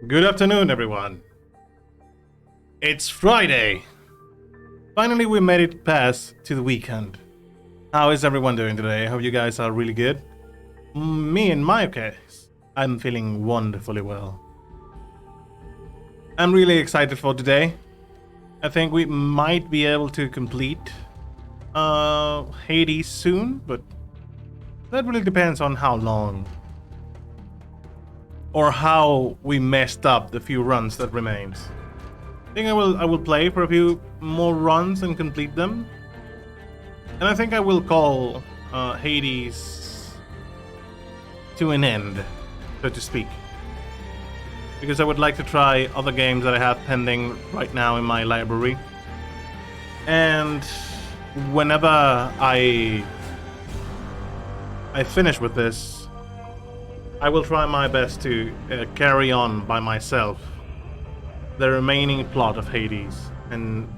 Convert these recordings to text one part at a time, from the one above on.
Good afternoon, everyone. It's Friday. Finally, we made it past to the weekend. How is everyone doing today? I hope you guys are really good. Me, in my case, I'm feeling wonderfully well. I'm really excited for today. I think we might be able to complete Hades soon, but that really depends on how long or how we messed up the few runs that remains. I think I will play for a few more runs and complete them. And I think I will call Hades to an end, so to speak. Because I would like to try other games that I have pending right now in my library. And whenever I finish with this, I will try my best to carry on by myself the remaining plot of Hades and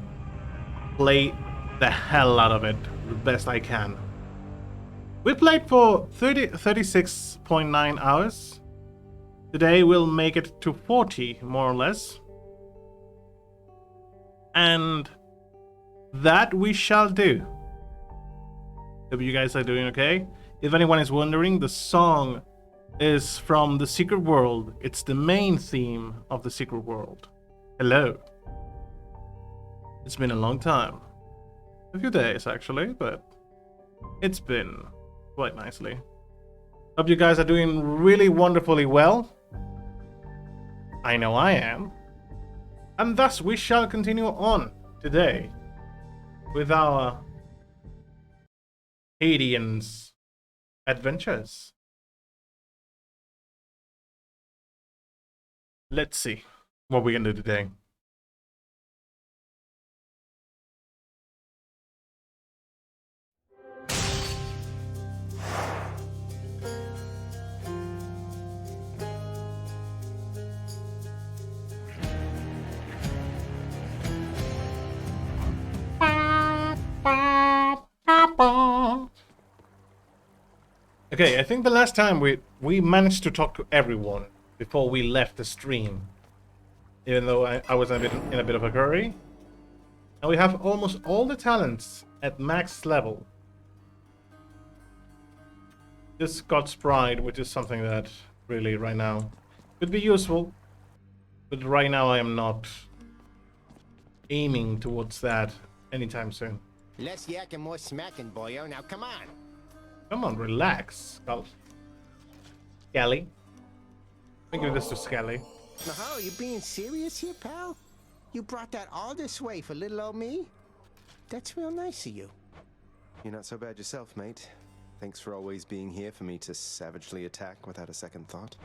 play the hell out of it the best I can. We played for 36.9 hours. Today we'll make it to 40, more or less. And that we shall do. Hope you guys are doing okay. If anyone is wondering, the song is from The Secret World. It's the main theme of The Secret World. Hello. It's been a long time. A few days, actually, but it's been quite nicely. Hope you guys are doing really wonderfully well. I know I am. And thus we shall continue on today with our Hadians adventures. Let's see what we can do today. Okay, I think the last time we managed to talk to everyone before we left the stream, even though I was in a bit of a hurry. And we have almost all the talents at max level. This God's Pride, which is something that really right now could be useful, but right now I am not aiming towards that anytime soon. Less yak and more smacking, boyo. Now come on. Come on, relax, Skelly. Let me give this to Skelly. Now, you being serious here, pal? You brought that all this way for little old me? That's real nice of you. You're not so bad yourself, mate. Thanks for always being here for me to savagely attack without a second thought.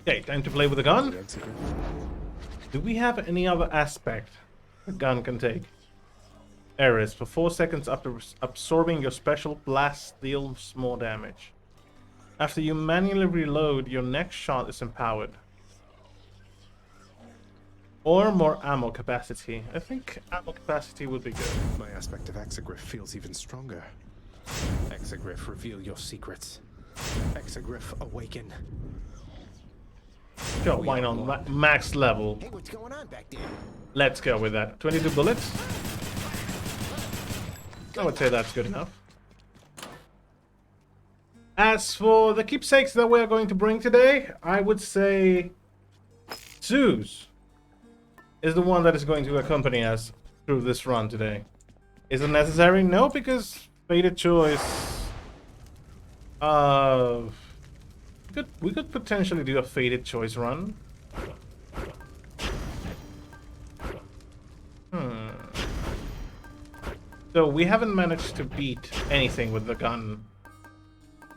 Okay, time to play with the gun. Do we have any other aspect the gun can take? There is. For 4 seconds after absorbing your special blast deals more damage. After you manually reload, your next shot is empowered. Or more ammo capacity. I think ammo capacity would be good. My aspect of Exegriff feels even stronger. Exegriff, reveal your secrets. Exegriff, awaken. Sure, why not? Max level. Hey, what's going on back there? Let's go with that. 22 bullets. I would say that's good enough. As for the keepsakes that we are going to bring today, I would say Zeus is the one that is going to accompany us through this run today. Is it necessary? No, because fated choice. We could potentially do a fated choice run. So we haven't managed to beat anything with the gun.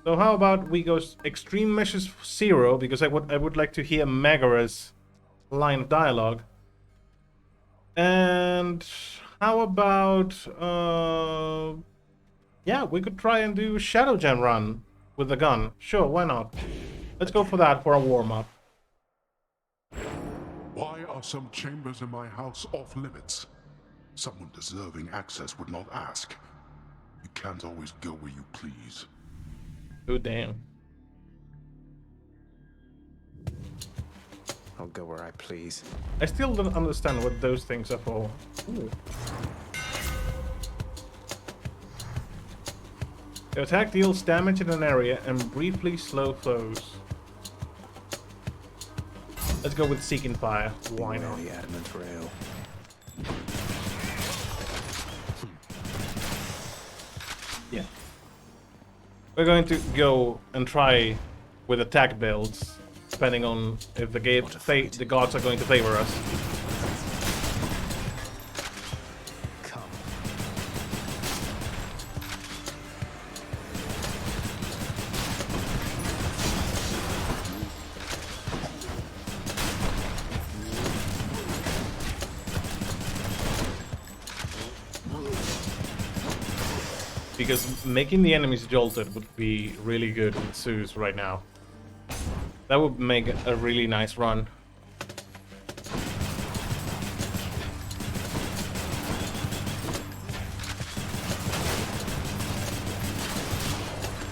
So how about we go extreme measures 0, because I would like to hear Megara's line of dialogue. And how about yeah, we could try and do Shadow Gen run with the gun. Sure, why not? Let's go for that for a warm-up. Why are some chambers in my house off limits? Someone deserving access would not ask. You can't always go where you please. Oh, damn. I'll go where I please. I still don't understand what those things are for. Ooh. Your attack deals damage in an area and briefly slow foes. Let's go with Seeking Fire. Why not? The adamant rail. Yeah. We're going to go and try with attack builds, depending on if the gods are going to favor us. Come. Because making the enemies jolted would be really good with Zeus right now. That would make a really nice run.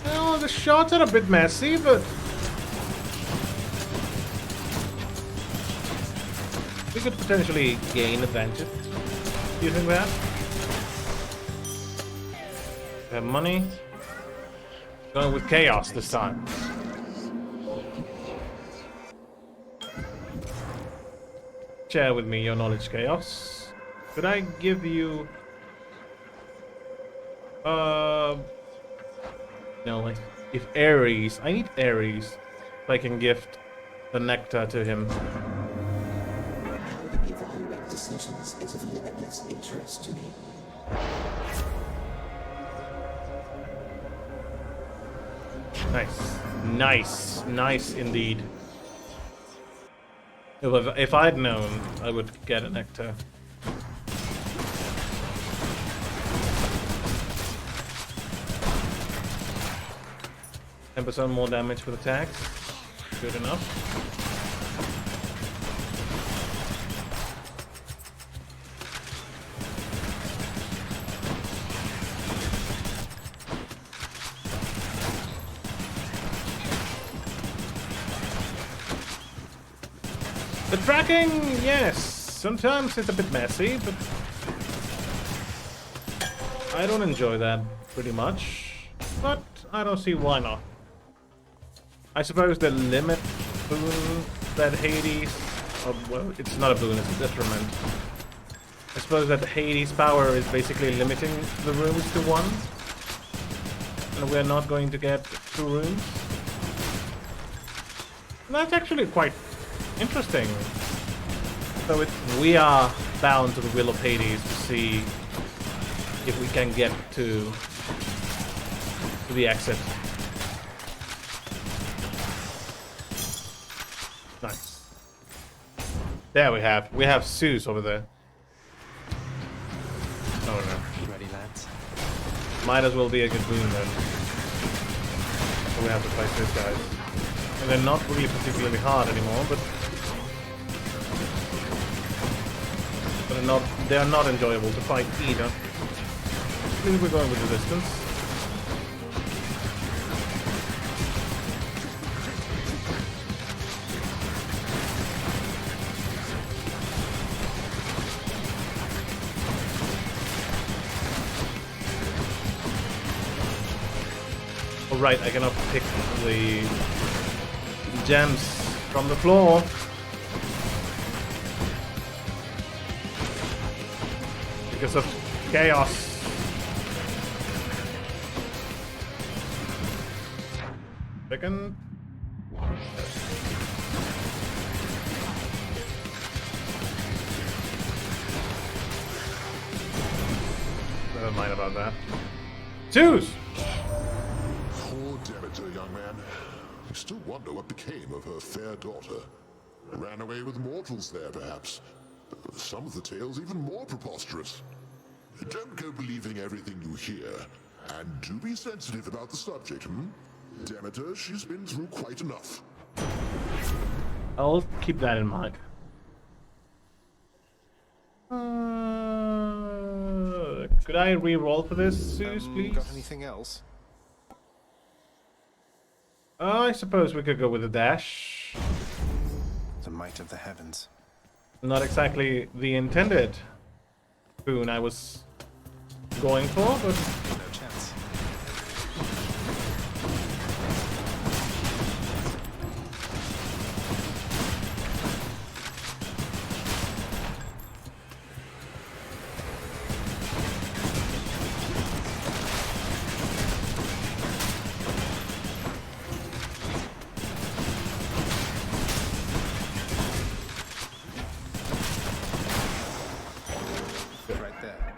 Oh, the shots are a bit messy, but we could potentially gain advantage using that. We have money. Going with chaos this time. Share with me your knowledge, chaos. Could I give you... No, if Ares... I need Ares. If I can gift the nectar to him. Evaluate decisions is of limitless interest to me. Nice. Nice. Nice indeed. If I'd known, I would get a nectar. %10 more damage with attacks. Good enough. The tracking, yes, sometimes it's a bit messy, but I don't enjoy that pretty much, but I don't see why not. I suppose the limit boon that Hades, well, it's not a boon, it's a detriment. I suppose that Hades' power is basically limiting the rooms to 1, and we're not going to get 2 rooms. And that's actually quite interesting. So we are bound to the will of Hades to see if we can get to the exit. Nice. There we have Zeus over there. Oh no. Ready, lads? Might as well be a good boon then. So we have to fight these guys. And they're not really particularly hard anymore, but they are not enjoyable to fight either. Maybe we're going with the distance. Alright, I cannot pick the gems from the floor. Because of chaos. Second. Never mind about that. Zeus! Poor Demeter, young man. I still wonder what became of her fair daughter. Ran away with mortals there, perhaps. Some of the tales even more preposterous. Don't go believing everything you hear. And do be sensitive about the subject, Demeter, she's been through quite enough. I'll keep that in mind. Could I re-roll for this, Zeus, please? Got anything else? I suppose we could go with a dash. the might of the heavens. Not exactly the intended boon I was going for, but No chance. Right there.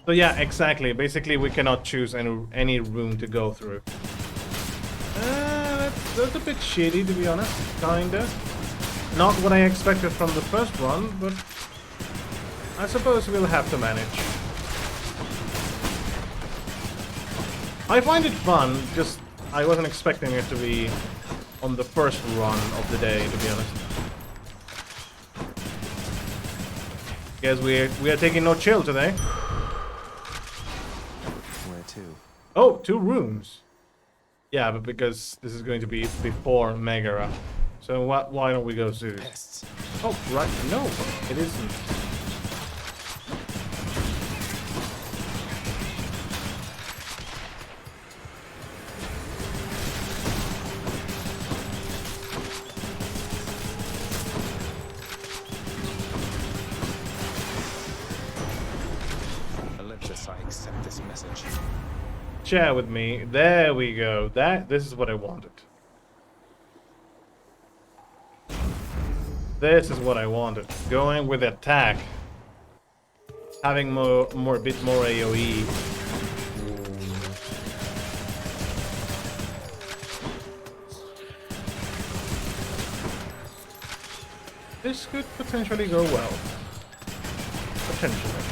so yeah, exactly. Basically, we cannot choose any room to go through. That's a bit shitty, to be honest. Kinda. Not what I expected from the first one, but I suppose we'll have to manage. I find it fun, just I wasn't expecting it to be on the first run of the day, to be honest. Guess we are taking no chill today. Where to? Oh, 2 rooms. Yeah, but because this is going to be before Megara. So why don't we go to... Pests. Oh, right. No, it isn't. Olympus, I accept this message. Share with me. There we go. This is what I wanted. This is what I wanted. Going with attack. Having a bit more AoE. This could potentially go well. Potentially.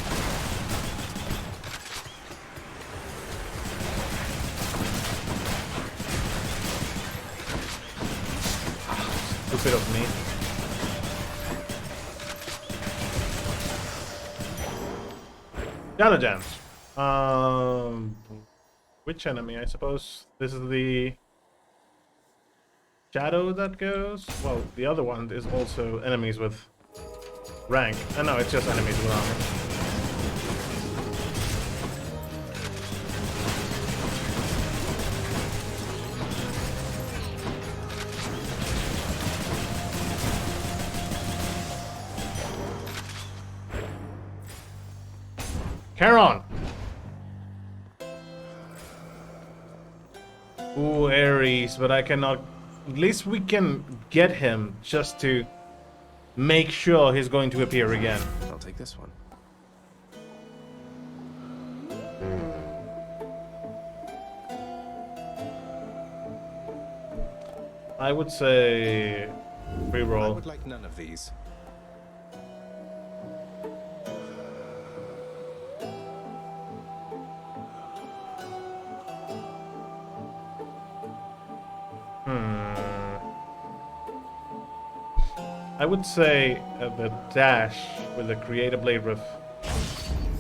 Stupid of me. Jala Jams. Which enemy? I suppose this is the shadow that goes. Well, the other one is also enemies with rank. No, it's just enemies with armor. Charon! Ooh, Ares, but I cannot... At least we can get him just to make sure he's going to appear again. I'll take this one. I would say... I Reroll. would like none of these. I would say the dash with the creative blade riff,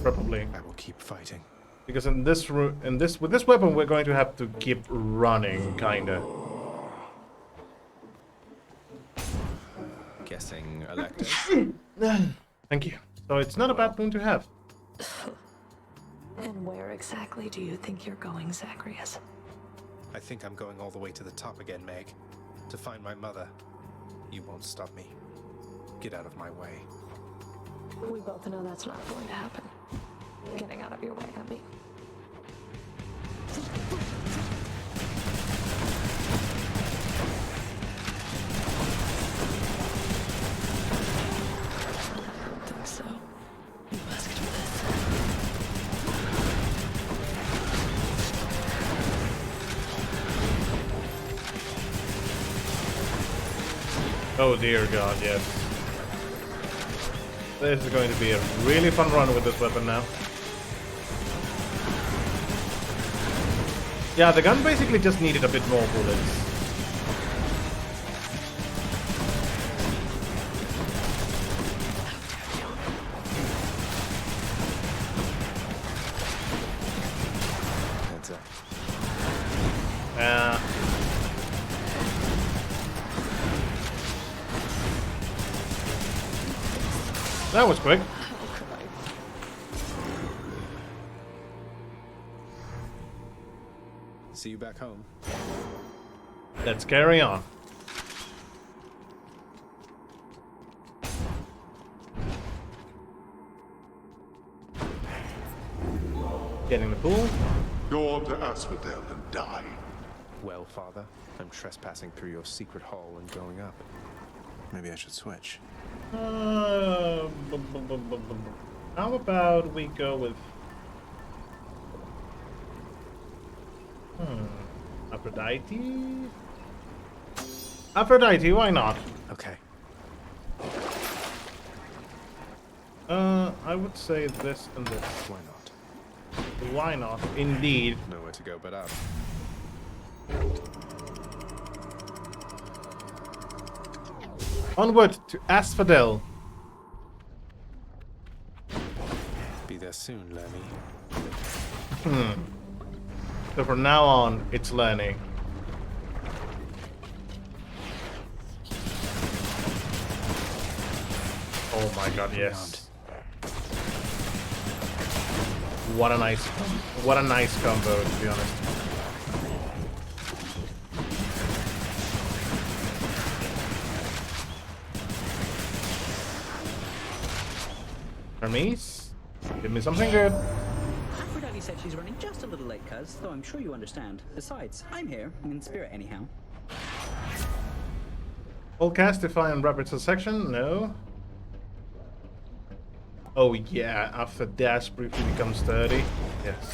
probably, I will keep fighting. because in this with this weapon we're going to have to keep running, kinda. Guessing electives. Thank you. So it's not a bad boon to have. And where exactly do you think you're going, Zacharias? I think I'm going all the way to the top again, Meg. To find my mother. You won't stop me. Get out of my way. We both know that's not going to happen. Getting out of your way, I mean. Think so. You asked for this. Oh dear God, yes. This is going to be a really fun run with this weapon now. Yeah, the gun basically just needed a bit more bullets. Heads up. That was quick. How could I? See you back home. Let's carry on. Get in the pool. Go on to Asphodel and die. Well, Father, I'm trespassing through your secret hall and going up. Maybe I should switch. How about we go with... Aphrodite? Aphrodite, why not? Okay. I would say this and this. Why not? Why not? Indeed. Nowhere to go but up. Onward to Asphodel. Be there soon, Lemmy. So from now on, it's Lenny. Oh my god, yes. What a nice combo, to be honest. Hermes, give me something good. Aphrodite said she's running just a little late, cuz, though I'm sure you understand. Besides, I'm here, in spirit anyhow. All castify and rapid section? No. Oh yeah, after dash briefly becomes 30. Yes.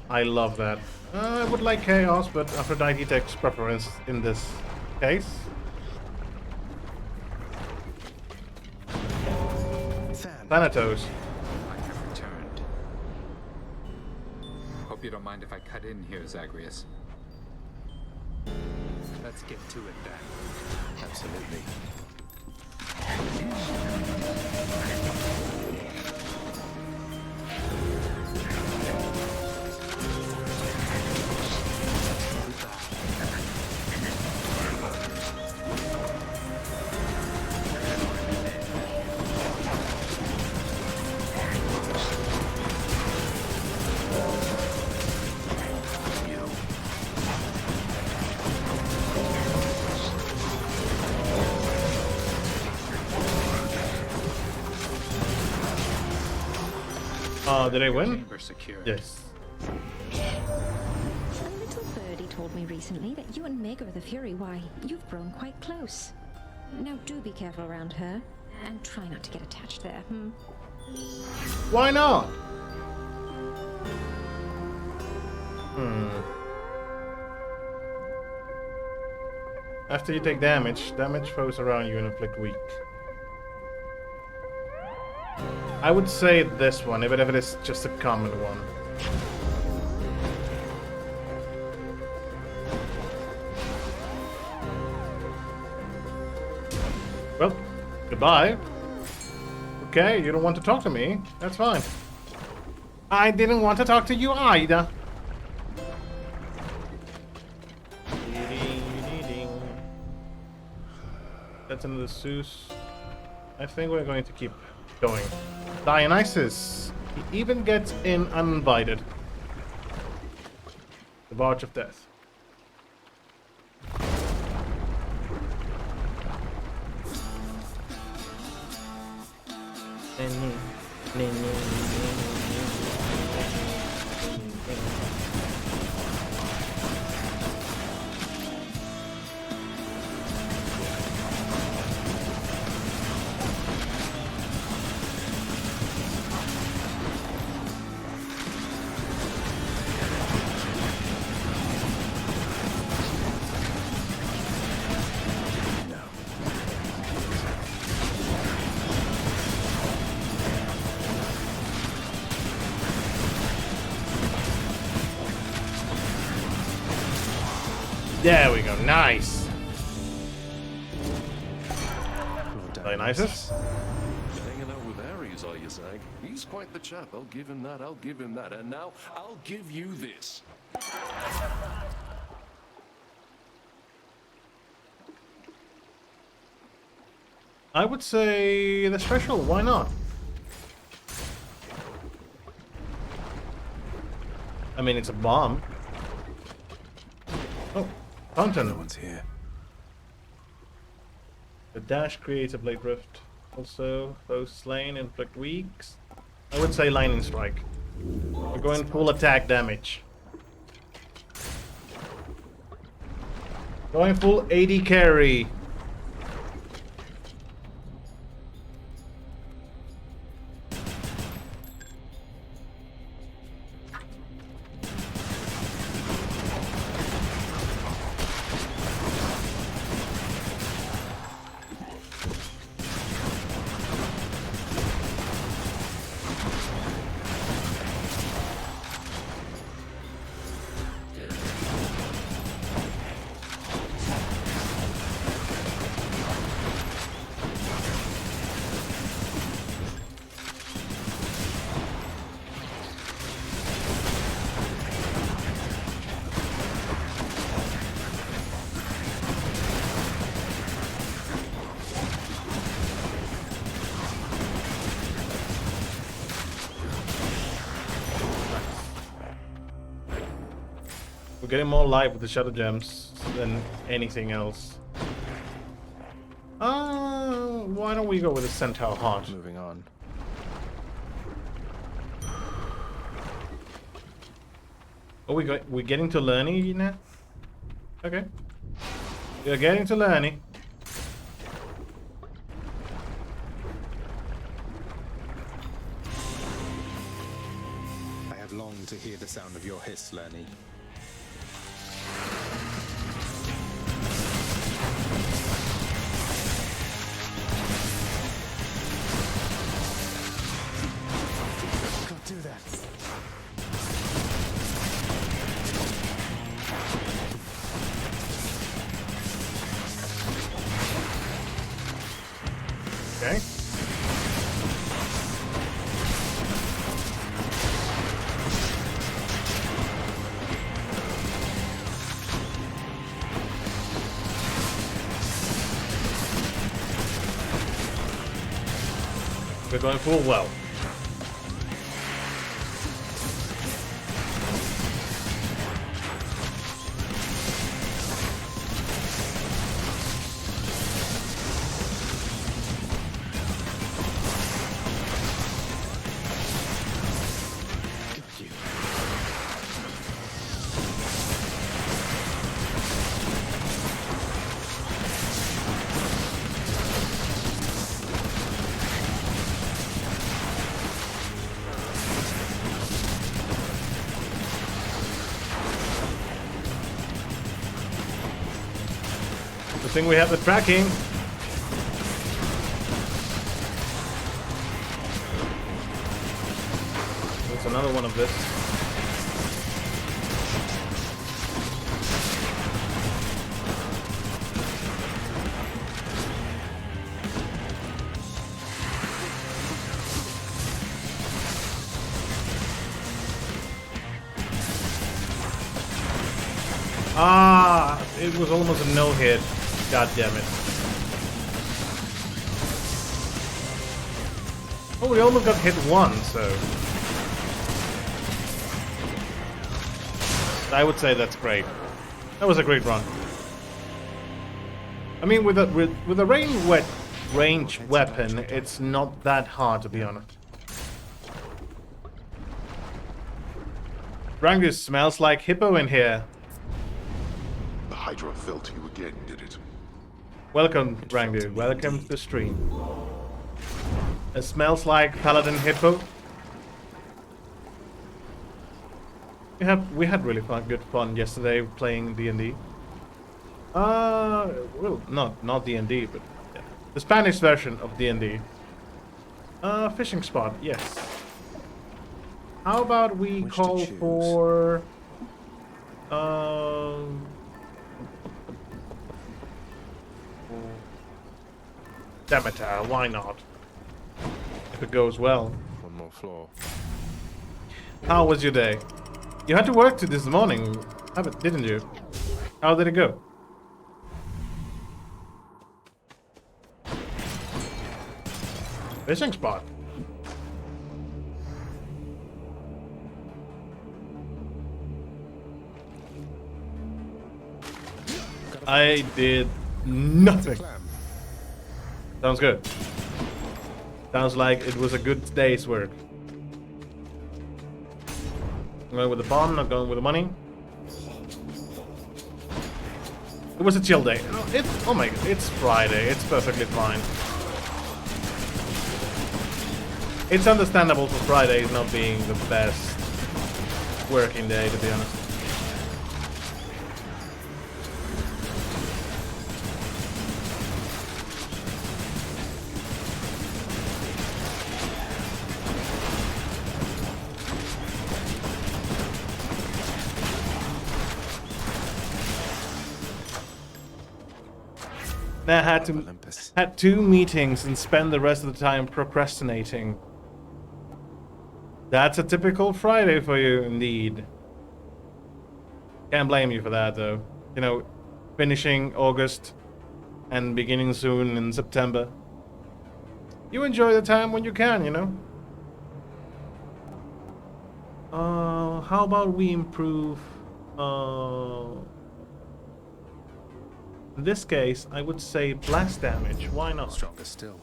I love that. I would like chaos, but Aphrodite takes preference in this case. Thanatos. I have returned. Hope you don't mind if I cut in here, Zagreus. Let's get to it then. Absolutely. Did I win? Chamber secured. Yes. A little birdie told me recently that you and Maker of the Fury, why, you've grown quite close. Now do be careful around her, and try not to get attached there, Why not? After you take damage foes around you and inflict weak. I would say this one, even if it is just a common one. Well, goodbye. Okay, you don't want to talk to me. That's fine. I didn't want to talk to you either. That's another Zeus. I think we're going to keep going. Dionysus. He even gets in uninvited. The Barge of Death. There we go, nice. Dionysus. Hanging out with Ares, are you, Zag? He's quite the chap. I'll give him that. I'll give him that. And now I'll give you this. I would say the special, why not? I mean, it's a bomb. Oh, fountain. No one's here. The dash creates a blade rift. Also, foes slain, inflict weaks. I would say lightning strike. We're going full attack damage. Going full 80 carry. We're getting more life with the shadow gems than anything else. Why don't we go with the centaur heart? Moving on. Oh, we're getting to learning now? Okay. We're getting to learning. I have longed to hear the sound of your hiss, Lerny. Can't do that. Okay. We're going full well. I think we have the tracking. There's another one of this. Ah, it was almost a no-hit. God damn it. Oh, we almost got hit once, so I would say that's great. That was a great run. I mean, with a range weapon, it's not that hard, to be honest. Rangus, smells like hippo in here. The Hydra fell to you again, did it? Welcome, Rangu. Welcome to the stream. It smells like Paladin Hippo. We had really good fun yesterday playing D&D. Well, not D&D, but yeah. The Spanish version of D&D. Fishing spot, yes. How about we call for Demeter, why not? If it goes well. One more floor. How was your day? You had to work this morning, didn't you? How did it go? Fishing spot. I did nothing. Sounds good. Sounds like it was a good day's work. I'm going with the bomb, not going with the money. It was a chill day. Oh my god, it's Friday. It's perfectly fine. It's understandable for Fridays not being the best working day, to be honest. I had 2 meetings and spent the rest of the time procrastinating. That's a typical Friday for you, indeed. Can't blame you for that, though. You know, finishing August and beginning soon in September. You enjoy the time when you can, you know? How about we improve... in this case, I would say blast damage. Why not? Stronger still.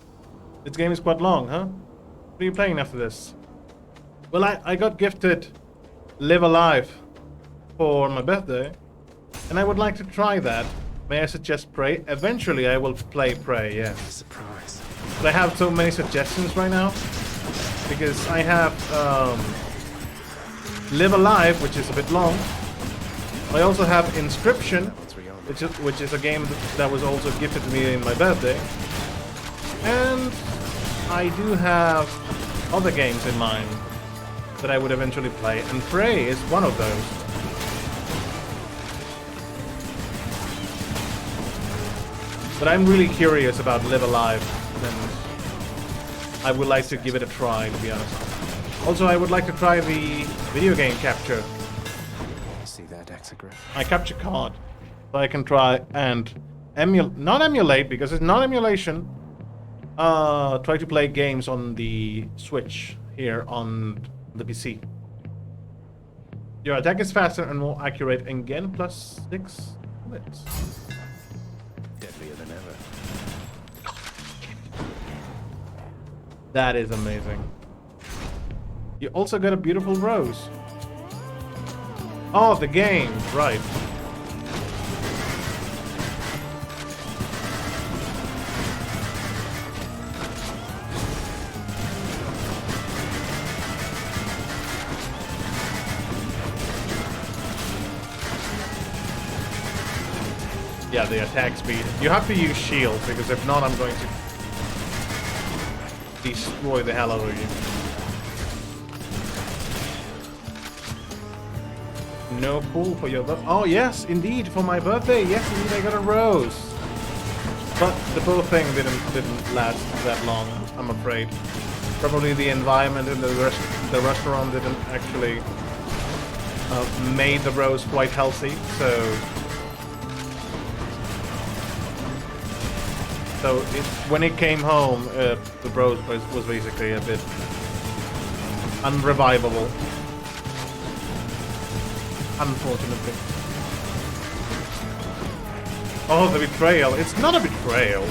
This game is quite long, huh? What are you playing after this? Well, I got gifted Live Alive for my birthday, and I would like to try that. May I suggest Prey? Eventually, I will play Prey, yes. Surprise. But I have so many suggestions right now, because I have Live Alive, which is a bit long. I also have Inscription, which is a game that was also gifted to me in my birthday. And I do have other games in mind that I would eventually play, and Prey is one of those. But I'm really curious about Live Alive, and I would like to give it a try, to be honest. Also, I would like to try the video game capture. See that hexagram? I capture card, so I can try and not emulate, because it's not emulation. Try to play games on the Switch here on the PC. Your attack is faster and more accurate again, plus 6 hits. Deadlier than ever. That is amazing. You also got a beautiful rose. Oh, the game, right. Yeah, the attack speed. You have to use shield, because if not, I'm going to destroy the hell out of you. No pool for your birthday. Oh, yes, indeed, for my birthday. Yes, indeed, I got a rose. But the whole thing didn't last that long, I'm afraid. Probably the environment in the restaurant didn't actually made the rose quite healthy, so when it came home, the rose was basically a bit unrevivable. Unfortunately. Oh, the betrayal. It's not a betrayal.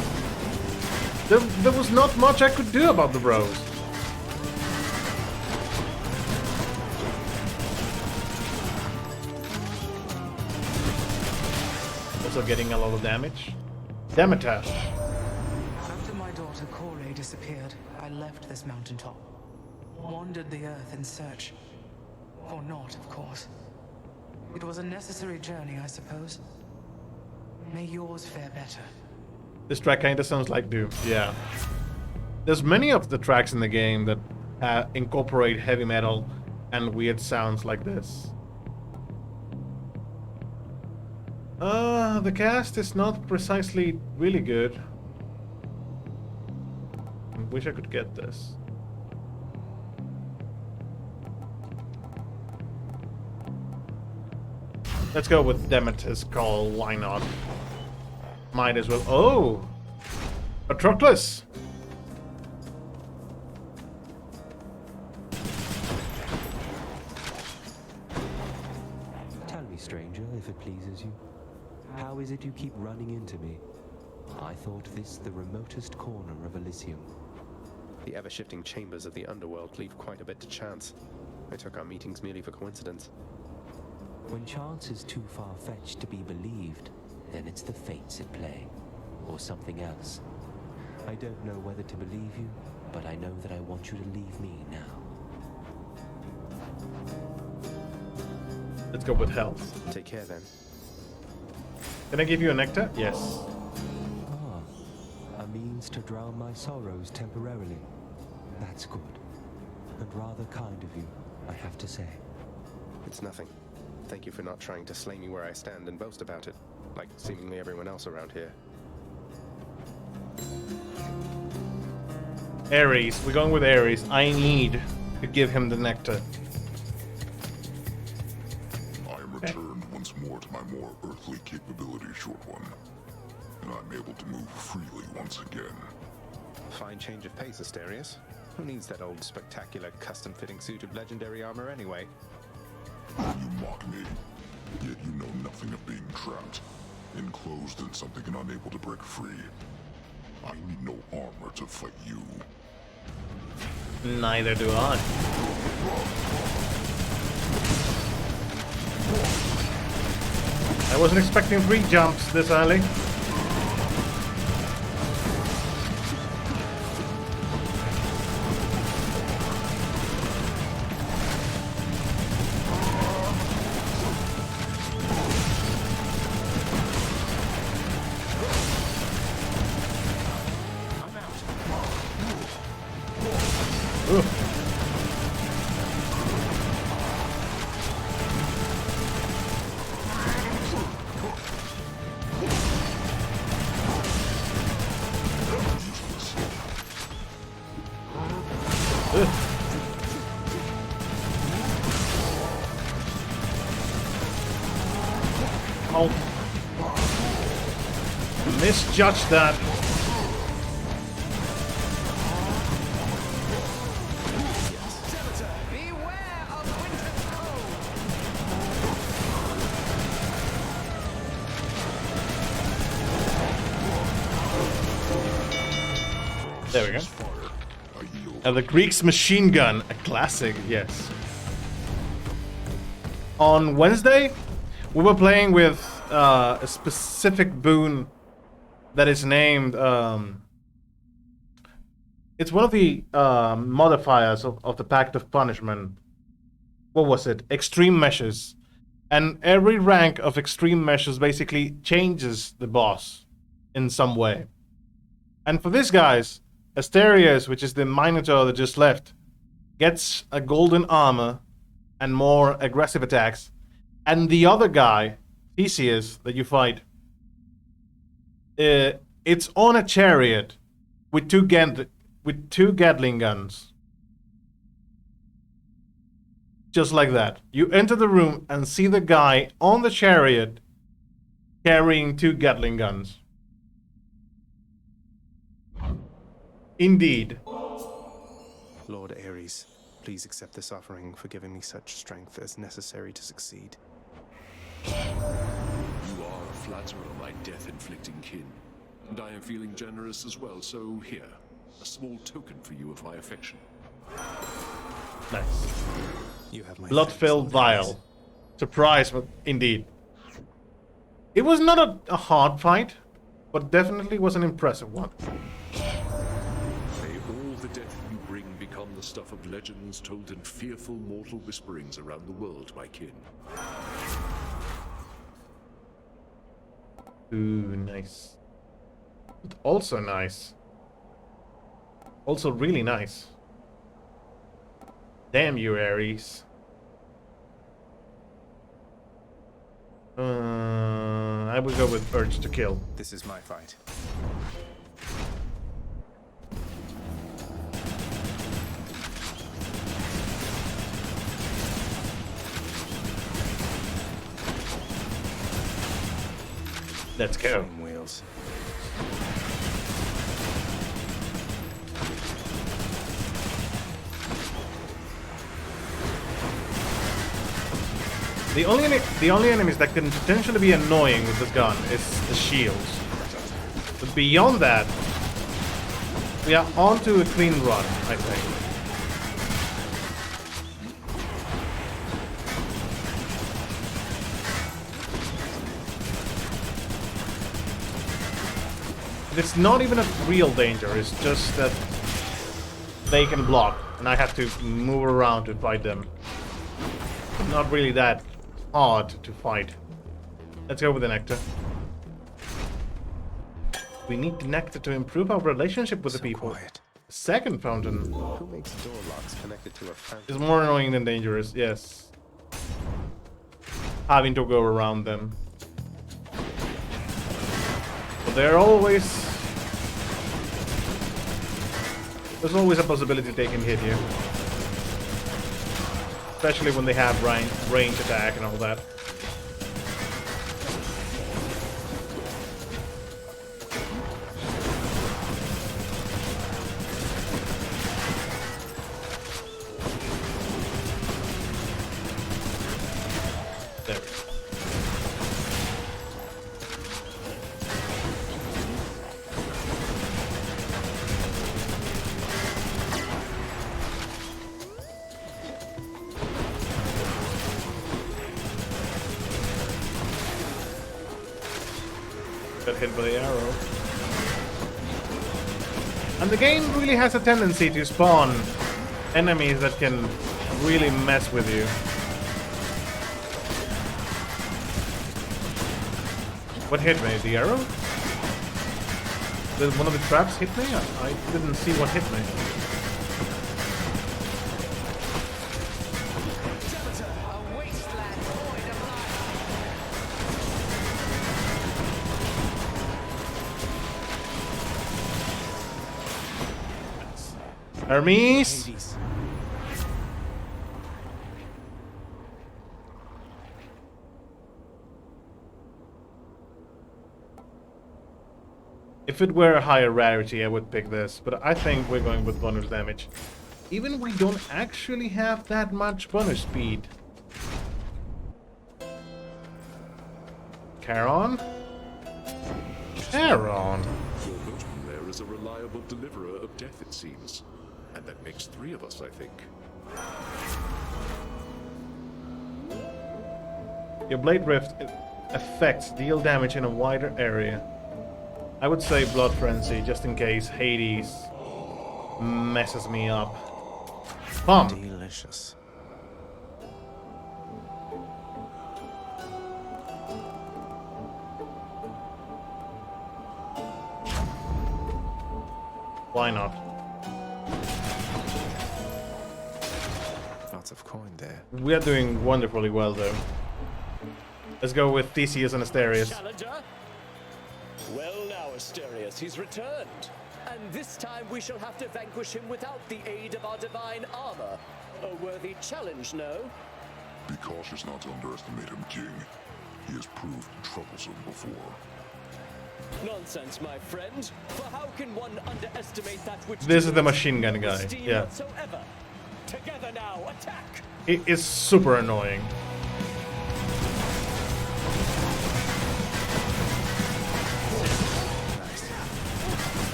There was not much I could do about the rose. Also getting a lot of damage. Demeter. After my daughter Corey disappeared, I left this mountaintop. Wandered the earth in search. Or not, of course. It was a necessary journey, I suppose. May yours fare better. This track kinda sounds like Doom, yeah. There's many of the tracks in the game that incorporate heavy metal and weird sounds like this. The cast is not precisely really good. I wish I could get this. Let's go with Demeter's call, why not? Might as well. Oh! Patroclus! if it pleases you. How is it you keep running into me? I thought this the remotest corner of Elysium. The ever-shifting chambers of the underworld leave quite a bit to chance. I took our meetings merely for coincidence. When chance is too far-fetched to be believed, then it's the fates at play, or something else. I don't know whether to believe you, but I know that I want you to leave me now. Let's go with health. Take care then. Can I give you a nectar? Yes. A means to drown my sorrows temporarily. That's good. And rather kind of you, I have to say. It's nothing. Thank you for not trying to slay me where I stand and boast about it, like seemingly everyone else around here. Ares. We're going with Ares. I need to give him the nectar. I am returned once more to my more earthly capabilities, Short One. And I'm able to move freely once again. Fine change of pace, Asterius. Who needs that old spectacular custom-fitting suit of legendary armor anyway? You mock me, yet you know nothing of being trapped, enclosed in something and unable to break free. I need no armor to fight you. Neither do I. I wasn't expecting 3 jumps this early. Oh. Misjudged that. There we go. The Greek's machine gun, a classic, yes. On Wednesday, we were playing with a specific boon that is named. It's one of the modifiers of the Pact of Punishment. What was it? Extreme Measures. And every rank of Extreme Measures basically changes the boss in some way. And for this, guys, Asterius, which is the Minotaur that just left, gets a golden armor and more aggressive attacks. And the other guy, Theseus, that you fight, it's on a chariot with two Gatling guns. Just like that. You enter the room and see the guy on the chariot carrying 2 Gatling guns. Indeed. Lord Ares, please accept this offering for giving me such strength as necessary to succeed. You are a flatterer, my death-inflicting kin. And I am feeling generous as well, so here, a small token for you of my affection. Nice. You have my Blood-filled vial. Surprise, but indeed. It was not a hard fight, but definitely was an impressive one. May all the death you bring become the stuff of legends told in fearful mortal whisperings around the world, my kin. Ooh, nice. But also nice. Also really nice. Damn you, Ares. I would go with Urge to Kill. This is my fight. Let's go. Flame wheels. The only enemies that can potentially be annoying with this gun is the shields. But beyond that, we are on to a clean run, I think. It's not even a real danger, it's just that they can block, and I have to move around to fight them. Not really that hard to fight. Let's go with the nectar. We need the nectar to improve our relationship with the people. Quiet. Second fountain Who makes door locks connected to a fountain? is more annoying than dangerous, yes. Having to go around them. But there's always a possibility they can hit you. Especially when they have range attack and all that. There. Got hit by the arrow. And the game really has a tendency to spawn enemies that can really mess with you. What hit me? The arrow? Did one of the traps hit me? I didn't see what hit me. Hermes! If it were a higher rarity, I would pick this, but I think we're going with bonus damage. Even we don't actually have that much bonus speed. Charon? Charon! Your boatman there is a reliable deliverer of death, it seems. And that makes 3 of us, I think. Your Blade Rift effects deal damage in a wider area. I would say Blood Frenzy, just in case Hades messes me up. Bomb! Delicious. Why not? Lots of coin there. We are doing wonderfully well, though. Let's go with Theseus and Asterius. Challenger? Well now, Asterius, he's returned. And this time we shall have to vanquish him without the aid of our divine armor. A worthy challenge, no? Be cautious not to underestimate him, King. He has proved troublesome before. Nonsense, my friend. For how can one underestimate that which... This is the machine gun guy, yeah. Whatsoever. Together now, attack! It is super annoying.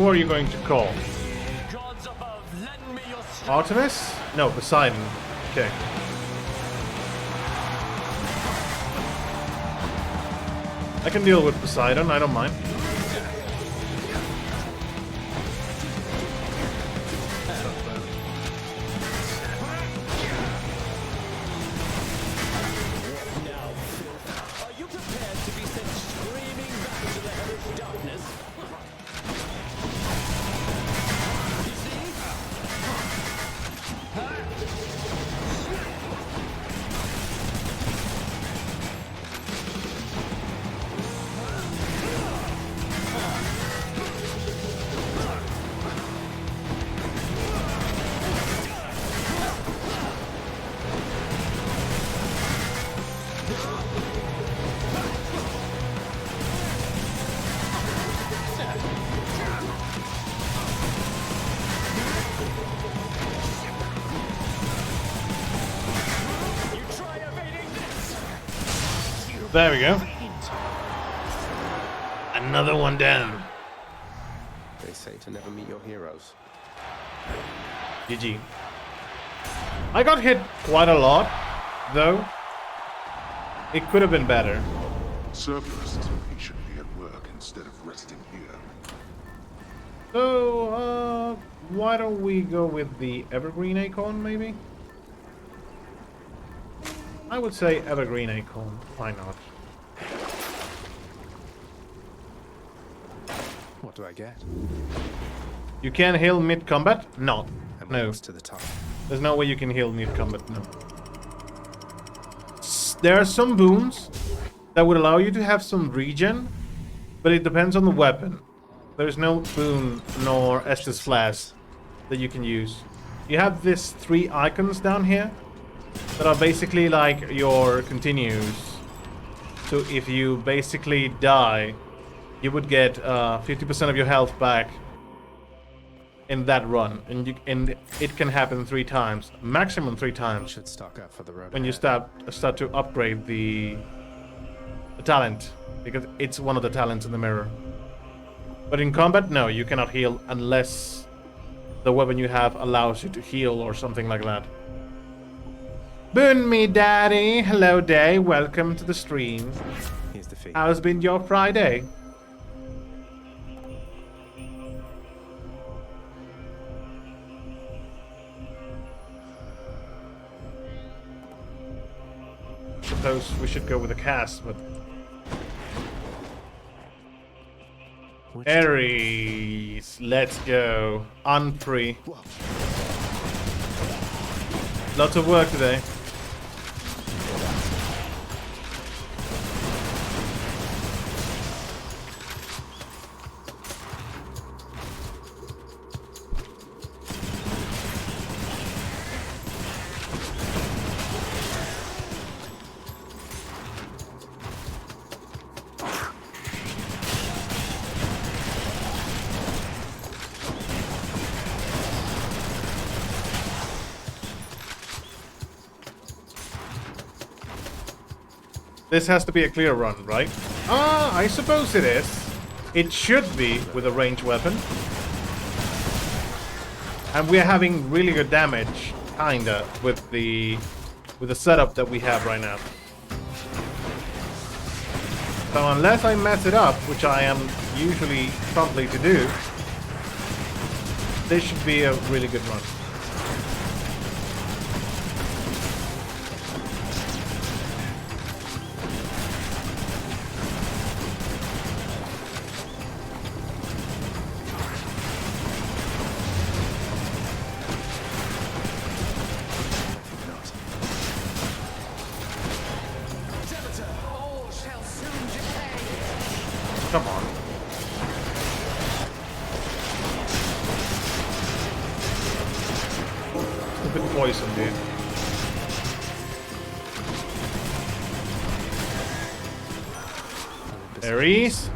Who are you going to call? Gods above, lend me your strength. Artemis? No, Poseidon. Okay. I can deal with Poseidon, I don't mind. Are you prepared to be sent screaming back to the hellish darkness? You see? There we go. Another one down. They say to never meet your heroes. GG. I got hit quite a lot, though. It could have been better. Surplus is patiently at work instead of resting here. So, why don't we go with the evergreen acorn, maybe? I would say evergreen acorn. Why not? What do I get? You can heal mid-combat? No. No. To the top. There's no way you can heal mid-combat, no. There are some boons that would allow you to have some regen, but it depends on the weapon. There's no boon nor Estes flash that you can use. You have these 3 icons down here that are basically like your continues. So if you basically die, you would get 50% of your health back in that run, and it can happen 3 times, maximum 3 times. Should stock up for the road when you start to upgrade the talent, because it's one of the talents in the mirror. But in combat, no, you cannot heal unless the weapon you have allows you to heal or something like that. Boon me, daddy. Hello, day. Welcome to the stream. Here's the fee. How's been your Friday? Suppose we should go with a cast, but Aries, let's go. Unfree. Lots of work today. This has to be a clear run, right? I suppose it is. It should be with a ranged weapon. And we're having really good damage, kinda, with the setup that we have right now. So unless I mess it up, which I am usually promptly to do, this should be a really good run. Come on. Stupid poison, dude. Aries.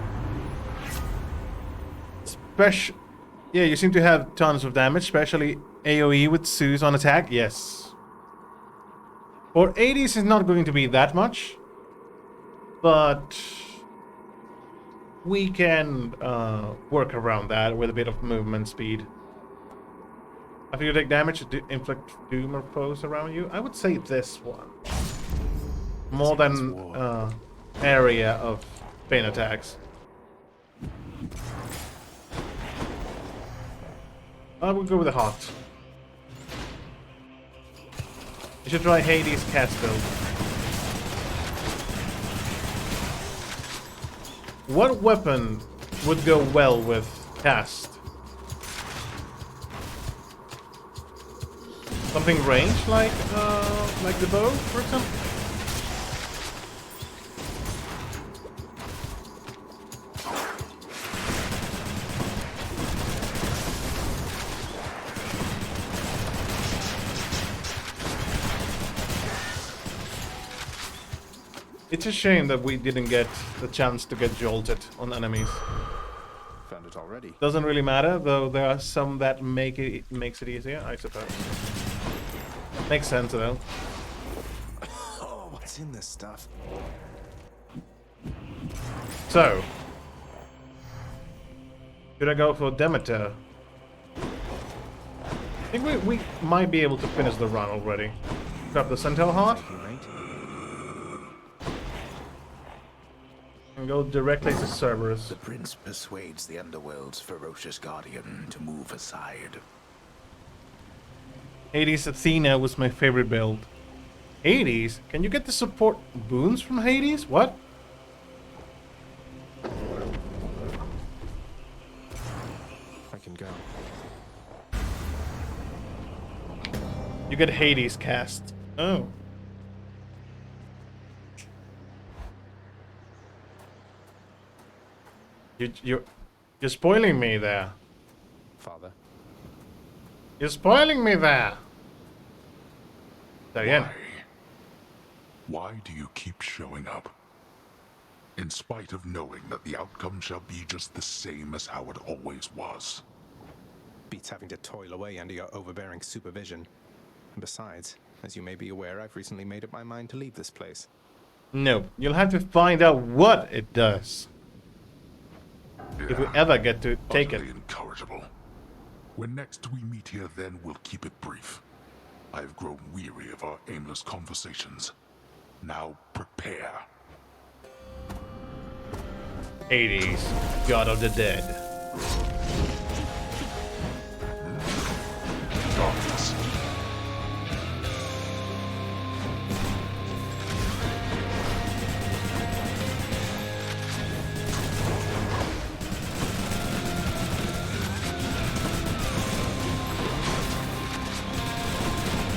Special. Yeah, you seem to have tons of damage, especially AoE with Zeus on attack. Yes. For 80s, it's not going to be that much, but we can work around that with a bit of movement speed. After you take damage, inflict doom or foes around you. I would say this one. More than area of pain attacks. I will go with the hot. You should try Hades' cast build. What weapon would go well with cast? Something ranged like the bow, for example? It's a shame that we didn't get the chance to get jolted on enemies. Found it already. Doesn't really matter, though there are some that makes it easier, I suppose. Makes sense though. Oh, what's in this stuff? So, should I go for Demeter? I think we might be able to finish the run already. Grab the Centaur Heart. And go directly to Cerberus. The prince persuades the underworld's ferocious guardian to move aside. Hades Athena was my favorite build. Hades? Can you get the support boons from Hades? What? I can go. You get Hades cast. Oh. You're spoiling me there. Father. You're spoiling me there. Again. Why do you keep showing up? In spite of knowing that the outcome shall be just the same as how it always was. Beats having to toil away under your overbearing supervision. And besides, as you may be aware, I've recently made up my mind to leave this place. No, you'll have to find out what it does. Yeah, if we ever get to take it. Incorrigible. When next we meet here, then we'll keep it brief. I've grown weary of our aimless conversations. Now prepare. Hades, god of the dead. Darkness.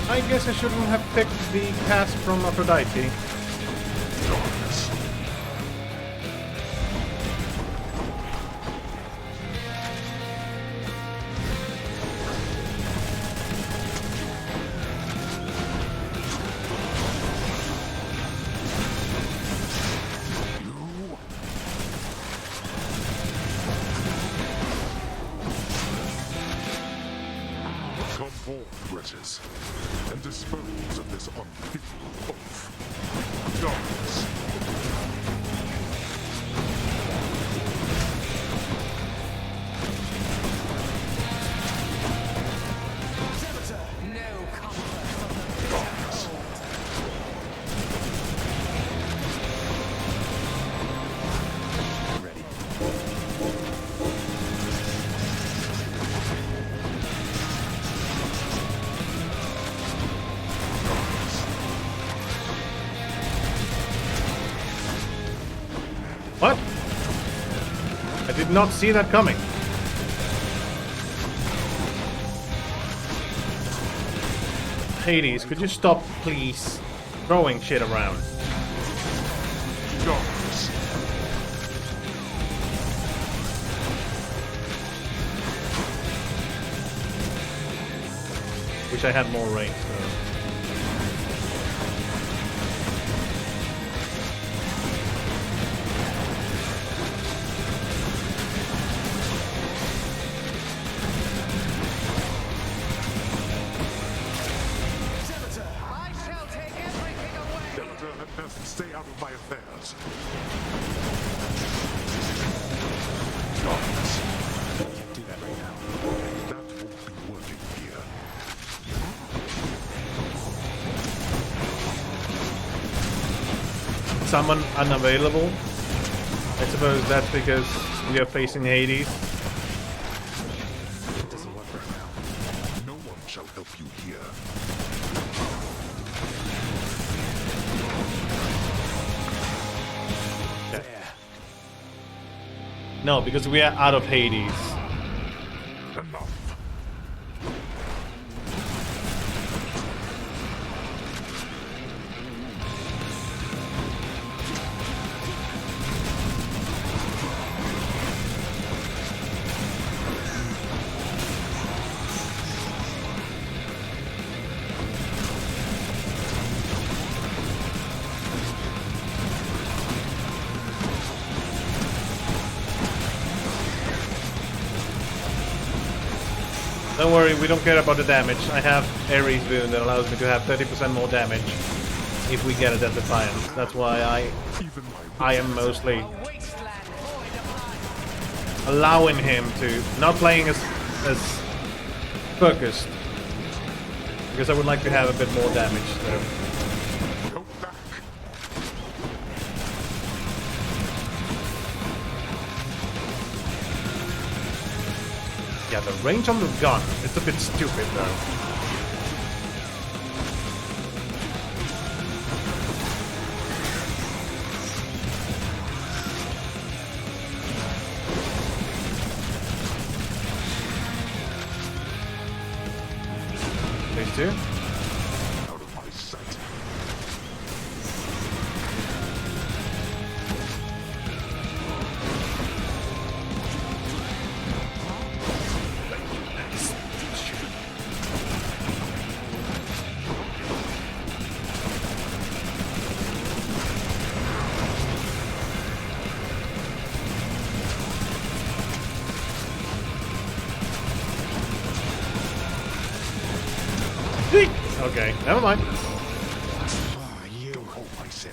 I guess I shouldn't have picked the cast from Aphrodite. Darkness. Come forth, wretches, and dispose of this unfitting oath. Darkness. No comfort from the Darkness. Ready. What? I did not see that coming. Hades, could you stop, please, throwing shit around? Darkness. Wish I had more range, though. I shall take everything away. Demeter had best stay out of my affairs. Can't do that right now. That won't be working here. Someone unavailable. I suppose that's because we are facing Hades. It doesn't work right now. No one shall help you here. There. No, because we are out of Hades. Enough. Don't worry, we don't care about the damage. I have Ares Boon that allows me to have 30% more damage if we get it at Defiance. That's why I am mostly allowing him to not playing as focused, because I would like to have a bit more damage. So. Yeah, the range on the gun is a bit stupid though. Phase 2. Out of my sight. Okay, never mind. You hold my sin.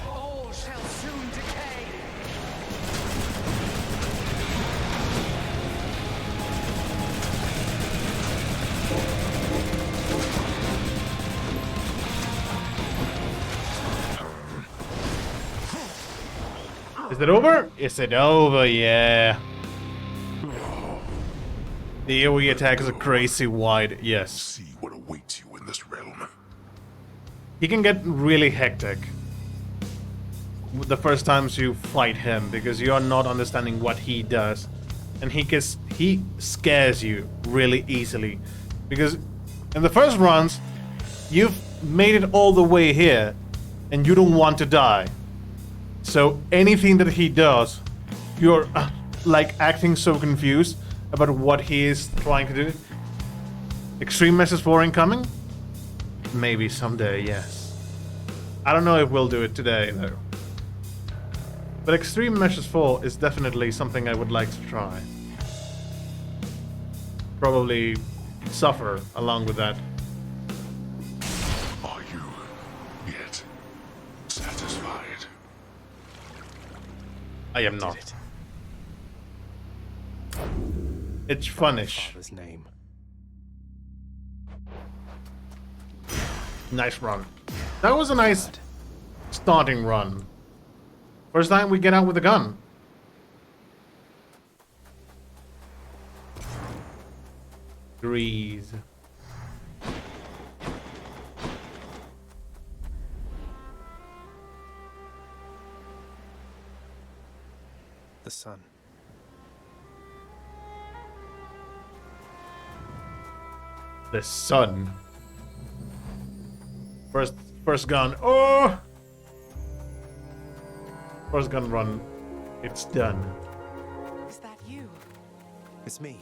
All shall soon decay. Is it over? Is it over? Yeah. The AoE attack is a crazy wide. Yes. See what awaits you in this realm. He can get really hectic the first times you fight him because you are not understanding what he does, and he scares you really easily because in the first runs you've made it all the way here and you don't want to die. So anything that he does, you're like acting so confused about what he is trying to do. Extreme Message 4 incoming? Maybe someday, yes. I don't know if we'll do it today though. But Extreme Message 4 is definitely something I would like to try. Probably suffer along with that. Are you yet satisfied? I am not. It's funnish. Father's name. Nice run. That was a nice starting run. First time we get out with a gun. Grease. The sun. The sun. First gun. Oh! First gun run. It's done. Is that you? It's me.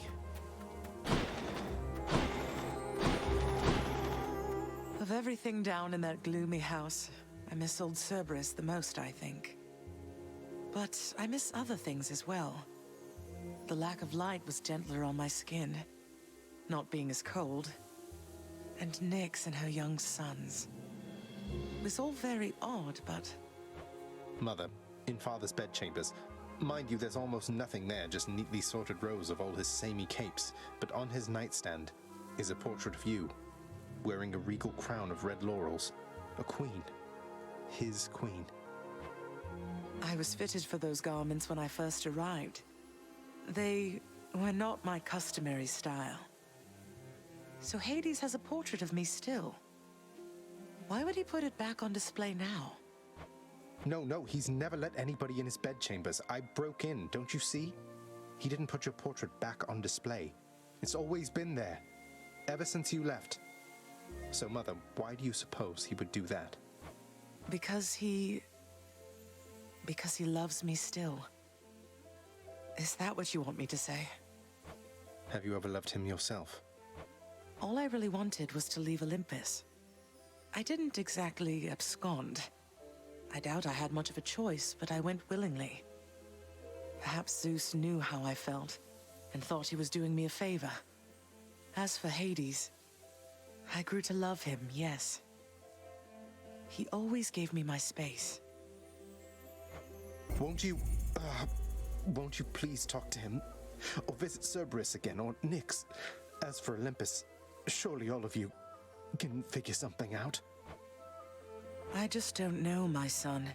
Of everything down in that gloomy house, I miss old Cerberus the most, I think. But I miss other things as well. The lack of light was gentler on my skin, not being as cold. And Nyx and her young sons. It was all very odd, but... Mother, in Father's bedchambers. Mind you, there's almost nothing there, just neatly sorted rows of all his samey capes. But on his nightstand is a portrait of you, wearing a regal crown of red laurels. A queen. His queen. I was fitted for those garments when I first arrived. They were not my customary style. So Hades has a portrait of me still. Why would he put it back on display now? No, he's never let anybody in his bedchambers. I broke in, don't you see? He didn't put your portrait back on display. It's always been there, ever since you left. So, Mother, why do you suppose he would do that? Because he loves me still. Is that what you want me to say? Have you ever loved him yourself? All I really wanted was to leave Olympus. I didn't exactly abscond. I doubt I had much of a choice, but I went willingly. Perhaps Zeus knew how I felt, and thought he was doing me a favor. As for Hades, I grew to love him, yes. He always gave me my space. Won't you please talk to him? Or visit Cerberus again, or Nyx? As for Olympus, surely all of you can figure something out. I just don't know, my son.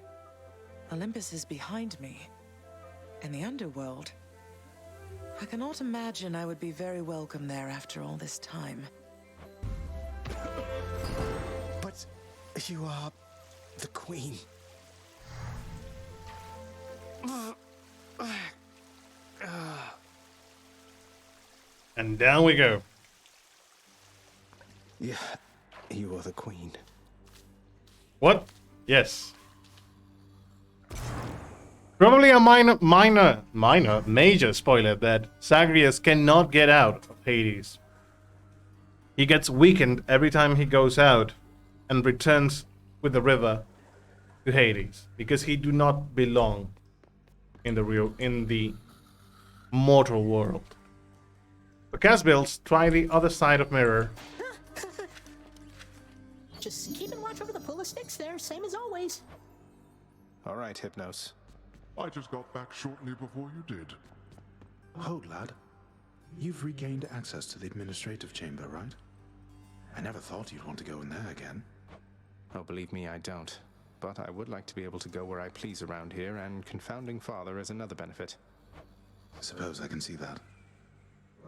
Olympus is behind me. In the underworld, I cannot imagine I would be very welcome there after all this time. But you are the queen. And down we go. Yeah, you are the queen. What? Yes. Probably a major spoiler that Zagreus cannot get out of Hades. He gets weakened every time he goes out and returns with the river to Hades because he do not belong in the mortal world. For Casbills, try the other side of mirror. Just keeping watch over the pull of sticks there, same as always. All right, Hypnos. I just got back shortly before you did. Hold, lad. You've regained access to the administrative chamber, right? I never thought you'd want to go in there again. Oh, believe me, I don't. But I would like to be able to go where I please around here, and confounding Father is another benefit. Suppose I can see that.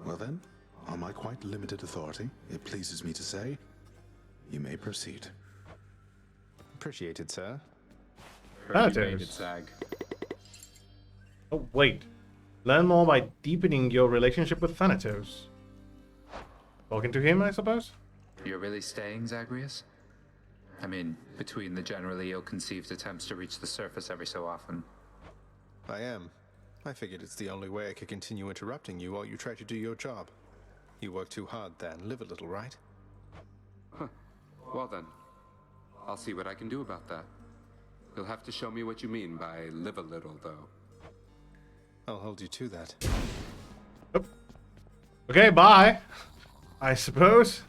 Well then, on my quite limited authority, it pleases me to say, you may proceed. Appreciated, sir. Appreciated, Zag. Oh, wait. Learn more by deepening your relationship with Thanatos. Talking to him, I suppose? You're really staying, Zagreus? I mean, between the generally ill-conceived attempts to reach the surface every so often. I am. I figured it's the only way I could continue interrupting you while you try to do your job. You work too hard then. Live a little, right? Huh. Well then, I'll see what I can do about that. You'll have to show me what you mean by live a little, though. I'll hold you to that. Oh. Okay, bye. I suppose.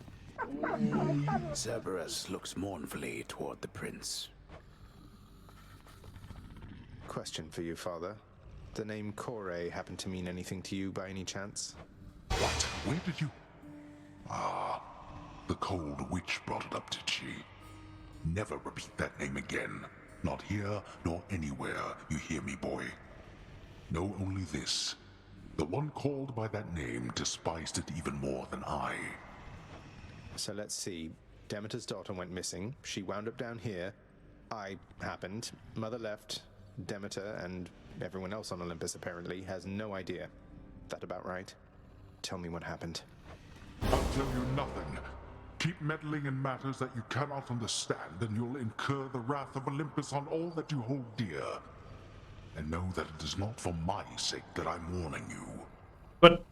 Cerberus looks mournfully toward the prince. Question for you, Father. The name Kore happen to mean anything to you by any chance? What? Where did you... Ah, the cold witch brought it up, did she? Never repeat that name again. Not here, nor anywhere, you hear me, boy? Know only this. The one called by that name despised it even more than I. So let's see. Demeter's daughter went missing. She wound up down here. I happened. Mother left. Demeter and everyone else on Olympus apparently has no idea. That about right? Tell me what happened. I'll tell you nothing. Keep meddling in matters that you cannot understand, and you'll incur the wrath of Olympus on all that you hold dear. And know that it is not for my sake that I'm warning you. But,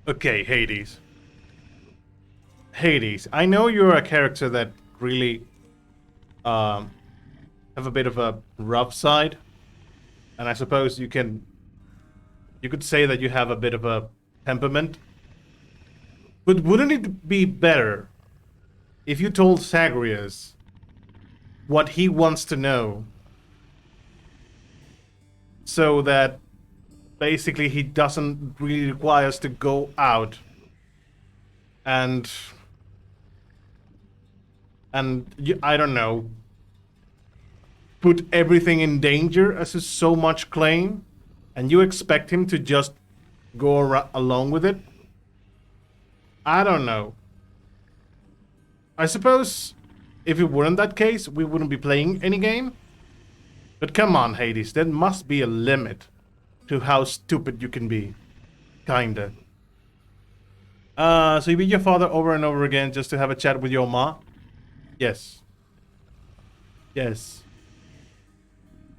okay, Hades. Hades, I know you're a character that really have a bit of a rough side. And I suppose you could say that you have a bit of a temperament. But wouldn't it be better if you told Zagreus what he wants to know, so that basically he doesn't really require us to go out and I don't know, put everything in danger as is so much claim, and you expect him to just go along with it? I don't know. I suppose if it weren't that case, we wouldn't be playing any game. But come on, Hades, there must be a limit to how stupid you can be. Kinda. So you beat your father over and over again just to have a chat with your ma? Yes. Yes.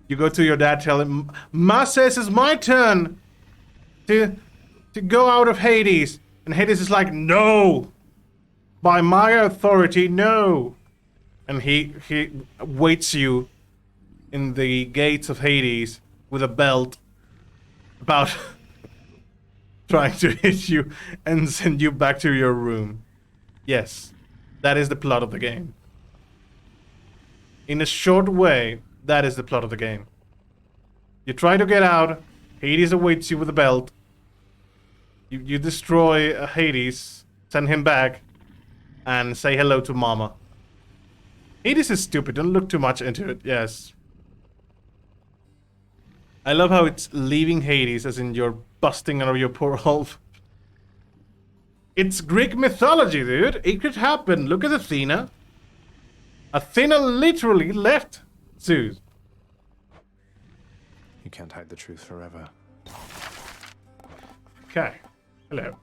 You go to your dad, tell him, Ma says it's my turn to go out of Hades. And Hades is like, no! By my authority, no! And he waits you in the gates of Hades with a belt about trying to hit you and send you back to your room. Yes, that is the plot of the game. In a short way, that is the plot of the game. You try to get out, Hades awaits you with a belt. You destroy Hades, send him back, and say hello to Mama. Hades is stupid, don't look too much into it, yes. I love how it's leaving Hades, as in you're busting out of your poor hole. It's Greek mythology, dude. It could happen. Look at Athena. Athena literally left Zeus. You can't hide the truth forever. Okay. Hello.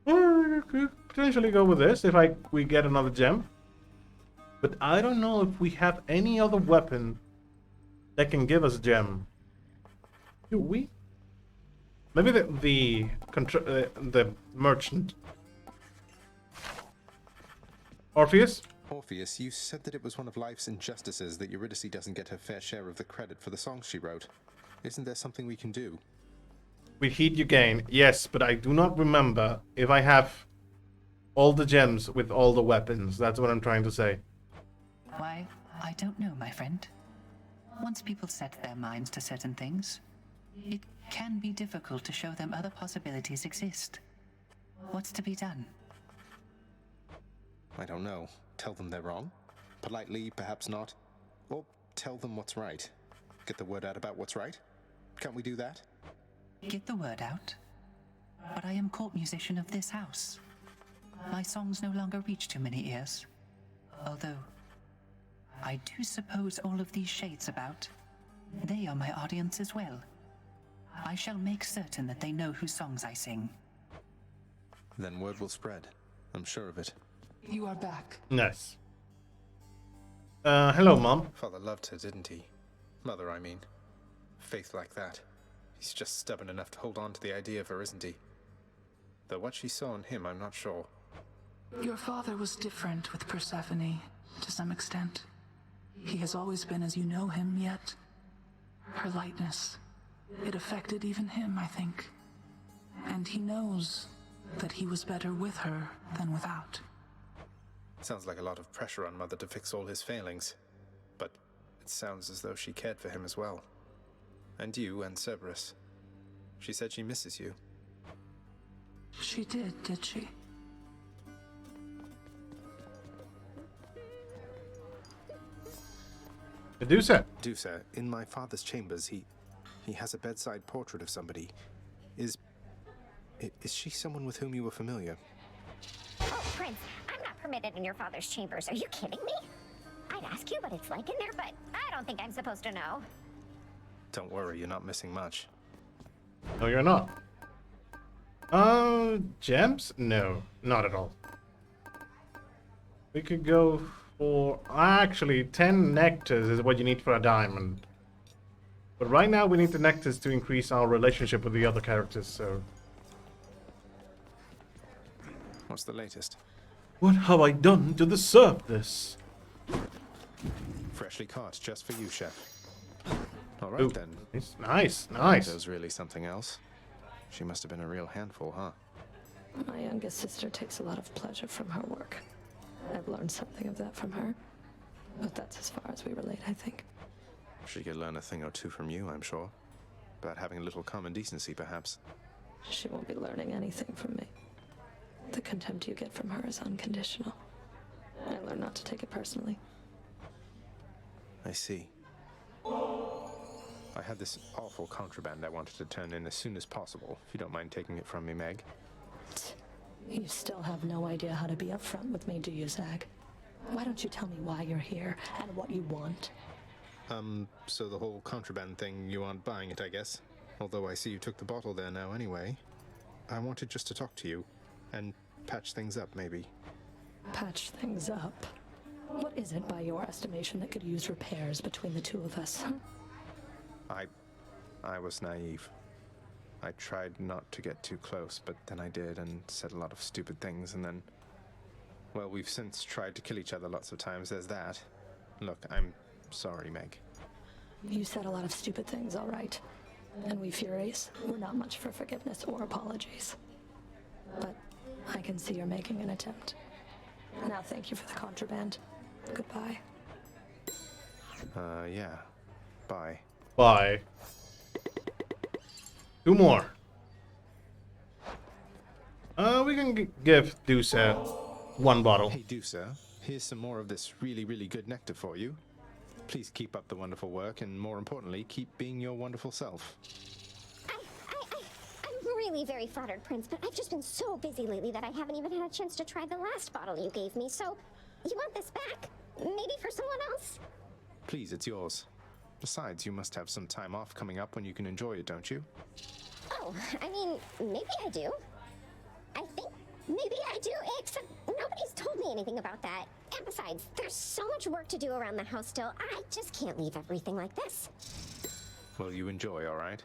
Well, we could potentially go with this if we get another gem. But I don't know if we have any other weapon that can give us a gem. Do we? Maybe the merchant. Orpheus? Orpheus, you said that it was one of life's injustices that Eurydice doesn't get her fair share of the credit for the songs she wrote. Isn't there something we can do? With heat you gain. Yes, but I do not remember if I have all the gems with all the weapons. That's what I'm trying to say. Why, I don't know, my friend. Once people set their minds to certain things, it can be difficult to show them other possibilities exist. What's to be done? I don't know. Tell them they're wrong? Politely, perhaps not. Or tell them what's right. Get the word out about what's right? Can't we do that? Get the word out? But I am court musician of this house. My songs no longer reach too many ears. Although, I do suppose all of these shades about, they are my audience as well. I shall make certain that they know whose songs I sing. Then word will spread. I'm sure of it. You are back. Nice. Hello, Mom. Father loved her, didn't he? Mother, I mean. Faith like that. He's just stubborn enough to hold on to the idea of her, isn't he? Though what she saw in him, I'm not sure. Your father was different with Persephone, to some extent. He has always been as you know him, yet her lightness, it affected even him, I think. And he knows that he was better with her than without. Sounds like a lot of pressure on Mother to fix all his failings. But it sounds as though she cared for him as well. And you and Cerberus. She said she misses you. She did she? Medusa, in my father's chambers, he has a bedside portrait of somebody. Is she someone with whom you were familiar? Oh, Prince, I'm not permitted in your father's chambers. Are you kidding me? I'd ask you what it's like in there, but I don't think I'm supposed to know. Don't worry, you're not missing much. No, you're not. Gems? No, not at all. We could go for... Actually, 10 nectars is what you need for a diamond. But right now we need the nectars to increase our relationship with the other characters, so... What's the latest? What have I done to deserve this? Freshly caught, just for you, chef. All Ooh, right then. it's nice, nice. There's really something else. She must have been a real handful, huh? My youngest sister takes a lot of pleasure from her work. I've learned something of that from her. But that's as far as we relate, I think. She could learn a thing or two from you, I'm sure. About having a little common decency, perhaps. She won't be learning anything from me. The contempt you get from her is unconditional. I learned not to take it personally. I see. I had this awful contraband I wanted to turn in as soon as possible, if you don't mind taking it from me, Meg. You still have no idea how to be upfront with me, do you, Zag? Why don't you tell me why you're here and what you want? So the whole contraband thing, you aren't buying it, I guess. Although I see you took the bottle there now anyway. I wanted just to talk to you and patch things up, maybe. Patch things up? What is it, by your estimation, that could use repairs between the two of us? I was naive. I tried not to get too close, but then I did and said a lot of stupid things, and then... Well, we've since tried to kill each other lots of times, there's that. Look, I'm sorry, Meg. You said a lot of stupid things, all right. And we Furies, we're not much for forgiveness or apologies. But I can see you're making an attempt. Now thank you for the contraband. Goodbye. Yeah. Bye. Bye. Two more. We can give Dusa one bottle. Hey, Dusa, here's some more of this really, really good nectar for you. Please keep up the wonderful work, and more importantly, keep being your wonderful self. I'm really very flattered, Prince, but I've just been so busy lately that I haven't even had a chance to try the last bottle you gave me, so you want this back? Maybe for someone else? Please, it's yours. Besides, you must have some time off coming up when you can enjoy it, don't you? Oh, I mean, maybe I do. I think maybe I do, except nobody's told me anything about that. And besides, there's so much work to do around the house still. I just can't leave everything like this. Well, you enjoy, all right?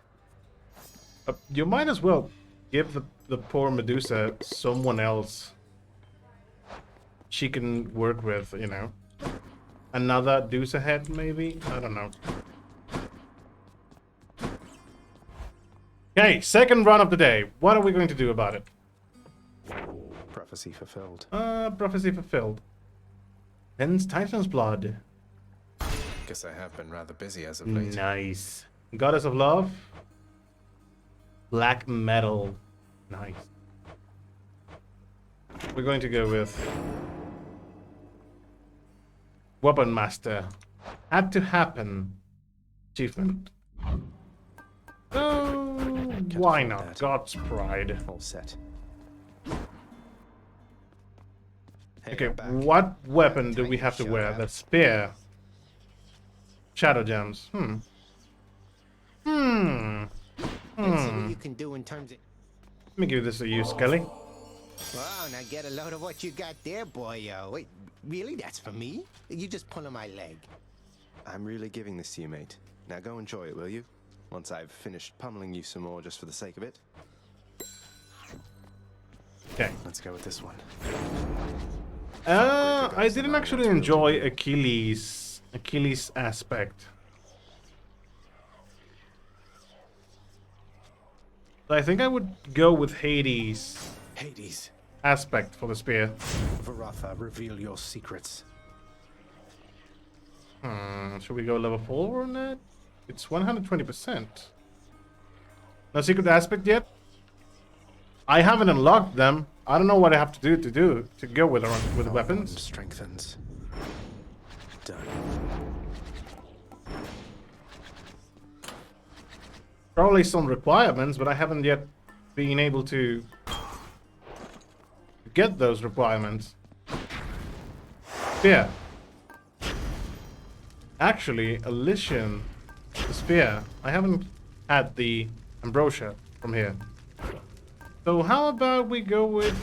You might as well give the poor Medusa someone else she can work with, you know. Another Dusa head, maybe? I don't know. Okay, second run of the day. What are we going to do about it? Prophecy fulfilled. Prophecy fulfilled. Hence Titan's blood. Guess I have been rather busy as of late. Nice. Goddess of Love. Black metal. Nice. We're going to go with Weapon Master. Had to happen. Achievement. Oh, why not? God's Pride. All set. Okay, what weapon do we have to wear? The spear. Shadow gems. Let's see what you can do in terms of... Let me give this a use, Kelly. Wow, now get a load of what you got there, boyo. Wait, really? That's for me? You just pulling my leg. I'm really giving this to you, mate. Now go enjoy it, will you? Once I've finished pummeling you some more just for the sake of it. Okay. Let's go with this one. I didn't actually enjoy Achilles' aspect. So I think I would go with Hades' aspect for the spear. Varatha, reveal your secrets. Should we go level 4 on that? It's 120%. No secret aspect yet? I haven't unlocked them. I don't know what I have to do to go with weapons. Strengthens. Done. Probably some requirements, but I haven't yet been able to get those requirements. Spear. Actually, Elysian, the spear. I haven't had the ambrosia from here. So how about we go with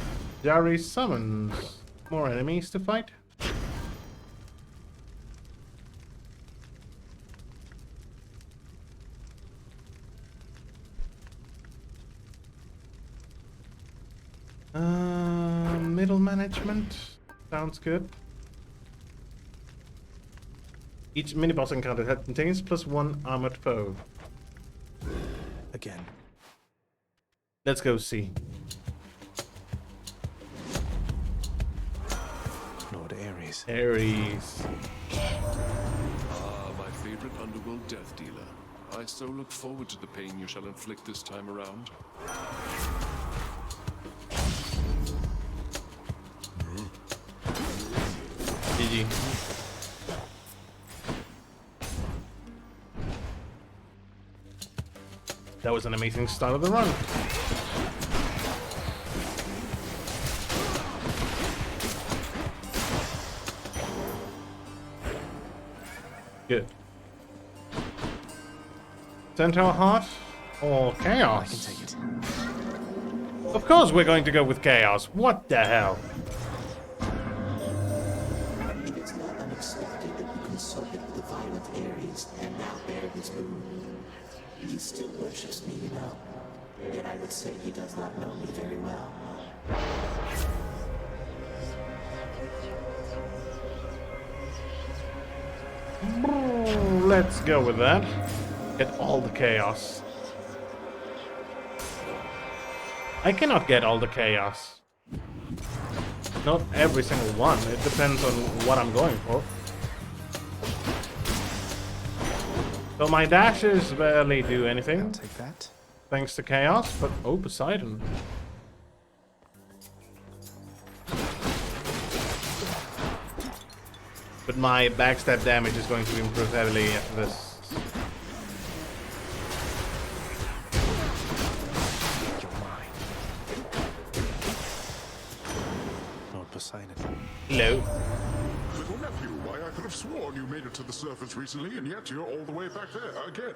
Jari summons more enemies to fight? Middle management. Sounds good. Each mini-boss encounter contains +1 armored foe. Again. Let's go see. Lord Ares. Ares. Ah, my favorite underworld death dealer. I so look forward to the pain you shall inflict this time around. GG. That was an amazing start of the run. Good. Centaur Heart or Chaos? I can take it. Of course we're going to go with Chaos. What the hell? It's not unexpected that you consulted the violent Ares and now bear his boon. He still worships me, you know. Yet I would say he does not know me very well. Let's go with that. Get all the Chaos. I cannot get all the Chaos. Not every single one. It depends on what I'm going for. So my dashes barely do anything. I'll take that. Thanks to Chaos, but oh, Poseidon. But my backstab damage is going to improve heavily after this. You're mine. Lord Poseidon. Hello. Little nephew, why I could have sworn you made it to the surface recently, and yet you're all the way back there again.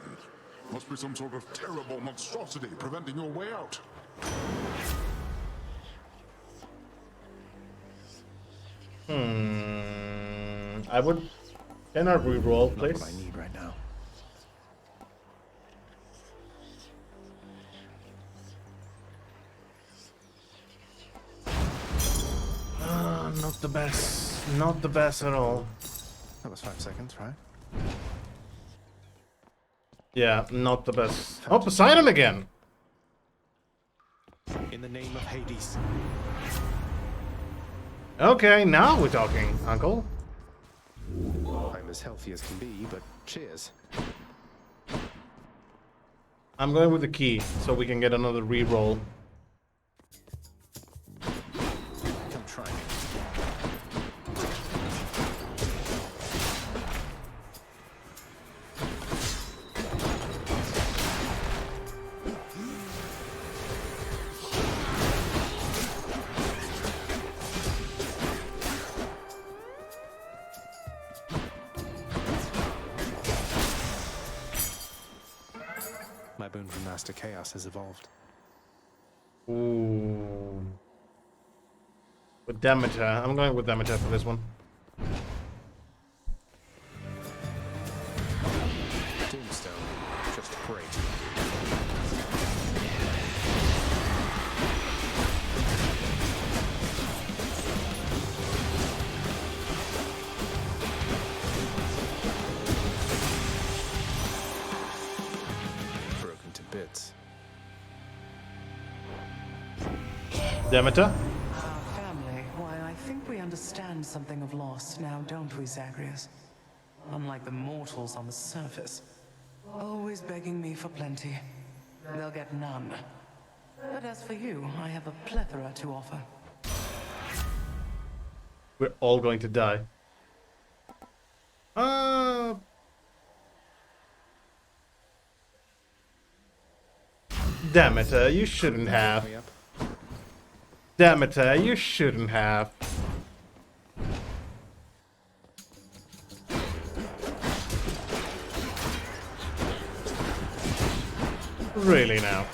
Must be some sort of terrible monstrosity preventing your way out. I would. Can I reroll, please? Not what I need right now. Not the best. Not the best at all. That was 5 seconds, right? Yeah, not the best. Oh, Poseidon again! In the name of Hades. Okay, now we're talking, Uncle. I'm as healthy as can be, but cheers. I'm going with the key, so we can get another reroll. Come try me. My boon from Master Chaos has evolved. Ooh. With Demeter. I'm going with Demeter for this one. Tombstone. Just great. Broken to bits. Demeter? Our family, why, I think we understand something of loss now, don't we, Zagreus? Unlike the mortals on the surface. Always begging me for plenty. They'll get none. But as for you, I have a plethora to offer. We're all going to die. Demeter, you shouldn't have. Demeter, you shouldn't have. Really now.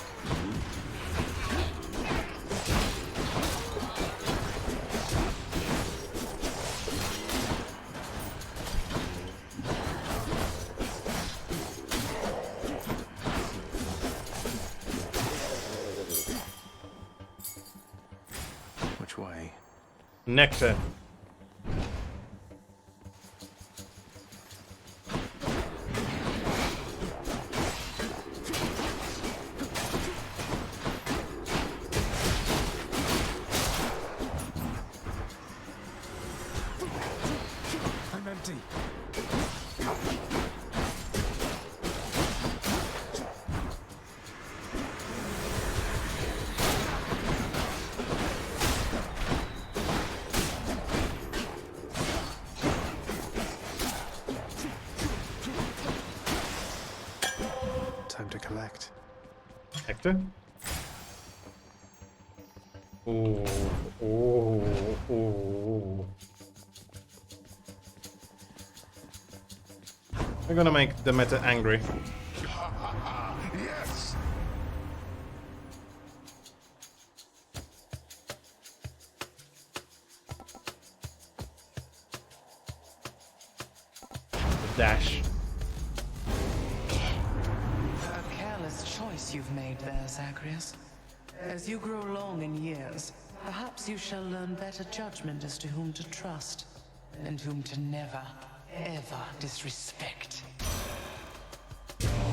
Which way? Nectar. recollect. Hector? Oh, oh, oh. I'm gonna make the meta angry. Yes! Dash. A careless choice you've made there, Zagreus. As you grow long in years, perhaps you shall learn better judgment as to whom to trust, and whom to never, ever disrespect.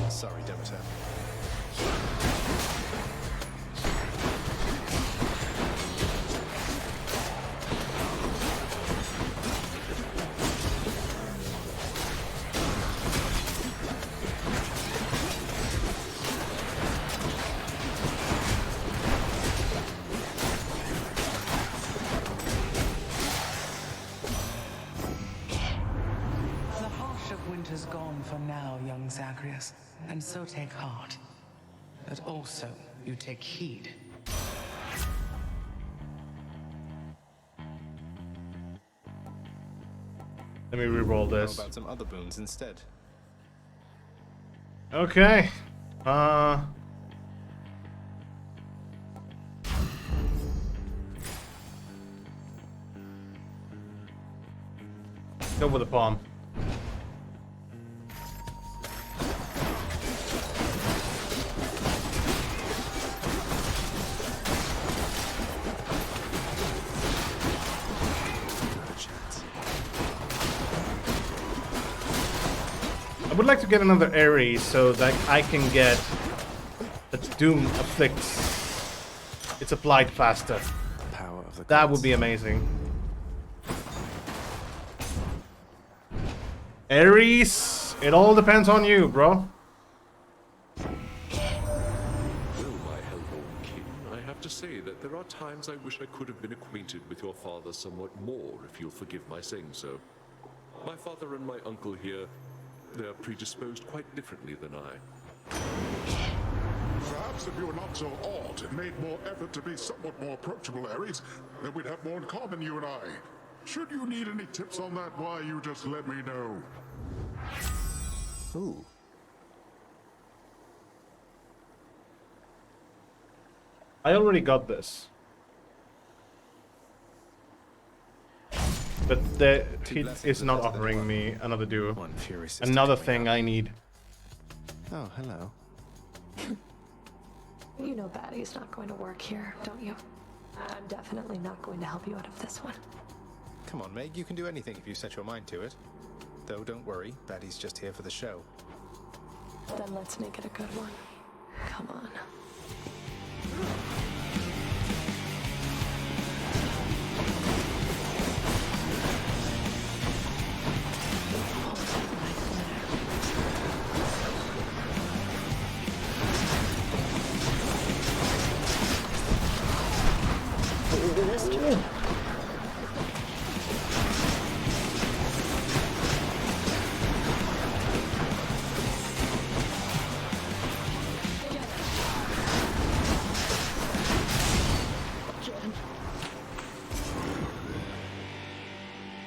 Sorry, Demeter. The harsh of winter's gone for now, young Zagreus, and so take heart. But also, you take heed. Let me re-roll How this. about some other boons instead? Okay. Go with the palm. I would like to get another Ares so that I can get that Doom afflicts. It's applied faster. Power of the That would be amazing. Ares, it all depends on you, bro. Well, my hellborn king, I have to say that there are times I wish I could have been acquainted with your father somewhat more, if you'll forgive my saying so. My father and my uncle here, they're predisposed quite differently than I. Perhaps if you were not so odd and made more effort to be somewhat more approachable, Ares, then we'd have more in common, you and I. Should you need any tips on that, why, you just let me know. Ooh. I already got this. But he is not offering me another duo. Another thing I need. Oh, hello. You know Batty's not going to work here, don't you? I'm definitely not going to help you out of this one. Come on, Meg, you can do anything if you set your mind to it. Though don't worry, Batty's just here for the show. Then let's make it a good one. Come on.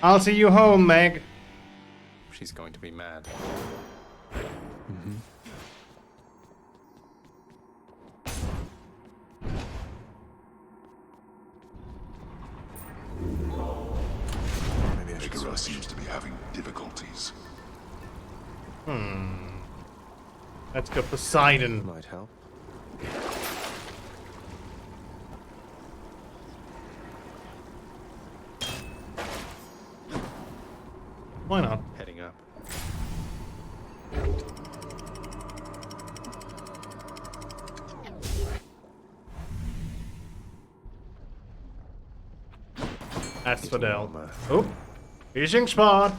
I'll see you home, Meg. She's going to be mad. Maybe I should seems to be having difficulties. Let's go Poseidon. Might help. Why not? Heading up. Asphodel. Oh, fishing spot.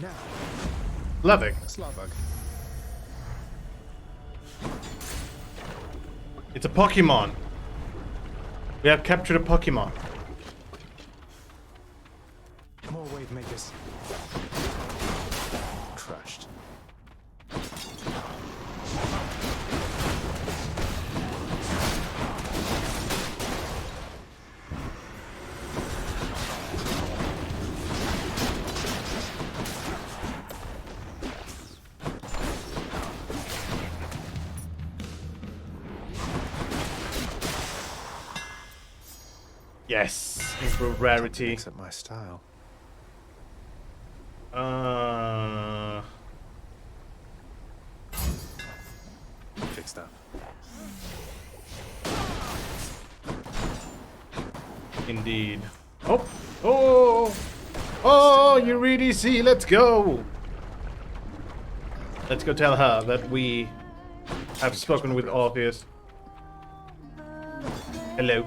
Now. Loving. Slavug. It's a Pokemon. We have captured a Pokemon. More wave makers. Yes, improve rarity. Except my style. Fixed up. Indeed. Oh! Oh! Oh, you really see? Let's go! Let's go tell her that we have spoken with Orpheus. Hello.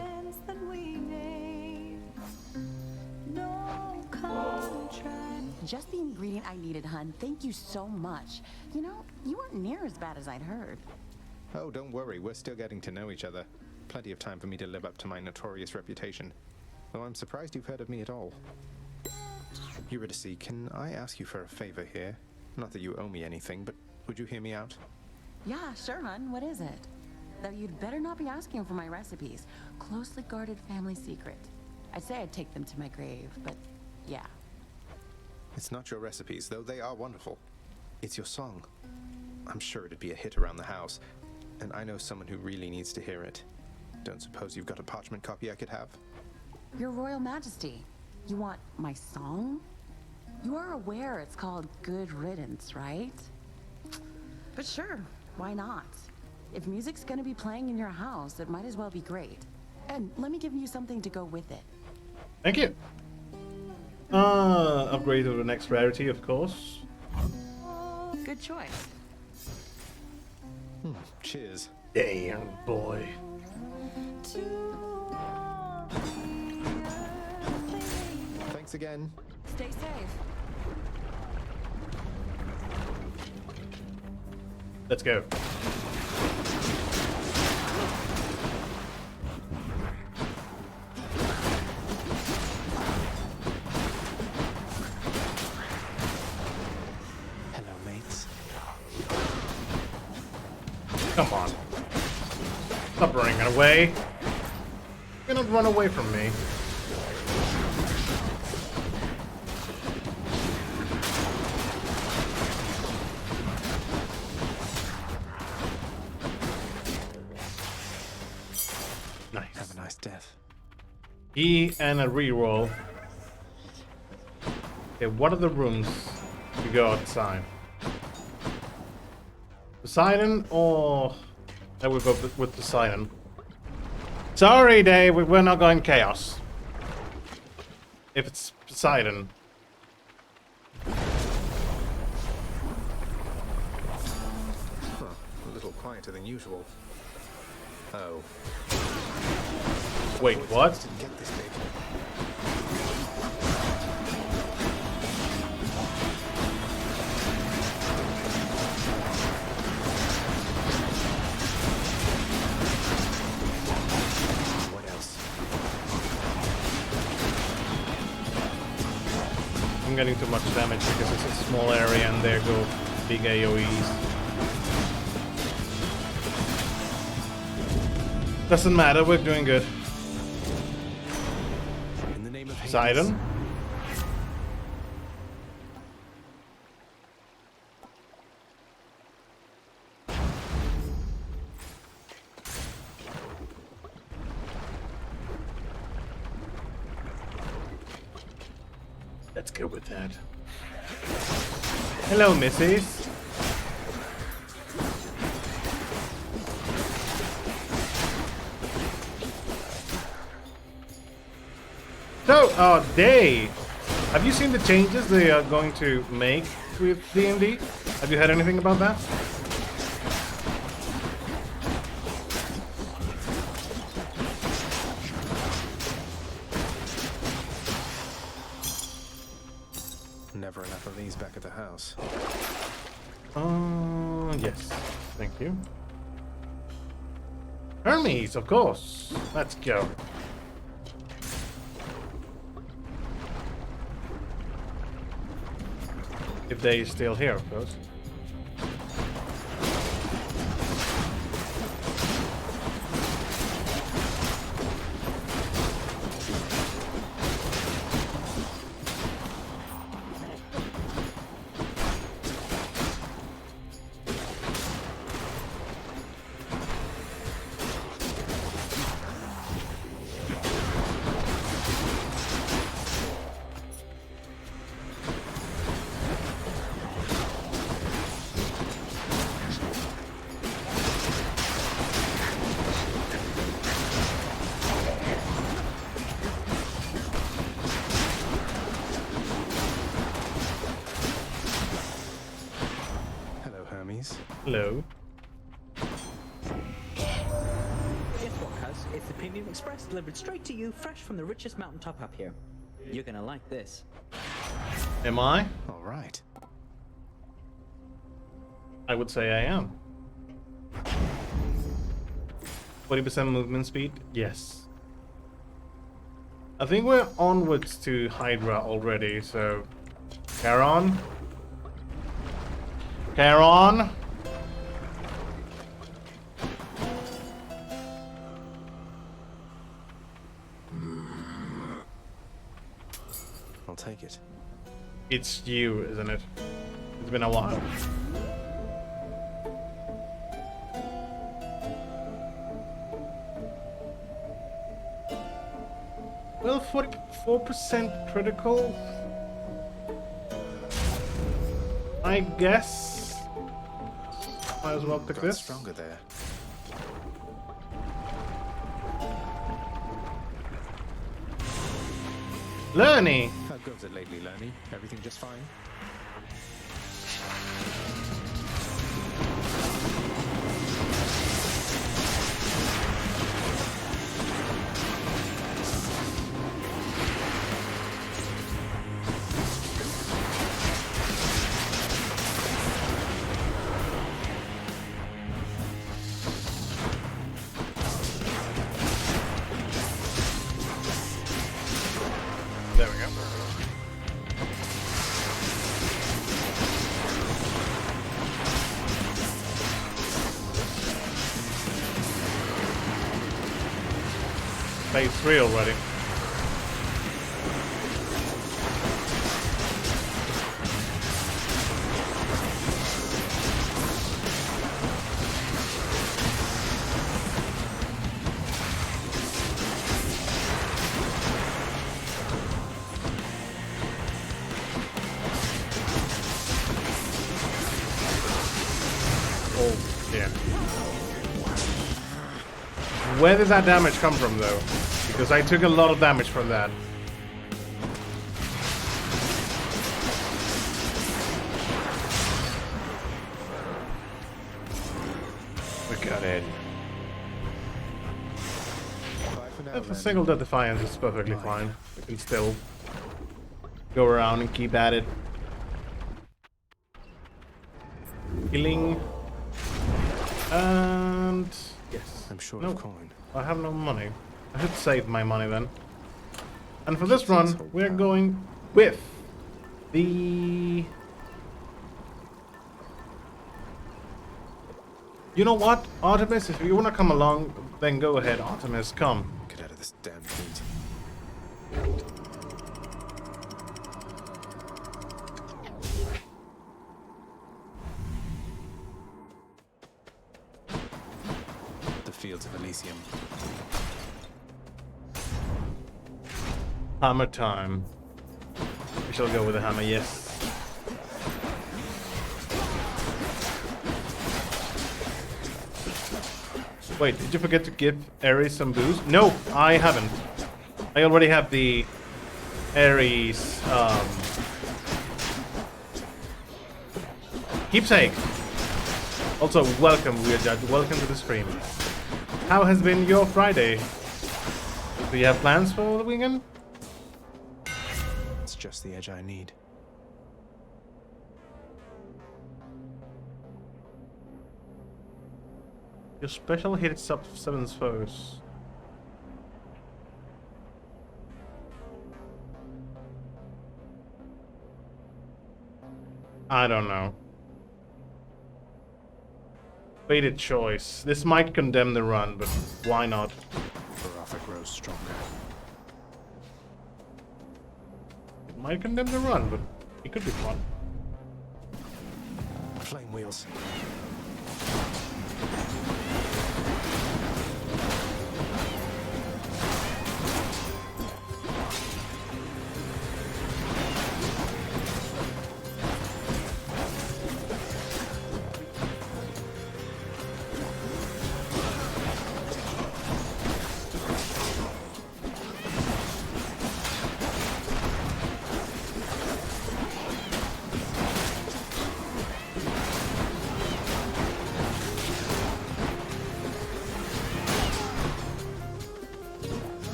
Just the ingredient I needed, hun. Thank you so much. You know, you weren't near as bad as I'd heard. Oh, don't worry. We're still getting to know each other. Plenty of time for me to live up to my notorious reputation. Though I'm surprised you've heard of me at all. Eurydice, can I ask you for a favor here? Not that you owe me anything, but would you hear me out? Yeah, sure, hun. What is it? Though you'd better not be asking for my recipes. Closely guarded family secret. I'd say I'd take them to my grave, but yeah. It's not your recipes, though they are wonderful. It's your song. I'm sure it'd be a hit around the house, and I know someone who really needs to hear it. Don't suppose you've got a parchment copy I could have? Your Royal Majesty, you want my song? You are aware it's called Good Riddance, right? But sure, why not? If music's gonna be playing in your house, it might as well be great. And let me give you something to go with it. Thank you. Upgrade to the next rarity, of course. Good choice. Cheers. Damn, boy. Thanks again. Stay safe. Let's go. Hello, mates. Come on. Stop running away. You're gonna run away from me. Nice. Have a nice death. E and a reroll. Okay, what are the rooms to go outside? Poseidon or... I will go with Poseidon. Sorry, Dave, we're not going chaos. If it's Poseidon. Huh, a little quieter than usual. Oh. Wait, what? Didn't get this big. What else? I'm getting too much damage because it's a small area and there go big AoEs. Doesn't matter, we're doing good. In the name of Poseidon. Let's go with that. Hello, Mrs. So, Dave, have you seen the changes they are going to make with D&D? Have you heard anything about that? Never enough of these back at the house. Yes. Thank you. Hermes, of course. Let's go. If they are still here, of course. mummies. Hello. Guess what, cuz? It's the Premium Express delivered straight to you, fresh from the richest mountaintop up here. You're gonna like this. Am I? All right. I would say I am. 40% movement speed? Yes. I think we're onwards to Hydra already, so... Carry on. Carry on. I'll take it. It's you, isn't it? It's been a while. Well, 44% critical. I guess. Might as well pick Got this. stronger there. Lerny! How goes it lately, Lerny? Everything just fine? There we go. Phase 3 already. Oh, yeah. Where did that damage come from, though? Because I took a lot of damage from that. We got it. If a single death defiance is perfectly fine. We can still go around and keep at it. Healing. And yes. I'm short No, of coin. I have no money. I should save my money then. And for this run, we're going with the... You know what, Artemis? If you want to come along, then go ahead, Artemis. Come. Get out of this damn heat. The fields of Elysium. Hammer time. We shall go with the hammer, yes. Wait, did you forget to give Ares some boost? No, I haven't. I already have the Ares keepsake. Also, welcome, Weird Judge. Welcome to the stream. How has been your Friday? Do you have plans for the weekend? It's just the edge I need. Your special hits up 7 foes. I don't know. Weighted choice. This might condemn the run, but why not? Baraffa grows stronger. It might condemn the run, but it could be fun. Flame wheels.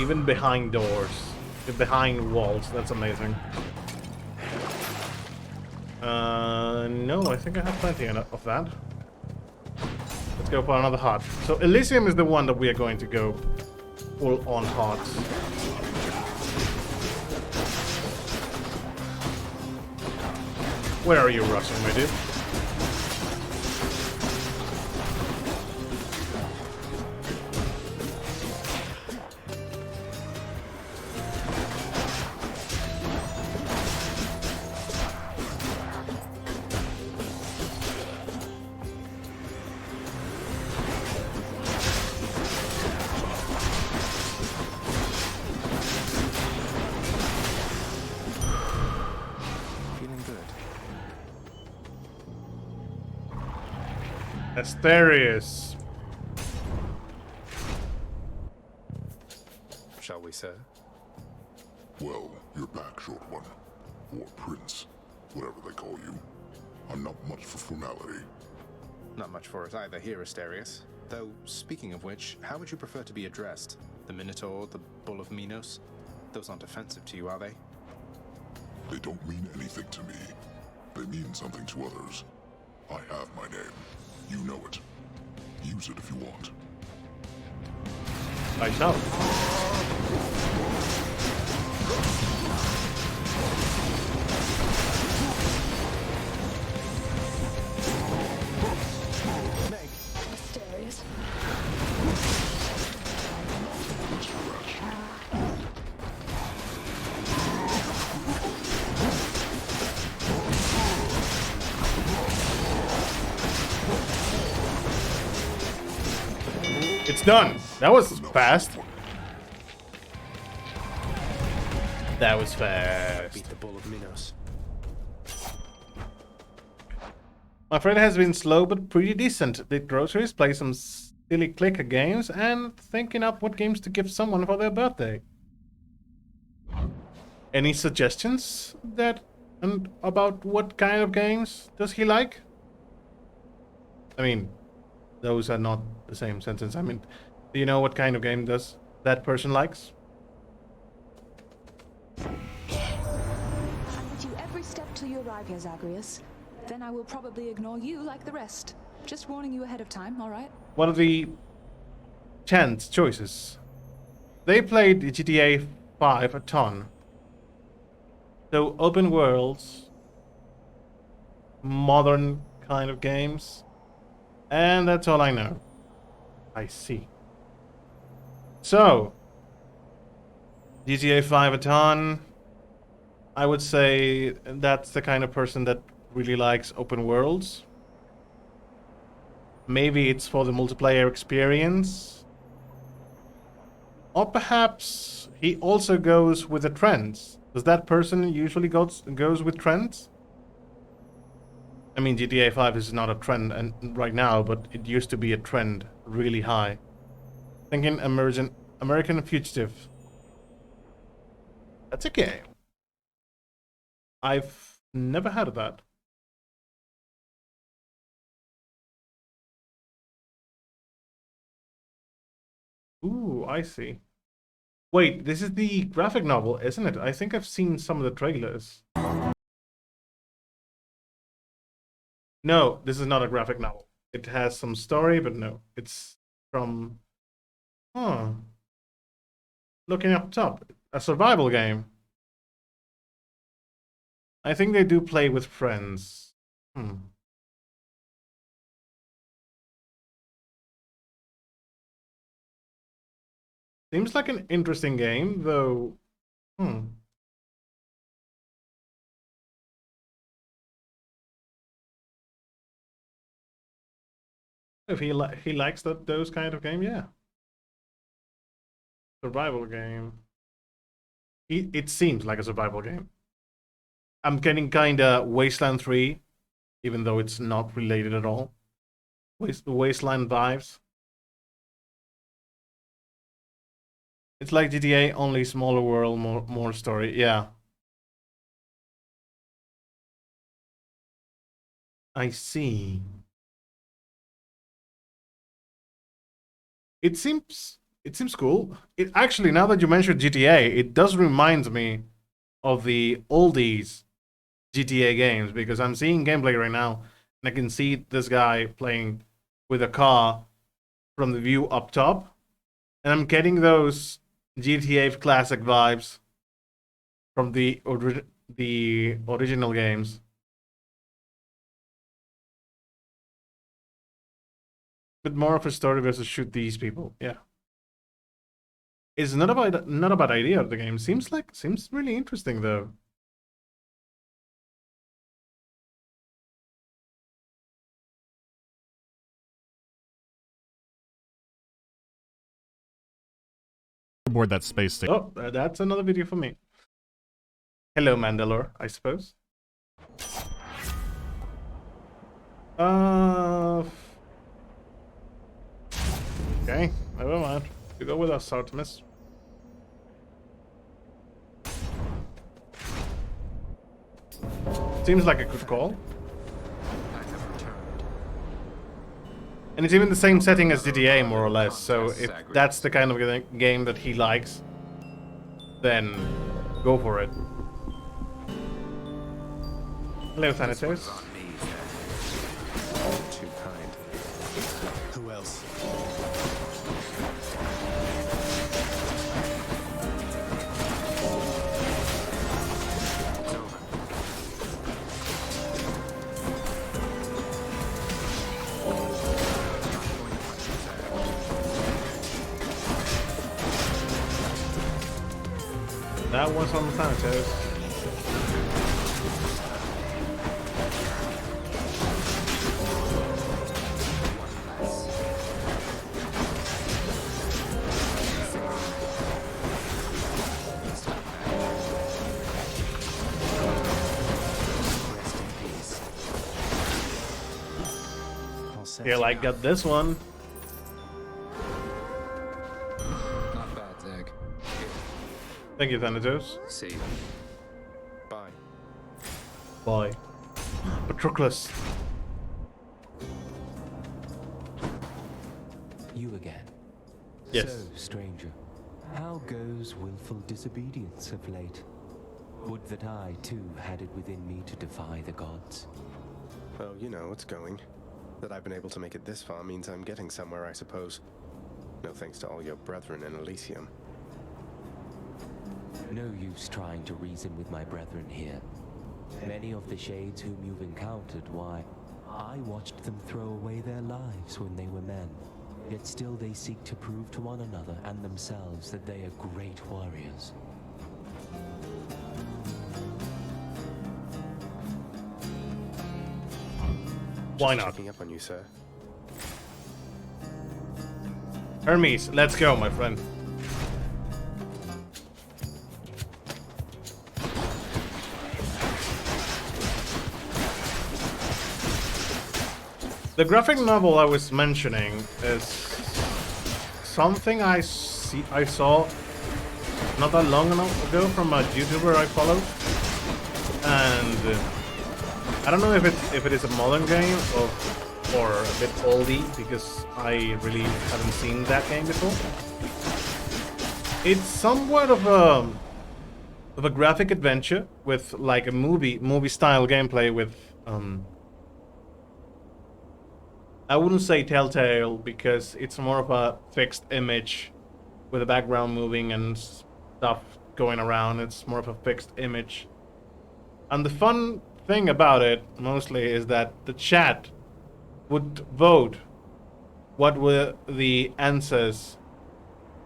Even behind doors. Behind walls. That's amazing. No, I think I have plenty of that. Let's go for another heart. So Elysium is the one that we are going to go full on hearts. Where are you rushing, my dude? Asterius. Shall we, sir? Well, you're back, short one. Or prince, whatever they call you. I'm not much for formality. Not much for it either here, Asterius. Though, speaking of which, how would you prefer to be addressed? The Minotaur, the Bull of Minos? Those aren't offensive to you, are they? They don't mean anything to me. They mean something to others. I have my name. You know it. Use it if you want. I shall. Asterius. It's done. That was fast. That was fast. Beat the Bull of Minos. My friend has been slow but pretty decent. Did groceries, play some silly clicker games, and thinking up what games to give someone for their birthday. Any suggestions and about what kind of games does he like? I mean, those are not the same sentence. I mean, do you know what kind of game does that person likes? I'm with you every step till you arrive here, Zagreus. Then I will probably ignore you like the rest. Just warning you ahead of time, alright? What are the chance choices? They played GTA 5 a ton. So open worlds, modern kind of games, and that's all I know. I see. So, GTA 5 a ton. I would say that's the kind of person that really likes open worlds. Maybe it's for the multiplayer experience. Or perhaps he also goes with the trends. Does that person usually goes with trends? I mean, GTA 5 is not a trend and right now, but it used to be a trend really high. Thinking American Fugitive. That's a game. I've never heard of that. Ooh, I see. Wait, this is the graphic novel, isn't it? I think I've seen some of the trailers. No, this is not a graphic novel. It has some story, but no. It's from... Huh. Looking up top. A survival game. I think they do play with friends. Seems like an interesting game, though. If he likes those kind of game, yeah. Survival game. It seems like a survival game. I'm getting kinda Wasteland 3, even though it's not related at all. Wasteland vibes. It's like GTA, only smaller world, more story. Yeah. I see. It seems It seems cool. It actually, now that you mentioned GTA, it does remind me of the oldies GTA games, because I'm seeing gameplay right now and I can see this guy playing with a car from the view up top, and I'm getting those GTA classic vibes from the original games. But more of a story versus shoot these people, yeah. It's not a bad idea. The game seems really interesting though. Aboard that space station. Oh, that's another video for me. Hello, Mandalore, I suppose. Okay, never mind. You go with us, Artemis. Seems like a good call. And it's even the same setting as GTA, more or less, so if that's the kind of game that he likes, then go for it. Hello, Thanatos. Too kind. Who else? That one's on the Thanatos. Yeah, like got this one. Not bad, Zeg. Thank you, Thanatos. See you. Bye. Bye. Patroclus. You again. Yes. So, stranger, how goes willful disobedience of late? Would that I, too, had it within me to defy the gods. Well, you know it's going. That I've been able to make it this far means I'm getting somewhere, I suppose. No thanks to all your brethren in Elysium. No use trying to reason with my brethren here. Many of the shades whom you've encountered, why, I watched them throw away their lives when they were men. Yet still they seek to prove to one another and themselves that they are great warriors. Why not? Checking up on you, sir. Hermes, let's go, my friend. The graphic novel I was mentioning is something I saw not that long ago from a YouTuber I followed, and I don't know if it is a modern game or a bit oldie, because I really haven't seen that game before. It's somewhat of a graphic adventure with like a movie style gameplay with I wouldn't say telltale, because it's more of a fixed image with the background moving and stuff going around. It's more of a fixed image. And the fun thing about it mostly is that the chat would vote what were the answers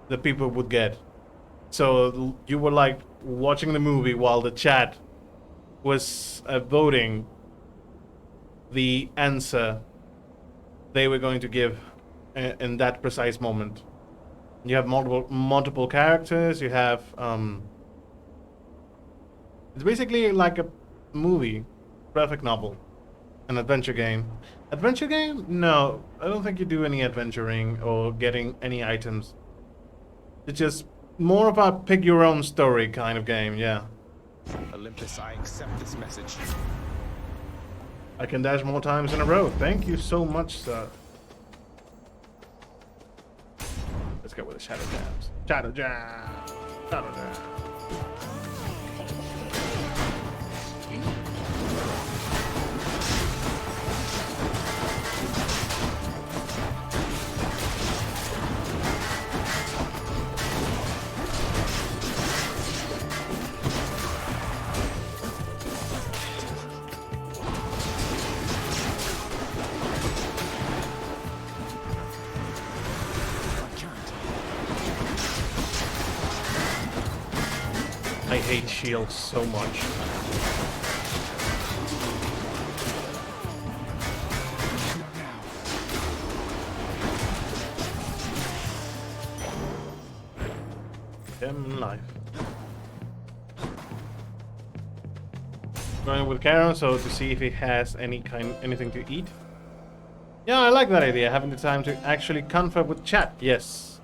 the people would get. So you were like watching the movie while the chat was voting the answer they were going to give in that precise moment. You have multiple characters. You have it's basically like a movie, graphic novel, an adventure game. Adventure game? No, I don't think you do any adventuring or getting any items. It's just more of a pick your own story kind of game, yeah. Olympus, I accept this message. I can dash more times in a row. Thank you so much, sir. Let's go with the Shadow Jams. Shadow Jam. Shadow Jam. I hate shields so much. Life. Going with Karen, so to see if he has anything to eat. Yeah, I like that idea. Having the time to actually confer with chat. Yes,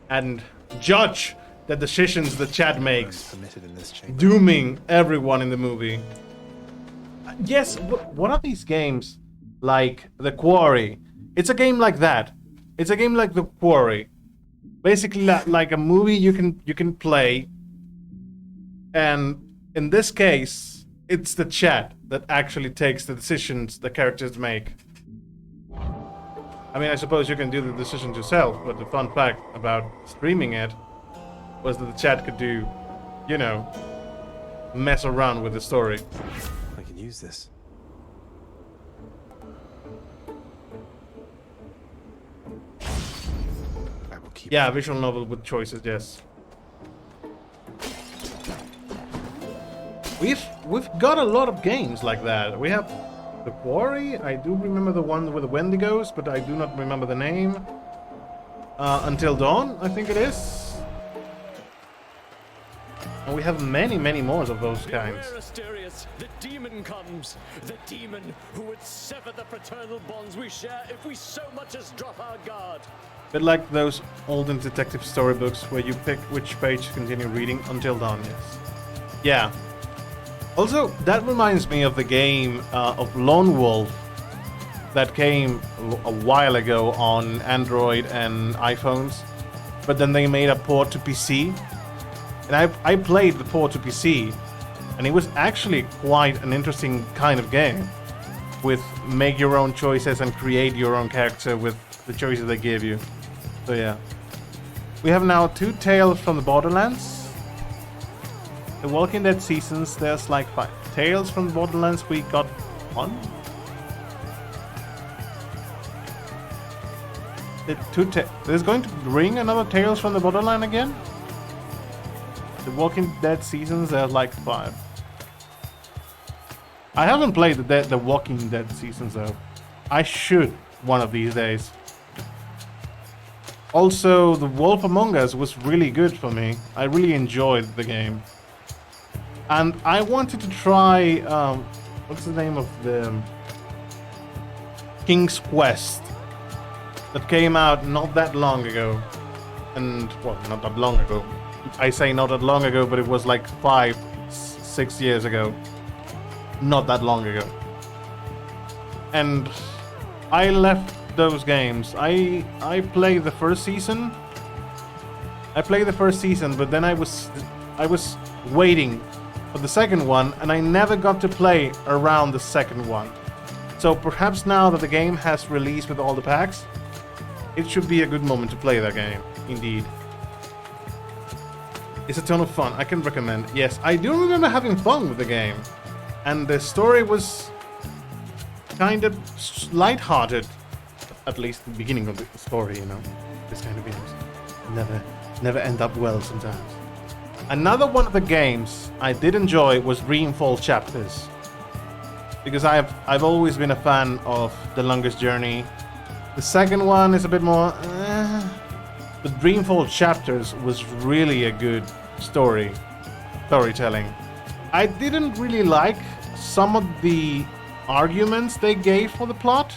and judge the decisions the chat makes, dooming everyone in the movie. Yes, what are these games like The Quarry? It's a game like that. It's a game like The Quarry. Basically, like a movie you can play, and in this case, it's the chat that actually takes the decisions the characters make. I mean, I suppose you can do the decisions yourself, but the fun fact about streaming it was that the chat could do, you know, mess around with the story. I can use this. Yeah, visual novel with choices, yes. We've got a lot of games like that. We have The Quarry. I do remember the one with the Wendigos, but I do not remember the name. Until Dawn, I think it is. And we have many, many more of those kinds. Beware, Asterius, the demon comes. The demon who would sever the fraternal bonds we share if we so much as drop our guard. Bit like those olden detective storybooks where you pick which page to continue reading. Until Dawn, yes. Yeah. Also, that reminds me of the game of Lone Wolf that came a while ago on Android and iPhones, but then they made a port to PC. And I played the port to PC, and it was actually quite an interesting kind of game, with make your own choices and create your own character with the choices they give you. So yeah. We have now 2 Tales from the Borderlands. The Walking Dead seasons, there's like 5. Tales from the Borderlands, we got 1. There's going to bring another Tales from the Borderland again? The Walking Dead seasons, there's like 5. I haven't played the Walking Dead seasons though. I should one of these days. Also, The Wolf Among Us was really good for me. I really enjoyed the game. And I wanted to try, what's the name of the King's Quest that came out not that long ago. And, well, not that long ago. I say not that long ago, but it was like 5-6 years ago. Not that long ago. And I left those games. I played the first season. But then I was waiting for the second one, and I never got to play around the second one. So perhaps now that the game has released with all the packs, it should be a good moment to play that game, indeed. It's a ton of fun, I can recommend. Yes, I do remember having fun with the game. And the story was kind of lighthearted. At least the beginning of the story, you know. This kind of games never end up well sometimes. Another one of the games I did enjoy was Dreamfall Chapters. Because I've always been a fan of The Longest Journey. The second one is a bit more... But Dreamfall Chapters was really a good storytelling. I didn't really like some of the arguments they gave for the plot.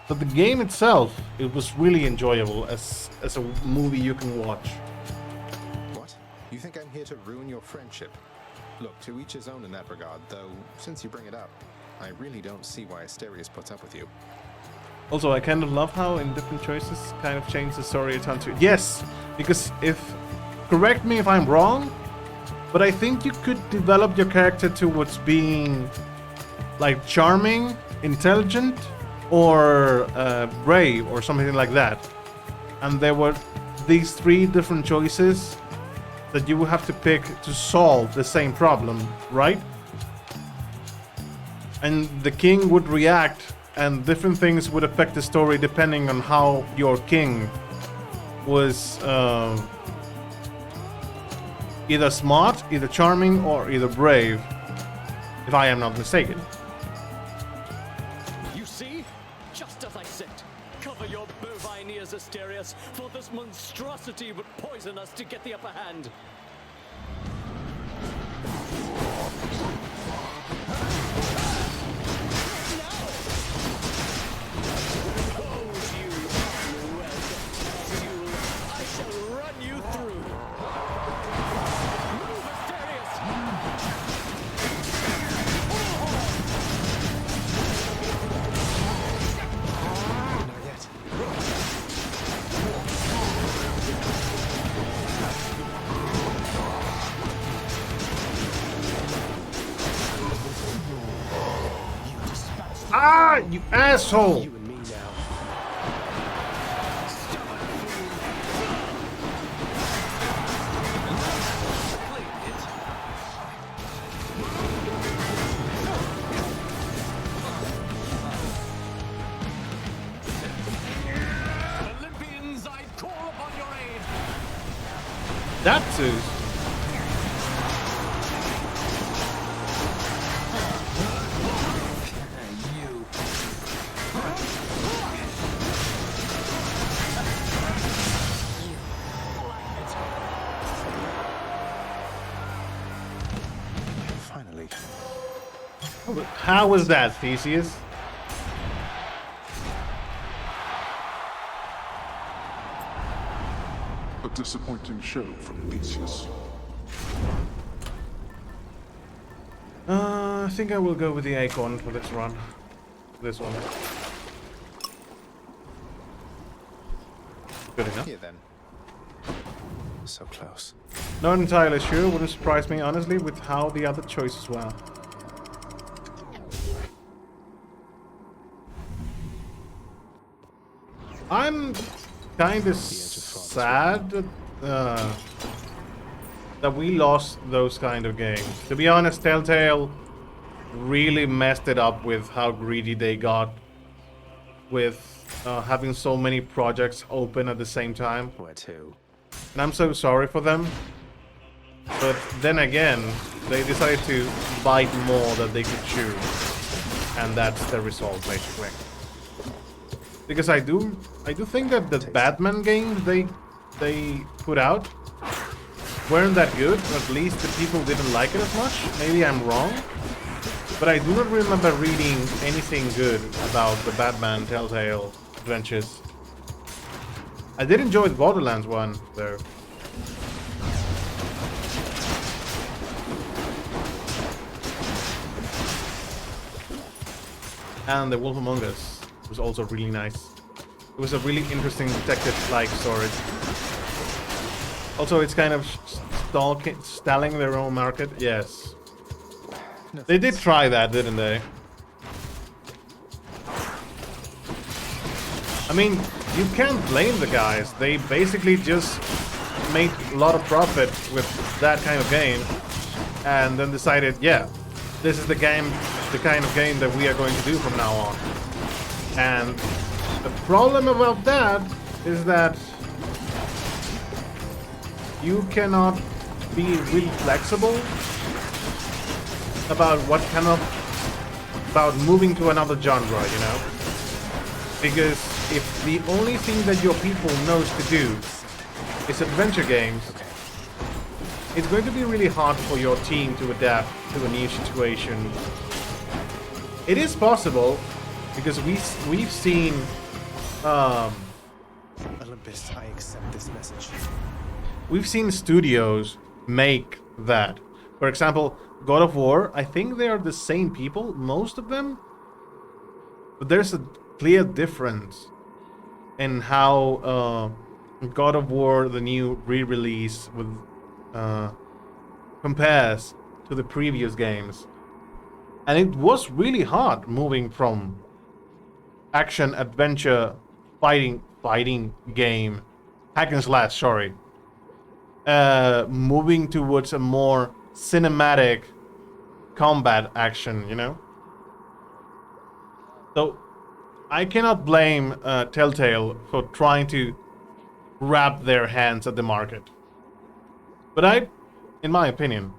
But the game itself, it was really enjoyable as a movie you can watch. What? You think I'm here to ruin your friendship? Look, to each his own in that regard, though, since you bring it up, I really don't see why Asterius puts up with you. Also, I kind of love how in different choices kind of change the story a ton too. Yes, because correct me if I'm wrong, but I think you could develop your character towards being like charming, intelligent, or brave, or something like that. And there were these 3 different choices that you would have to pick to solve the same problem, right? And the king would react, and different things would affect the story depending on how your king was either smart, either charming, or either brave, if I am not mistaken. You see? Just as I said. Cover your bovine ears, Asterius, for this monstrosity would poison us to get the upper hand. Ah, you asshole! You and me now. Olympians, I call upon your aid. That's it. Finally. How was that, Theseus? A disappointing show from Theseus. I think I will go with the acorn for this run. This one. Good enough. Here then. So close. Not entirely sure. Wouldn't surprise me, honestly, with how the other choices were. I'm kind of sad that we lost those kind of games. To be honest, Telltale really messed it up with how greedy they got with having so many projects open at the same time. Where to? And I'm so sorry for them. But then again, they decided to bite more than they could chew. And that's the result, basically. Because I do think that the Batman games they put out weren't that good. Or at least the people didn't like it as much. Maybe I'm wrong. But I do not remember reading anything good about the Batman Telltale adventures. I did enjoy the Borderlands one, though. And The Wolf Among Us was also really nice. It was a really interesting detective-like story. Also, it's kind of stalling their own market. Yes. They did try that, didn't they? I mean, you can't blame the guys. They basically just made a lot of profit with that kind of game. And then decided, yeah, this is the kind of game that we are going to do from now on. And the problem about that is that you cannot be really flexible about about moving to another genre, you know? Because if the only thing that your people knows to do is adventure games, it's going to be really hard for your team to adapt to a new situation. It is possible, because we've seen Olympus, I accept this message. We've seen studios make that. For example, God of War, I think they are the same people, most of them. But there's clear difference in how God of War, the new re-release, with compares to the previous games. And it was really hard moving from action, adventure, fighting game, hack and slash, sorry, moving towards a more cinematic combat action, you know? So I cannot blame Telltale for trying to wrap their hands at the market. But in my opinion,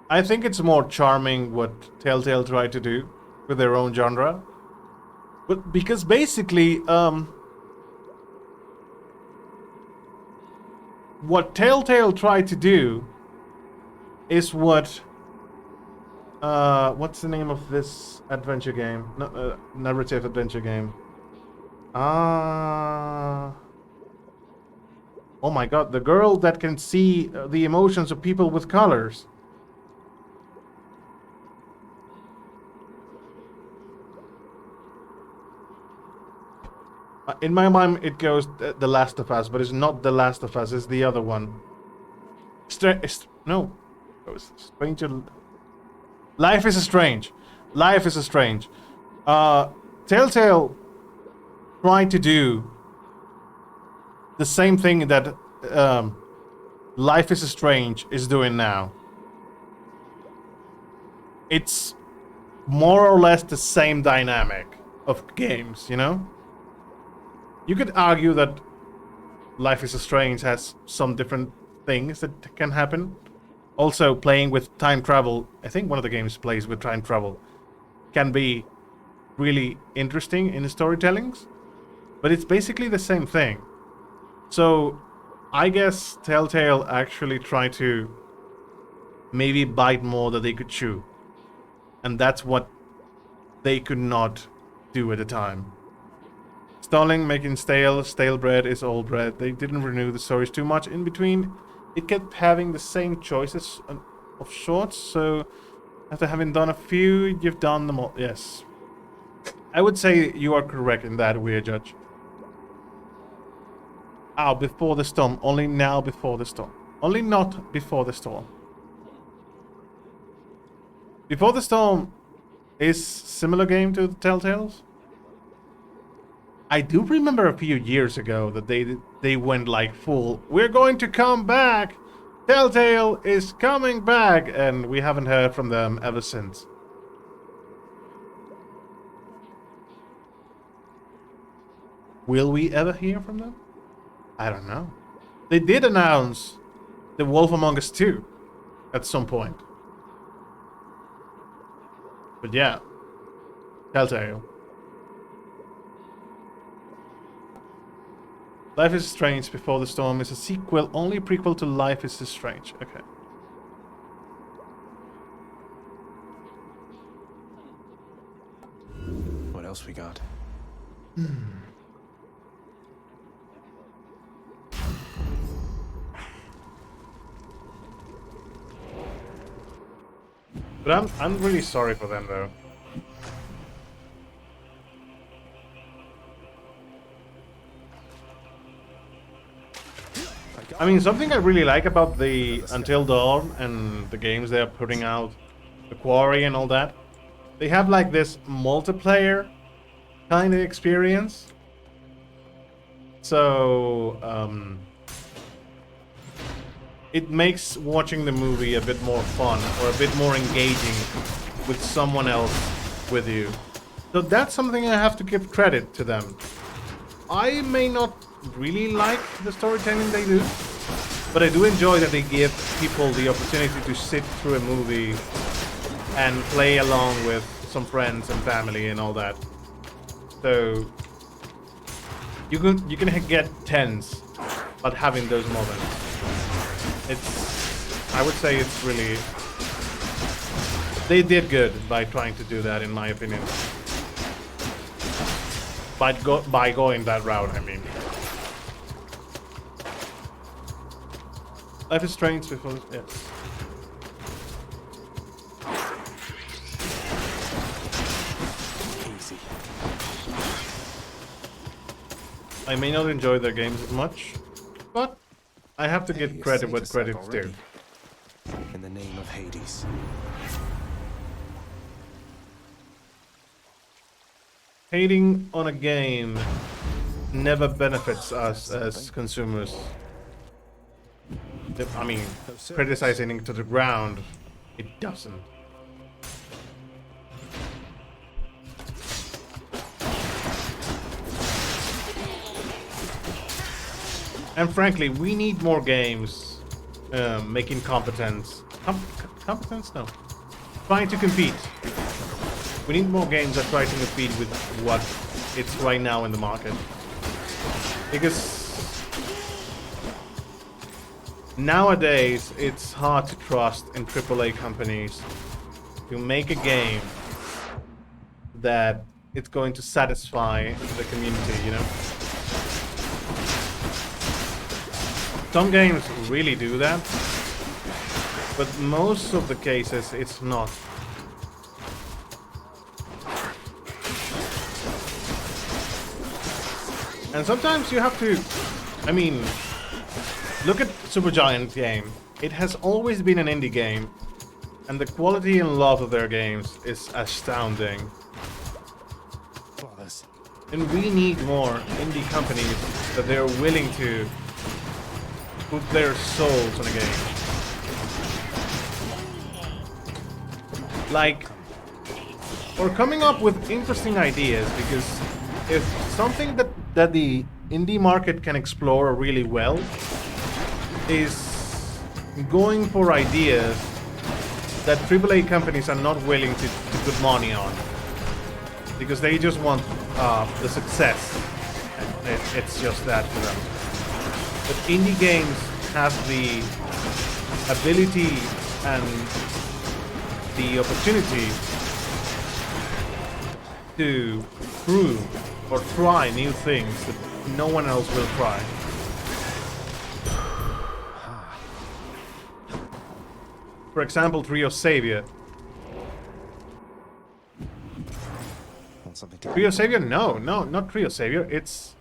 I think it's more charming what Telltale tried to do with their own genre. But because basically, what Telltale tried to do is what what's the name of this adventure game? No, narrative adventure game. Oh my god, the girl that can see the emotions of people with colors. In my mind, it goes The Last of Us, but it's not The Last of Us, it's the other one. No. It was Stranger... Life is Strange. Life is Strange. Telltale tried to do the same thing that Life is Strange is doing now. It's more or less the same dynamic of games, you know? You could argue that Life is Strange has some different things that can happen. Also, playing with time travel, I think one of the games plays with time travel, can be really interesting in the storytellings. But it's basically the same thing. So, I guess Telltale actually tried to maybe bite more than they could chew. And that's what they could not do at the time. Stalling, making stale bread is old bread. They didn't renew the stories too much in between. It kept having the same choices of sorts, so after having done a few, you've done them all. Yes. I would say you are correct in that, Weird Judge. Before the storm. Only now before the storm. Only not before the storm. Before the Storm is similar game to the Telltales. I do remember a few years ago that they went like full, we're going to come back! Telltale is coming back! And we haven't heard from them ever since. Will we ever hear from them? I don't know. They did announce The Wolf Among Us 2 at some point. But yeah, Telltale. Life is Strange Before the Storm is a sequel, only prequel to Life is Strange. Okay. What else we got? But I'm really sorry for them though. I mean, something I really like about the Until Dawn and the games they're putting out, The Quarry and all that, they have like this multiplayer kind of experience. So, it makes watching the movie a bit more fun or a bit more engaging with someone else with you. So that's something I have to give credit to them. I may not really like the storytelling they do, but I do enjoy that they give people the opportunity to sit through a movie and play along with some friends and family and all that. So you can get tense but having those moments. I would say it's really, they did good by trying to do that, in my opinion. By going that route, I mean. Life is Strange Before... Yes. Easy. I may not enjoy their games as much, but I have to give credit what credit's due. In the name of Hades. Hating on a game never benefits us as consumers. I mean, criticizing it to the ground, it doesn't. And frankly, we need more games making competence. Competence? No. Trying to compete. We need more games that try to compete with what it's right now in the market. Because nowadays, it's hard to trust in AAA companies to make a game that it's going to satisfy the community, you know? Some games really do that, but most of the cases it's not. And sometimes you have to, I mean, look at Supergiant game. It has always been an indie game, and the quality and love of their games is astounding. And we need more indie companies that they're willing to put their souls on a game. Like, or coming up with interesting ideas, because if something that the indie market can explore really well is going for ideas that AAA companies are not willing to put money on, because they just want the success, and it's just that for them. But indie games have the ability and the opportunity to prove or try new things that no one else will try. For example, Trio Savior. Trio Savior? No, not Trio Savior. It's...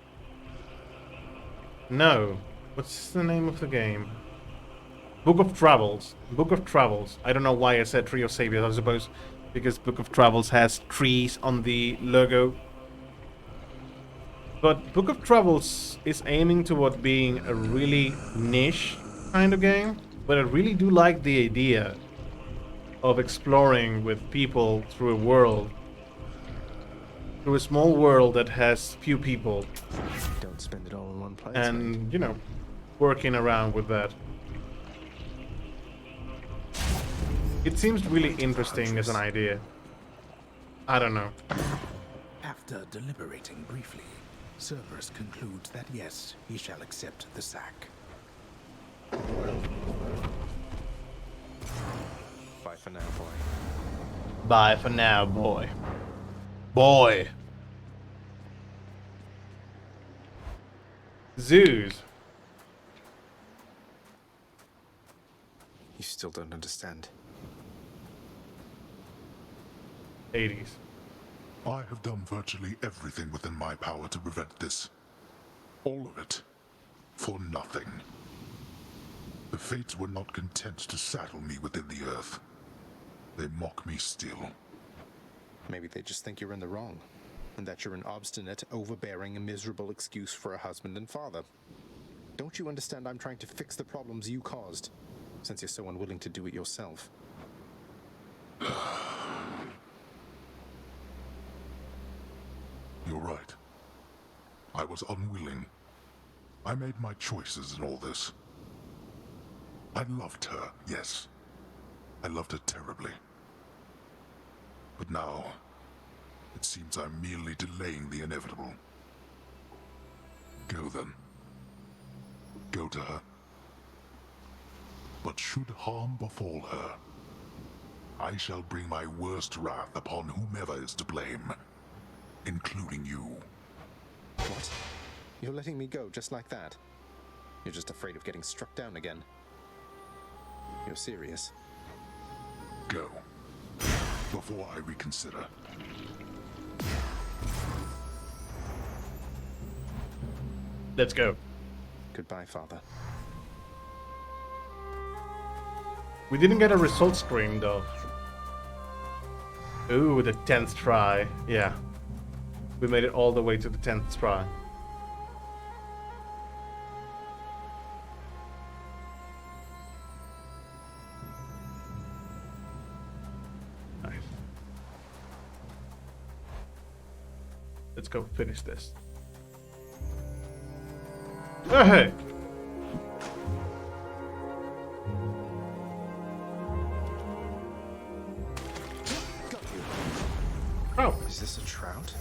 No. What's the name of the game? Book of Travels. Book of Travels. I don't know why I said Trio Savior, I suppose because Book of Travels has trees on the logo. But Book of Travels is aiming toward being a really niche kind of game, but I really do like the idea of exploring with people through a world. Through a small world that has few people. Don't spend it all in one place. And, you know, working around with that. It seems really interesting as an idea. I don't know. After deliberating briefly, Cerberus concludes that yes, he shall accept the sack. Bye for now, boy. Bye for now, boy. Boy. Zoos. You still don't understand. 80s. I have done virtually everything within my power to prevent this. All of it. For nothing. The Fates were not content to saddle me within the earth. They mock me still. Maybe they just think you're in the wrong, and that you're an obstinate, overbearing, and miserable excuse for a husband and father. Don't you understand I'm trying to fix the problems you caused, since you're so unwilling to do it yourself? You're right. I was unwilling. I made my choices in all this. I loved her, yes. I loved her terribly. But now, it seems I'm merely delaying the inevitable. Go then. Go to her. But should harm befall her, I shall bring my worst wrath upon whomever is to blame, including you. What? You're letting me go just like that? You're just afraid of getting struck down again. You're serious? Go. Before I reconsider. Let's go. Goodbye, Father. We didn't get a result screen though. Ooh, the 10th try. Yeah. We made it all the way to the 10th try. Nice. Let's go finish this. Hey! Oh. Is this a trout?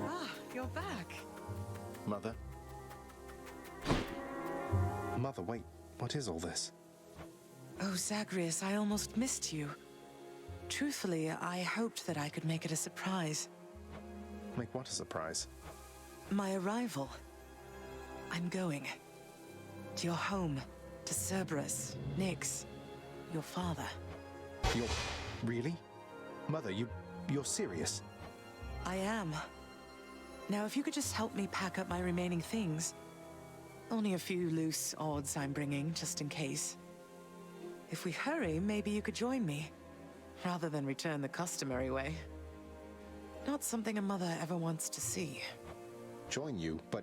Ah, you're back. Mother? Mother, wait. What is all this? Oh, Zagreus, I almost missed you. Truthfully, I hoped that I could make it a surprise. Make what a surprise? My arrival. I'm going. To your home. To Cerberus, Nyx, your father. You're... really? Mother, you're serious? I am. Now, if you could just help me pack up my remaining things. Only a few loose odds I'm bringing, just in case. If we hurry, maybe you could join me, rather than return the customary way. Not something a mother ever wants to see. Join you? But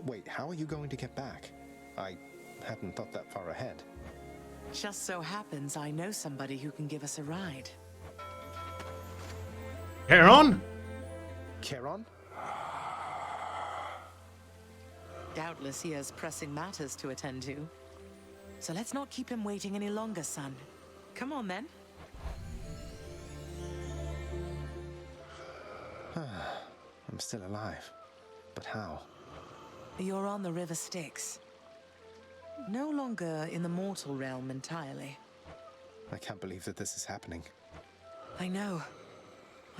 wait, how are you going to get back? I hadn't thought that far ahead. Just so happens I know somebody who can give us a ride. Charon? Charon? Doubtless he has pressing matters to attend to. So let's not keep him waiting any longer, son. Come on, then. I'm still alive. But how? You're on the River Styx. No longer in the mortal realm entirely. I can't believe that this is happening. I know.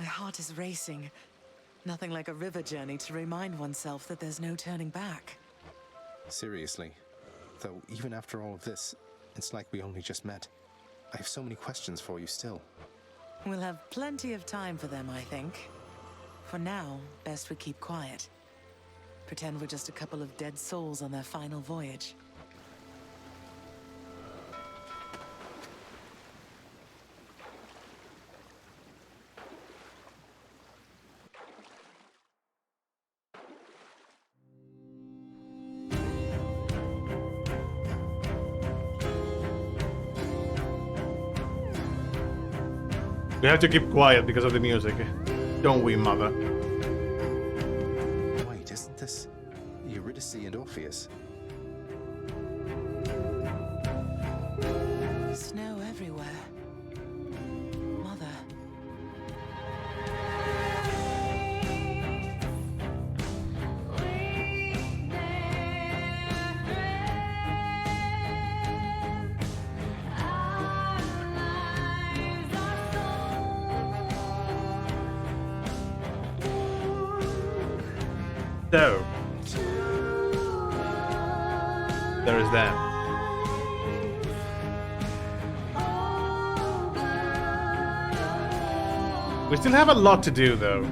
My heart is racing. Nothing like a river journey to remind oneself that there's no turning back. Seriously. Though, even after all of this, it's like we only just met. I have so many questions for you still. We'll have plenty of time for them, I think. For now, best we keep quiet. Pretend we're just a couple of dead souls on their final voyage. We have to keep quiet because of the music. Don't we, mother? Wait, isn't this Eurydice and Orpheus? Snow everywhere. Mother. So, there is that. We still have a lot to do, though.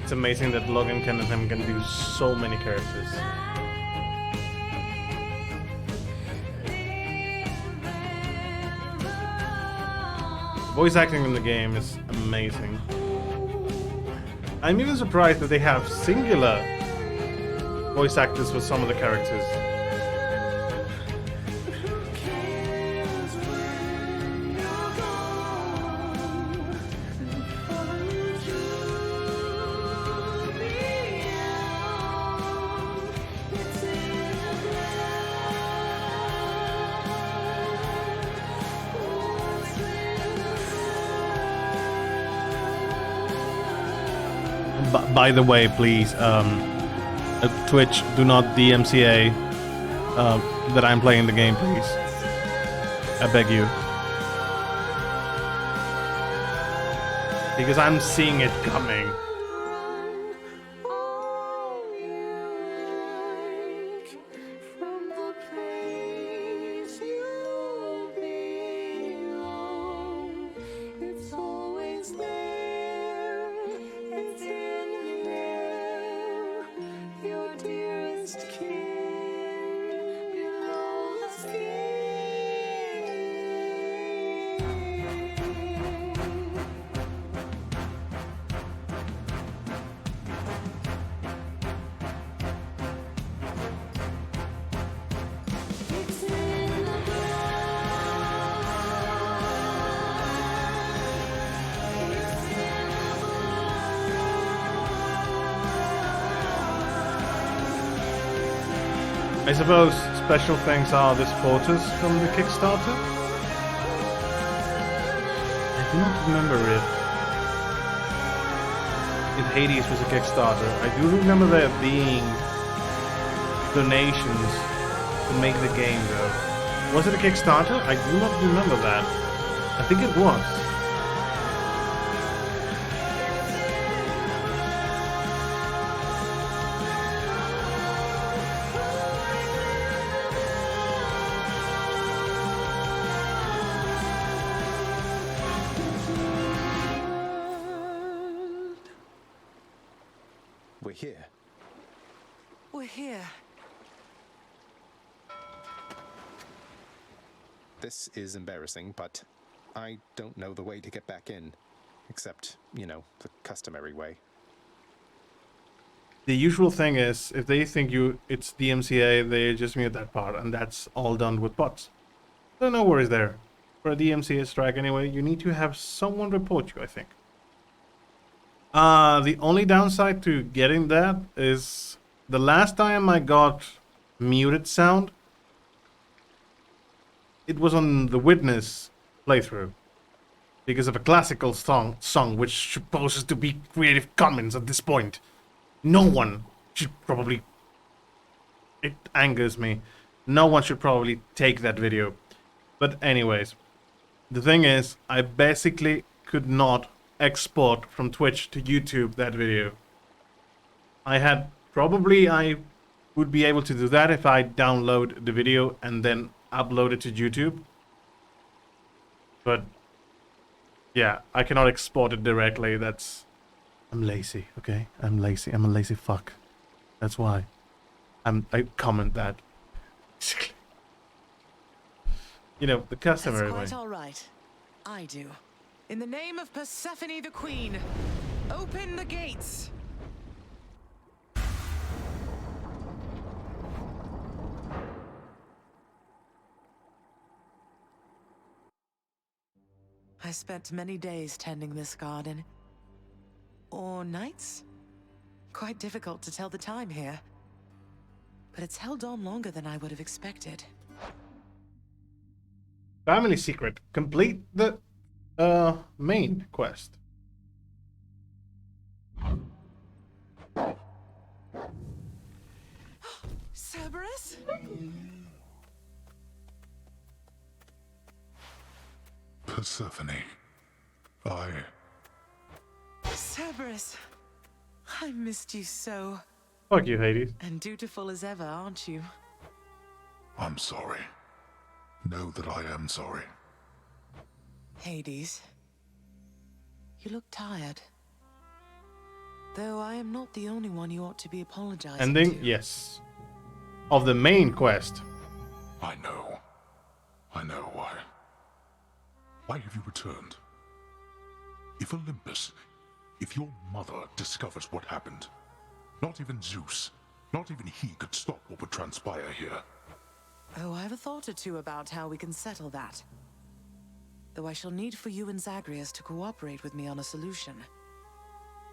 It's amazing that Logan Kennetham can do so many characters. Voice acting in the game is amazing. I'm even surprised that they have singular voice actors for some of the characters. By the way, please, Twitch, do not DMCA that I'm playing the game, please. I beg you. Because I'm seeing it coming. I suppose special things are the supporters from the Kickstarter. I do not remember if Hades was a Kickstarter. I do remember there being donations to make the game though. Was it a Kickstarter? I do not remember that. I think it was. We're here. We're here. This is embarrassing, but I don't know the way to get back in. Except, you know, the customary way. The usual thing is, if they think it's DMCA, they just mute that part, and that's all done with bots. So no worries there. For a DMCA strike anyway, you need to have someone report you, I think. The only downside to getting that is the last time I got muted sound, it was on the Witness playthrough because of a classical song which supposes to be Creative Commons at this point. No one should probably... It angers me. No one should probably take that video. But anyways, the thing is, I basically could not export from Twitch to YouTube that video. I would be able to do that if I download the video and then upload it to YouTube. But yeah, I cannot export it directly. I'm lazy, okay? I'm lazy. I'm a lazy fuck. That's why. I comment that. You know, the customary way. That's quite all right. I do. In the name of Persephone the Queen, open the gates! I spent many days tending this garden. Or nights? Quite difficult to tell the time here. But it's held on longer than I would have expected. Family secret. Complete the main quest. Cerberus? Persephone. Cerberus. I missed you so. Fuck you, Hades. And dutiful as ever, aren't you? I'm sorry. Know that I am sorry. Hades. You look tired. Though I am not the only one you ought to be apologizing Ending? to. Yes. Of the main quest. I know. I know why. Why have you returned? If Olympus, if your mother discovers what happened, not even Zeus, not even he could stop what would transpire here. Oh, I have a thought or two about how we can settle that. Though I shall need for you and Zagreus to cooperate with me on a solution.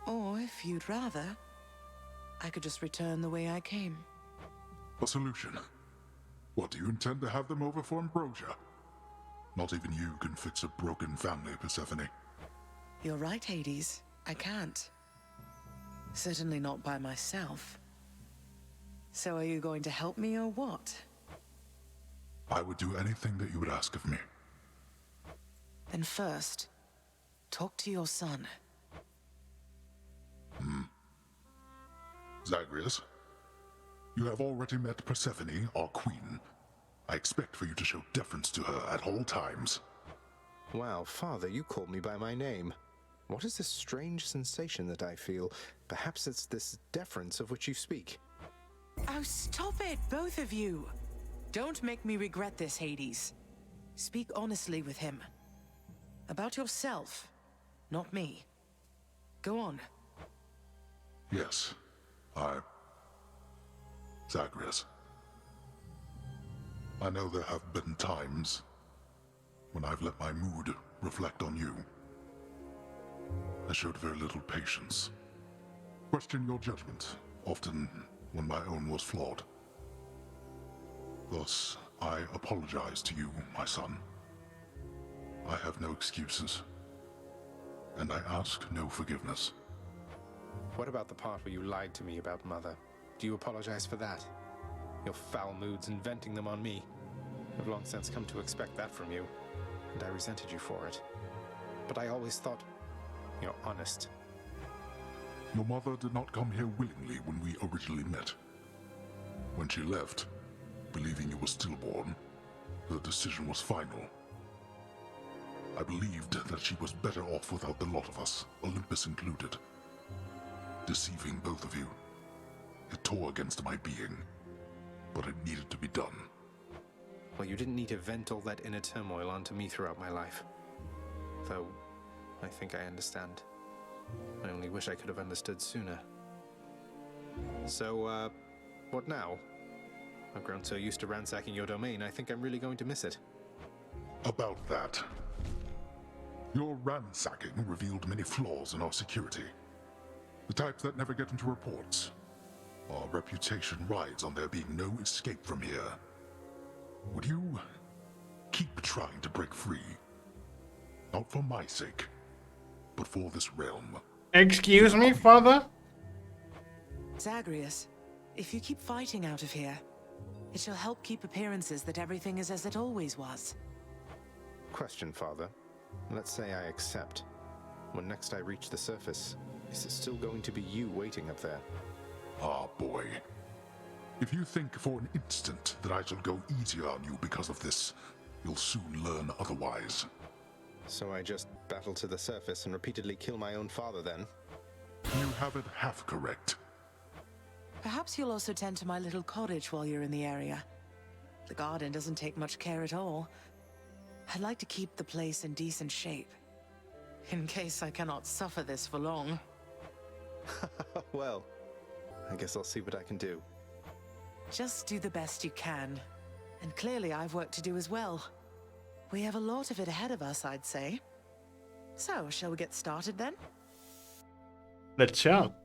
Or, if you'd rather, I could just return the way I came. A solution? What, do you intend to have them over for ambrosia? Not even you can fix a broken family, Persephone. You're right, Hades. I can't. Certainly not by myself. So are you going to help me or what? I would do anything that you would ask of me. Then first, talk to your son. Zagreus, you have already met Persephone, our queen. I expect for you to show deference to her at all times. Wow, Father, you called me by my name. What is this strange sensation that I feel? Perhaps it's this deference of which you speak. Oh, stop it, both of you! Don't make me regret this, Hades. Speak honestly with him. About yourself, not me. Go on. Yes, Zagreus. I know there have been times when I've let my mood reflect on you. I showed very little patience. Questioned your judgment, often when my own was flawed. Thus, I apologize to you, my son. I have no excuses, and I ask no forgiveness. What about the part where you lied to me about Mother? Do you apologize for that? Your foul moods and venting them on me. I've long since come to expect that from you, and I resented you for it. But I always thought you're honest. Your mother did not come here willingly when we originally met. When she left, believing you were stillborn, her decision was final. I believed that she was better off without the lot of us, Olympus included. Deceiving both of you. It tore against my being, but it needed to be done. Well, you didn't need to vent all that inner turmoil onto me throughout my life. Though, I think I understand. I only wish I could have understood sooner. So, what now? I've grown so used to ransacking your domain, I think I'm really going to miss it. About that. Your ransacking revealed many flaws in our security. The types that never get into reports. Our reputation rides on there being no escape from here. Would you keep trying to break free? Not for my sake, but for this realm. Excuse me, Father? Zagreus, if you keep fighting out of here, it shall help keep appearances that everything is as it always was. Question, Father. Let's say I accept. When next I reach the surface, is it still going to be you waiting up there? Ah, boy. If you think for an instant that I shall go easier on you because of this, you'll soon learn otherwise. So I just battle to the surface and repeatedly kill my own father then? You have it half correct. Perhaps you'll also tend to my little cottage while you're in the area. The garden doesn't take much care at all. I'd like to keep the place in decent shape, in case I cannot suffer this for long. Well, I guess I'll see what I can do. Just do the best you can. And clearly I've work to do as well. We have a lot of it ahead of us, I'd say. So, shall we get started then? Let's shout.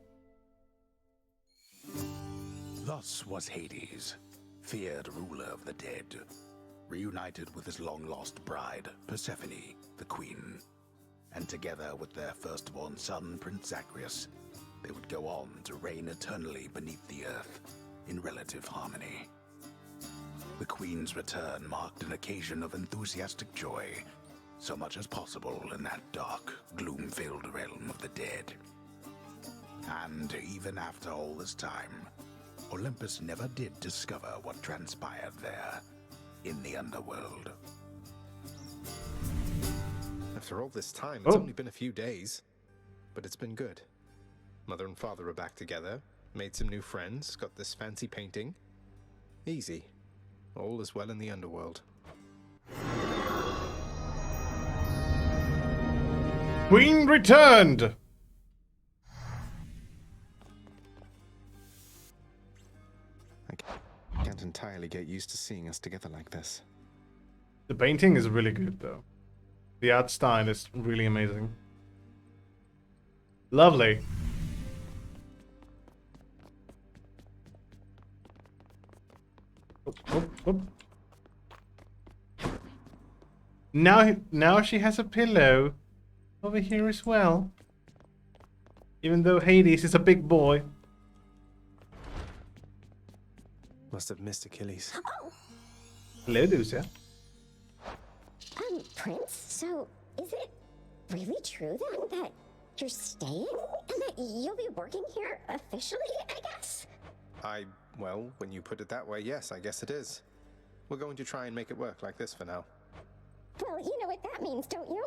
Thus was Hades, feared ruler of the dead, reunited with his long-lost bride, Persephone, the queen. And together with their firstborn son, Prince Zagreus, they would go on to reign eternally beneath the earth, in relative harmony. The queen's return marked an occasion of enthusiastic joy, so much as possible in that dark, gloom-filled realm of the dead. And even after all this time, Olympus never did discover what transpired there, in the underworld. After all this time, it's only been a few days. But it's been good. Mother and father are back together, made some new friends, got this fancy painting. Easy. All is well in the underworld. Queen returned! I can't entirely get used to seeing us together like this. The painting is really good, though. The art style is really amazing. Lovely. Now she has a pillow over here as well. Even though Hades is a big boy. Must have missed Achilles. Hello, Lucia. Prince, so is it really true then that you're staying and that you'll be working here officially, I guess? Well, when you put it that way, yes, I guess it is. We're going to try and make it work like this for now. Well, you know what that means, don't you?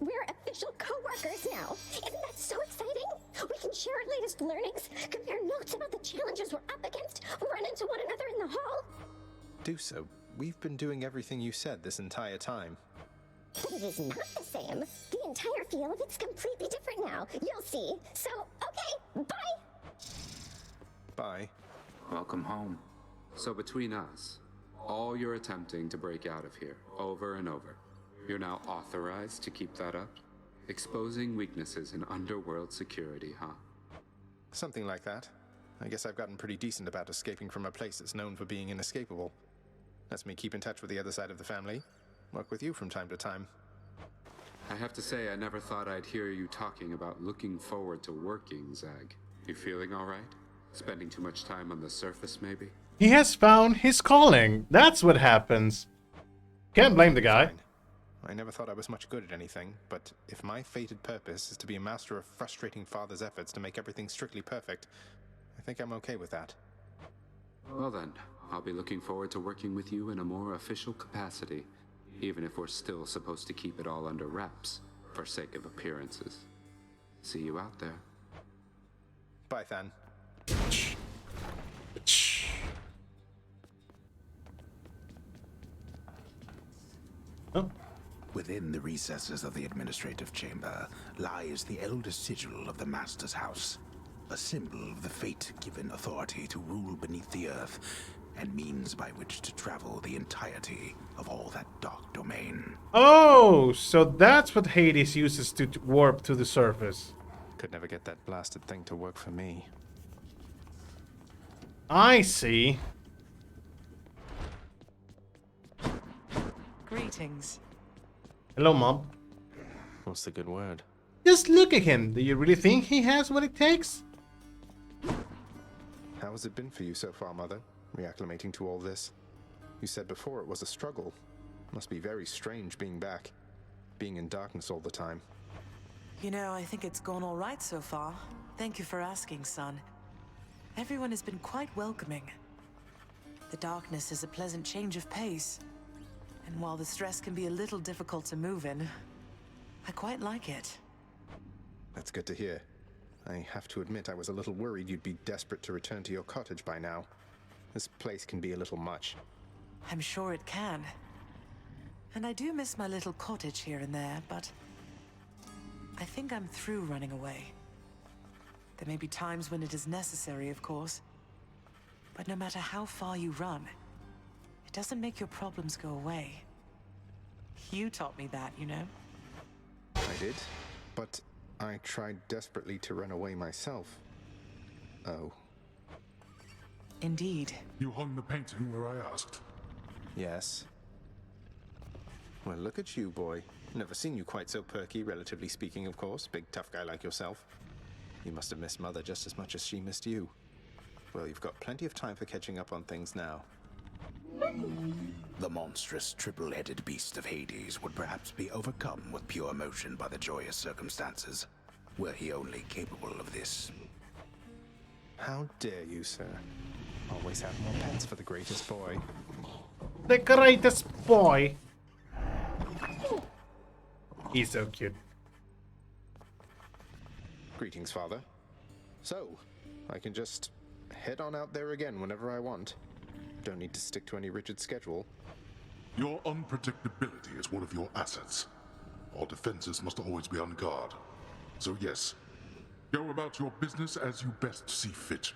We're official co-workers now. Isn't that so exciting? We can share our latest learnings, compare notes about the challenges we're up against, run into one another in the hall. Do so. We've been doing everything you said this entire time. But it is not the same. The entire feel of it's completely different now. You'll see. So, okay, bye! Bye. Welcome home. So between us, all you're attempting to break out of here, over and over, you're now authorized to keep that up? Exposing weaknesses in underworld security, huh? Something like that. I guess I've gotten pretty decent about escaping from a place that's known for being inescapable. Lets me keep in touch with the other side of the family. Work with you from time to time. I have to say, I never thought I'd hear you talking about looking forward to working, Zag. You feeling all right? Spending too much time on the surface, maybe? He has found his calling. That's what happens. Can't blame the guy. Fine. I never thought I was much good at anything, but if my fated purpose is to be a master of frustrating father's efforts to make everything strictly perfect, I think I'm okay with that. Well then, I'll be looking forward to working with you in a more official capacity, even if we're still supposed to keep it all under wraps, for sake of appearances. See you out there. Bye, Than. Oh. Within the recesses of the administrative chamber lies the eldest sigil of the Master's House, a symbol of the fate-given authority to rule beneath the earth, and means by which to travel the entirety of all that dark domain. Oh, so that's what Hades uses to warp to the surface. Could never get that blasted thing to work for me. I see. Greetings. Hello, Mom. What's the good word? Just look at him. Do you really think he has what it takes? How has it been for you so far, Mother? Reacclimating to all this? You said before it was a struggle. Must be very strange being back. Being in darkness all the time. You know, I think it's gone all right so far. Thank you for asking, son. Everyone has been quite welcoming. The darkness is a pleasant change of pace. And while the stress can be a little difficult to move in, I quite like it. That's good to hear. I have to admit I was a little worried you'd be desperate to return to your cottage by now. This place can be a little much. I'm sure it can. And I do miss my little cottage here and there, but I think I'm through running away. There may be times when it is necessary, of course. But no matter how far you run, it doesn't make your problems go away. You taught me that, you know? I did, but I tried desperately to run away myself. Oh. Indeed. You hung the painting where I asked? Yes. Well, look at you, boy. Never seen you quite so perky, relatively speaking, of course. Big, tough guy like yourself. You must have missed Mother just as much as she missed you. Well, you've got plenty of time for catching up on things now. The monstrous triple-headed beast of Hades would perhaps be overcome with pure emotion by the joyous circumstances, were he only capable of this. How dare you, sir? Always have more pets for the greatest boy. The greatest boy. He's so cute. Greetings, Father. So, I can just head on out there again whenever I want. Don't need to stick to any rigid schedule. Your unpredictability is one of your assets. Our defenses must always be on guard. So yes, go about your business as you best see fit.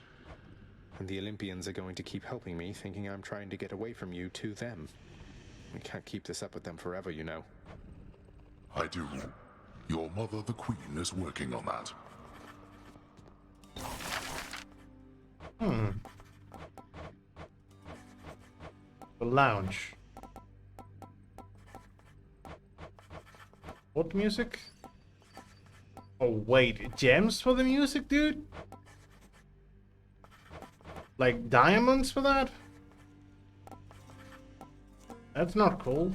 And the Olympians are going to keep helping me, thinking I'm trying to get away from you to them. We can't keep this up with them forever, you know. I do. Your mother, the Queen, is working on that. The lounge. What music? Oh wait, gems for the music, dude? Like diamonds for that? That's not cool.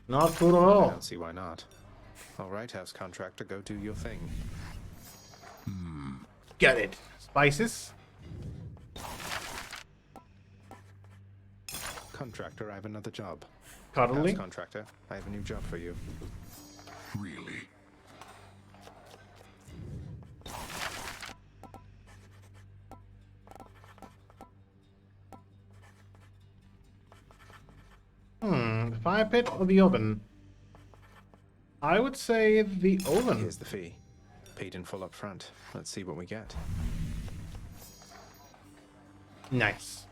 Not cool at I all. don't see why not. All right, house contractor, go do your thing. Get it. Spices. Contractor, I have another job. Cuddly. House contractor, I have a new job for you. Really? The fire pit or the oven? I would say the oven. Here's the fee. Paid in full up front. Let's see what we get. Nice.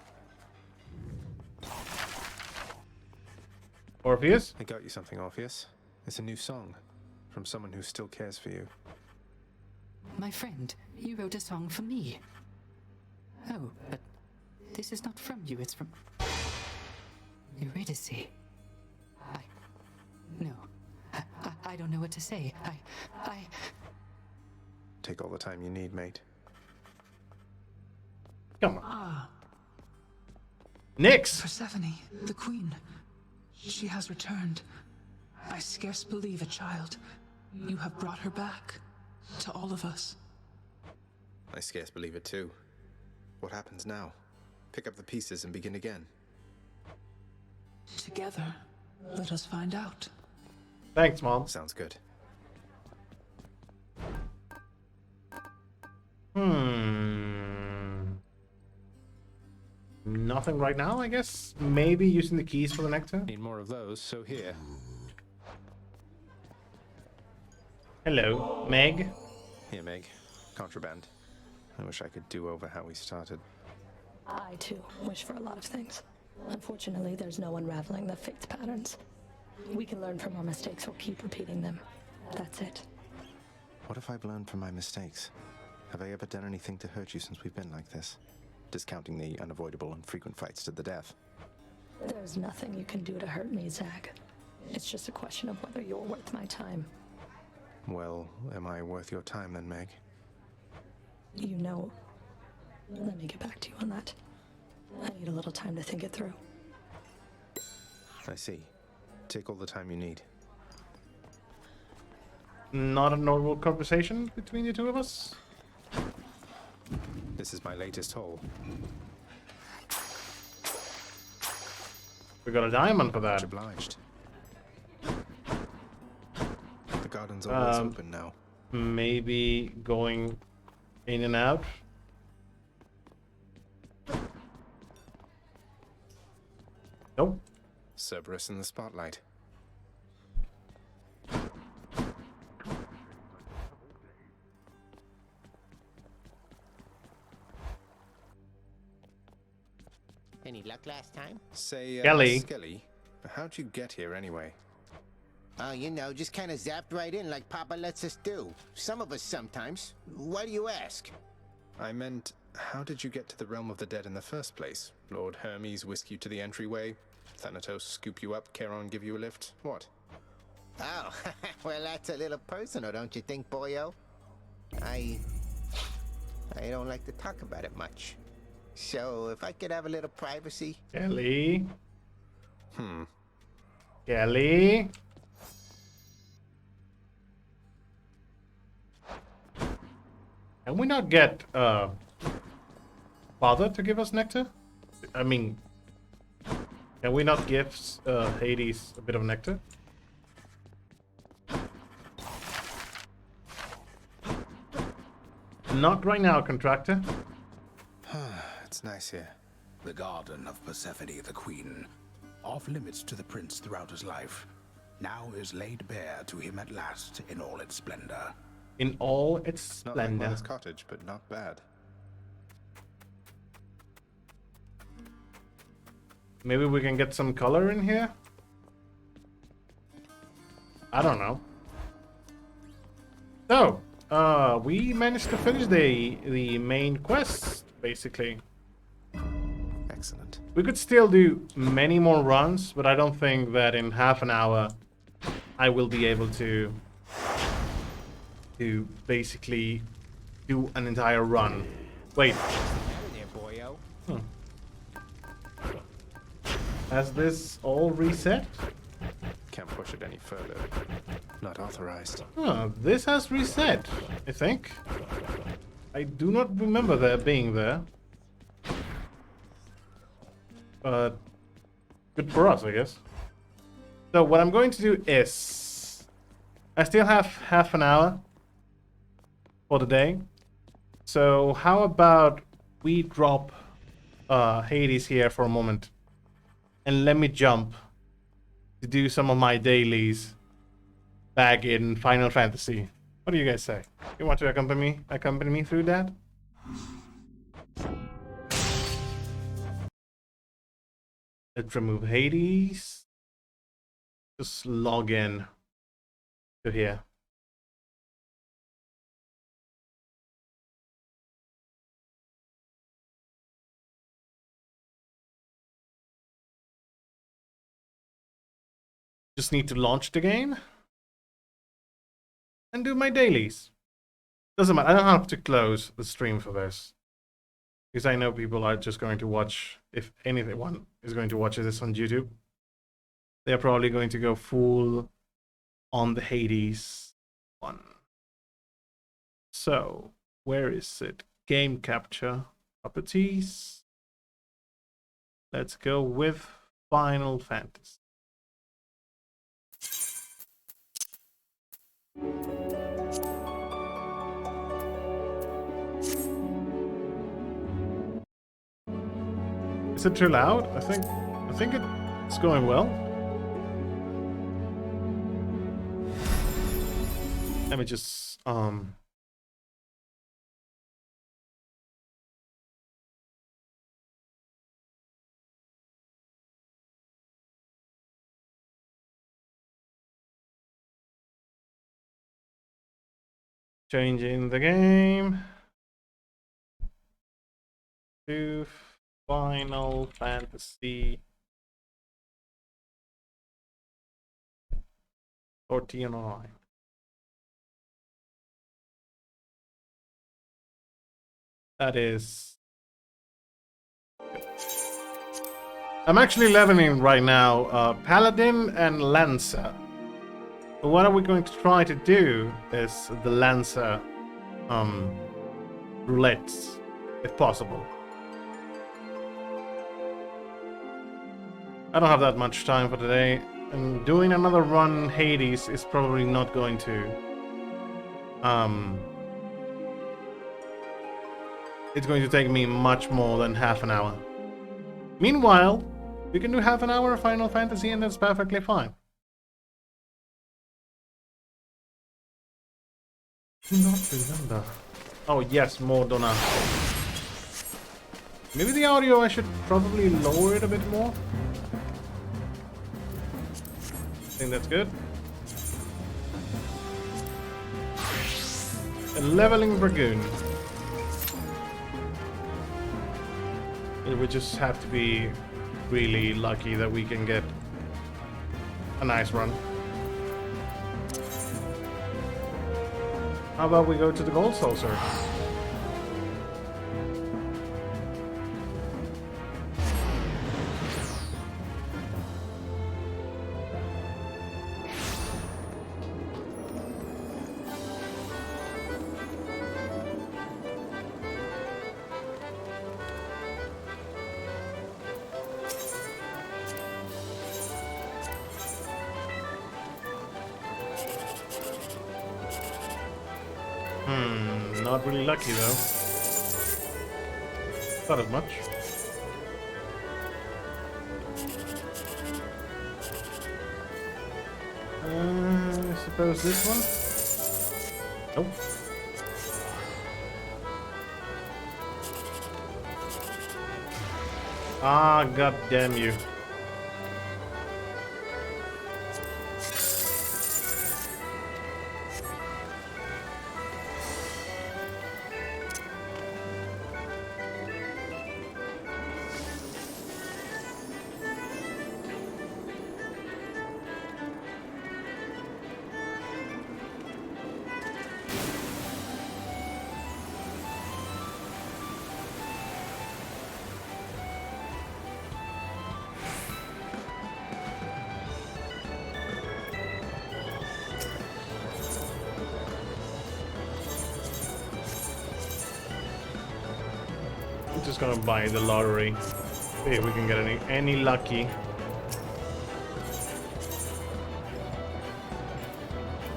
Orpheus? I got you something, Orpheus. It's a new song from someone who still cares for you. My friend, you wrote a song for me. Oh, but this is not from you, it's from Eurydice. I don't know what to say. Take all the time you need, mate. Come on. Ah, Nyx! Persephone, the queen. She has returned. I scarce believe it, child. You have brought her back to all of us. I scarce believe it too. What happens now? Pick up the pieces and begin again. Together, let us find out. Thanks, Mom. Sounds good. Nothing right now, I guess. Maybe using the keys for the nectar. Need more of those, so here. Hello, Meg. Here, Meg. Contraband. I wish I could do over how we started. I, too, wish for a lot of things. Unfortunately, there's no unraveling the fate's patterns. We can learn from our mistakes or keep repeating them. That's it. What if I've learned from my mistakes? Have I ever done anything to hurt you since we've been like this? Discounting the unavoidable and frequent fights to the death. There's nothing you can do to hurt me, Zach. It's just a question of whether you're worth my time. Well, am I worth your time then, Meg? You know, let me get back to you on that. I need a little time to think it through. I see. Take all the time you need. Not a normal conversation between the two of us? This is my latest haul. We got a diamond for that. Much obliged. The garden's always open now. Maybe going in and out. Nope. Cerberus in the spotlight. Any luck last time? Say, Skelly. Skelly, how'd you get here anyway? Oh, you know, just kind of zapped right in like Papa lets us do. Some of us sometimes. Why do you ask? I meant, how did you get to the realm of the dead in the first place? Lord Hermes whisk you to the entryway? Thanatos scoop you up, Charon give you a lift? What? Oh, well, that's a little personal, don't you think, boyo? I don't like to talk about it much. So, if I could have a little privacy... Kelly. Kelly. Can we not get Father to give us nectar? I mean, can we not give Hades a bit of nectar? Not right now, contractor. It's nice here. The garden of Persephone the queen, off limits to the prince throughout his life, now is laid bare to him at last in all its splendor. In all its Not like splendor. Mother's cottage, but not bad. Maybe we can get some color in here? I don't know. So, we managed to finish the main quest, basically. Excellent. We could still do many more runs, but I don't think that in half an hour I will be able to basically do an entire run. Wait. Has this all reset? Can't push it any further. Not authorized. Oh, this has reset, I think. I do not remember there being there. But good for us, I guess. So what I'm going to do is I still have half an hour for the day. So how about we drop Hades here for a moment and let me jump to do some of my dailies back in Final Fantasy. What do you guys say? You want to accompany me through that? Let's remove Hades. Just log in to here. Just need to launch the game and do my dailies. Doesn't matter. I don't have to close the stream for this, because I know people are just going to watch. If anyone is going to watch this on YouTube, they're probably going to go full on the Hades one. So where is it? Game capture properties. Let's go with Final Fantasy. Is it too loud? I think it's going well. Let me just changing the game to Final Fantasy 1409. That is... I'm actually leveling right now Paladin and Lancer. But what are we going to try to do is the Lancer roulettes, if possible. I don't have that much time for today, and doing another run Hades is probably not going to it's going to take me much more than half an hour. Meanwhile, we can do half an hour of Final Fantasy and that's perfectly fine. Do not remember. Oh yes, more Donna. Maybe the audio I should probably lower it a bit more. I think that's good. A leveling Dragoon. It would just have to be really lucky that we can get a nice run. How about we go to the Gold Saucer? Not really lucky though. Not as much. I suppose this one? Nope. Ah, god damn you. I'm just gonna buy the lottery. See if we can get any lucky.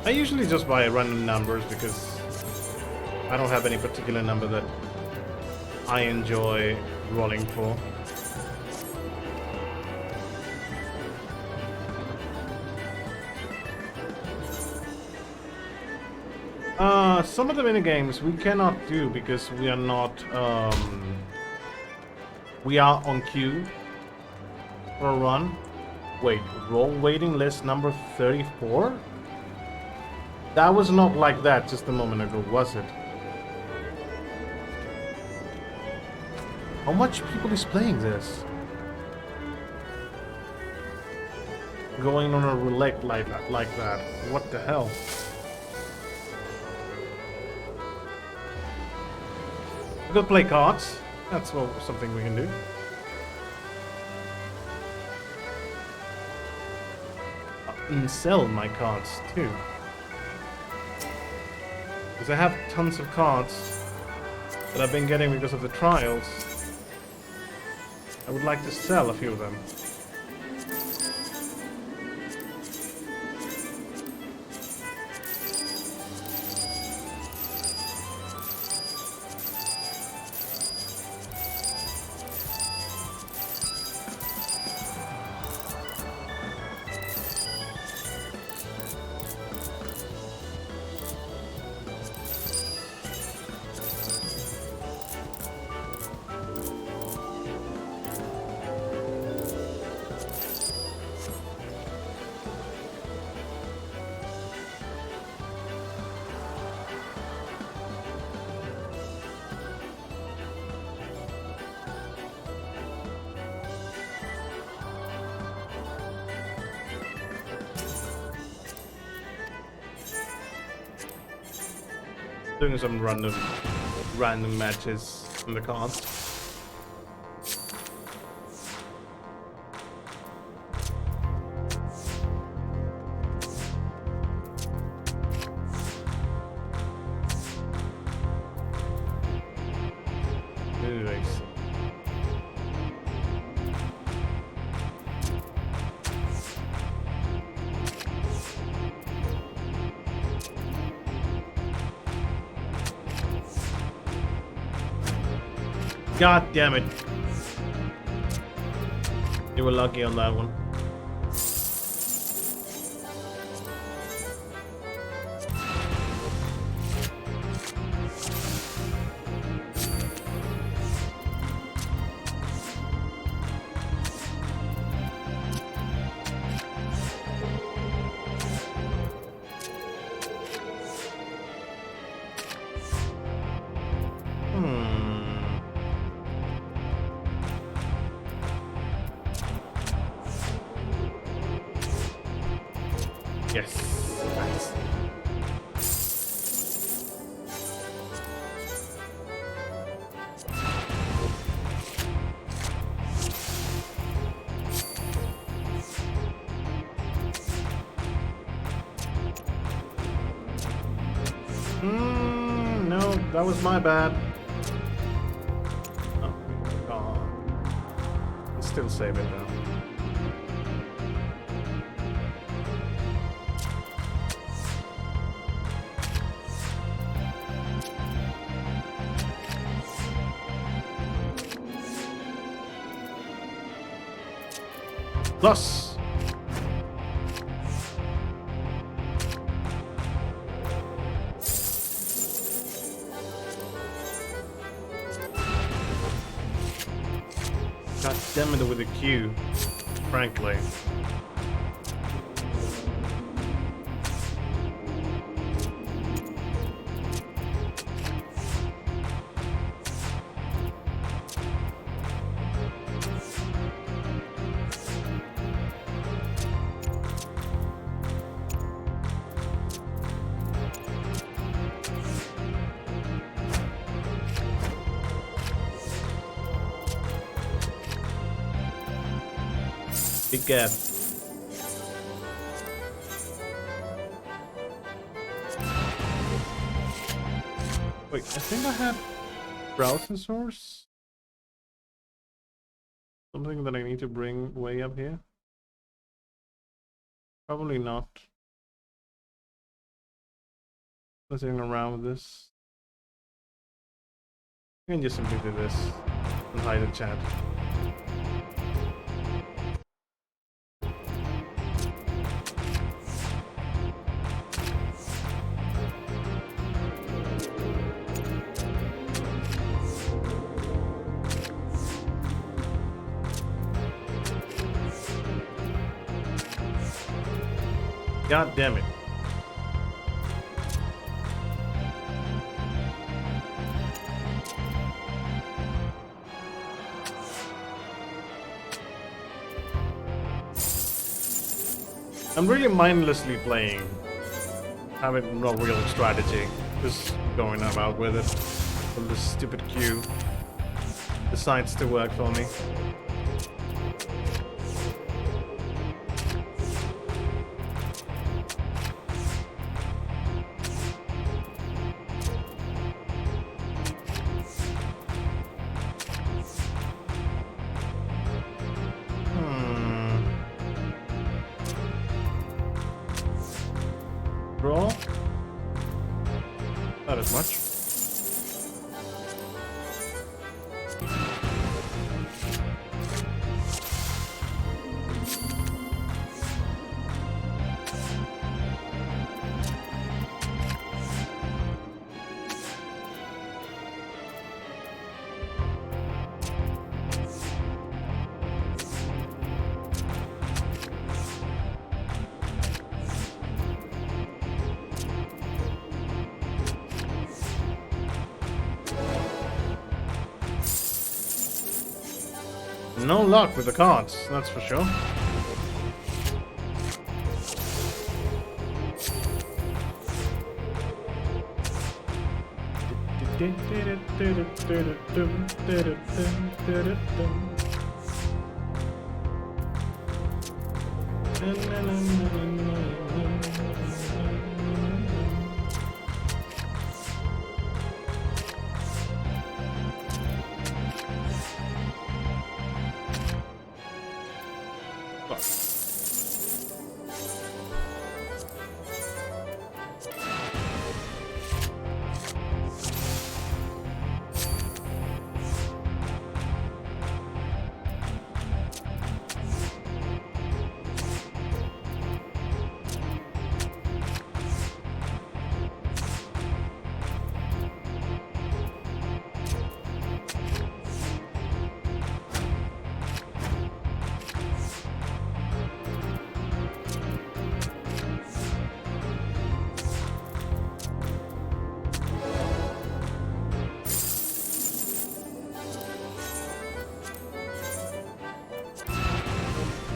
I usually just buy random numbers because I don't have any particular number that I enjoy rolling for. Some of the minigames we cannot do because we are not, we are on queue for a run. Wait, roll waiting list number 34? That was not like that just a moment ago, was it? How much people is playing this? Going on a roulette like that. What the hell? We could play cards. That's something we can do. And sell my cards too. Because I have tons of cards that I've been getting because of the trials. I would like to sell a few of them. Doing some random matches in the cards. Anyways. God damn it. You were lucky on that one. Yes. Nice. No, that was my bad. Oh, God. Let's still save it now. Plus. God damn it with a Q, frankly. Big gap. Wait, I think I had browser source. Something that I need to bring way up here? Probably not. Messing around with this. I can just simply do this and hide the chat. God damn it. I'm really mindlessly playing. Having no real strategy. Just going about with it. When this stupid queue decides to work for me. Draw. Not as much. No luck with the cards, that's for sure.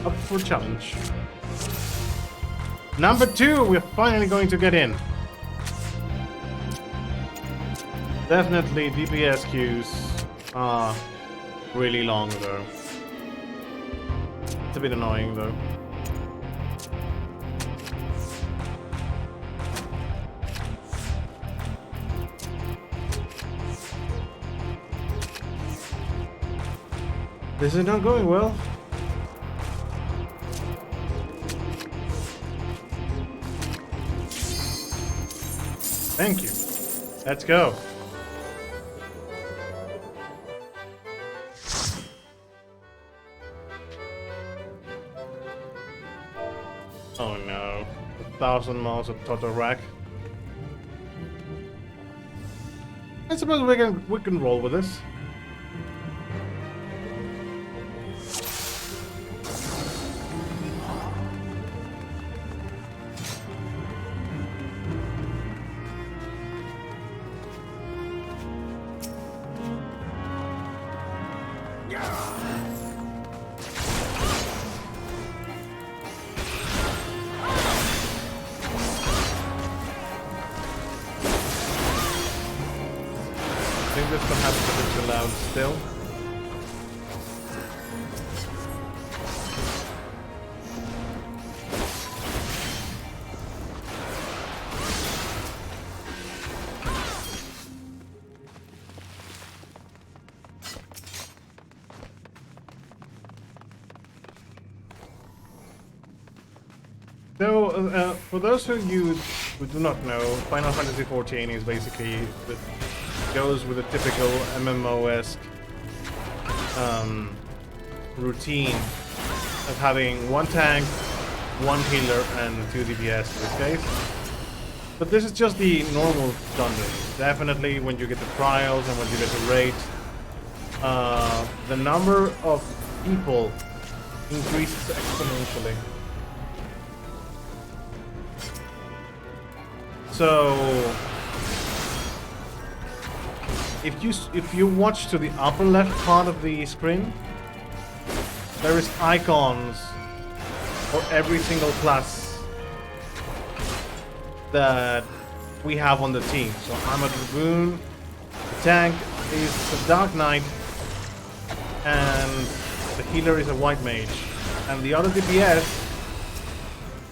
Up for challenge. Number 2, we're finally going to get in. Definitely DPS queues are really long though. It's a bit annoying though. This is not going well. Thank you. Let's go. Oh no. 1,000 miles of total rack. I suppose we can roll with this. I think this perhaps a bit too loud still. So, for those of you who do not know, Final Fantasy XIV is basically goes with a typical MMO-esque routine of having one tank, one healer, and 2 DPS in this case. But this is just the normal dungeon. Definitely, when you get the trials and when you get the raid, the number of people increases exponentially. So, if you watch to the upper left part of the screen, there is icons for every single class that we have on the team. So I'm a Dragoon, the tank is a Dark Knight, and the healer is a White Mage, and the other DPS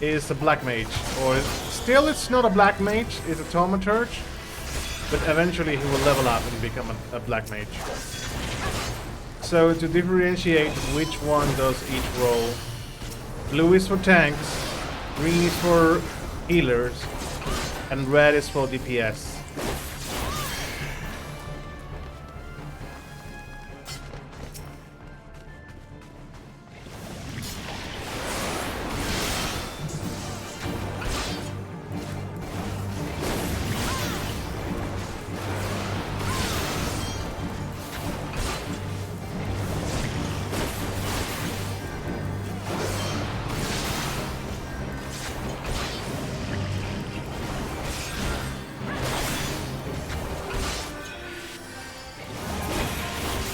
is a Black Mage, or still it's not a Black Mage, it's a Thaumaturge, but eventually he will level up and become a Black Mage. So to differentiate which one does each role, blue is for tanks, green is for healers, and red is for DPS.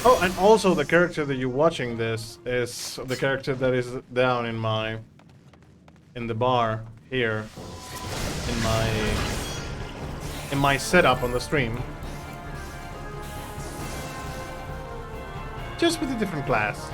Oh, and also the character that you're watching this is the character that is down in the bar here in my setup on the stream. Just with a different class.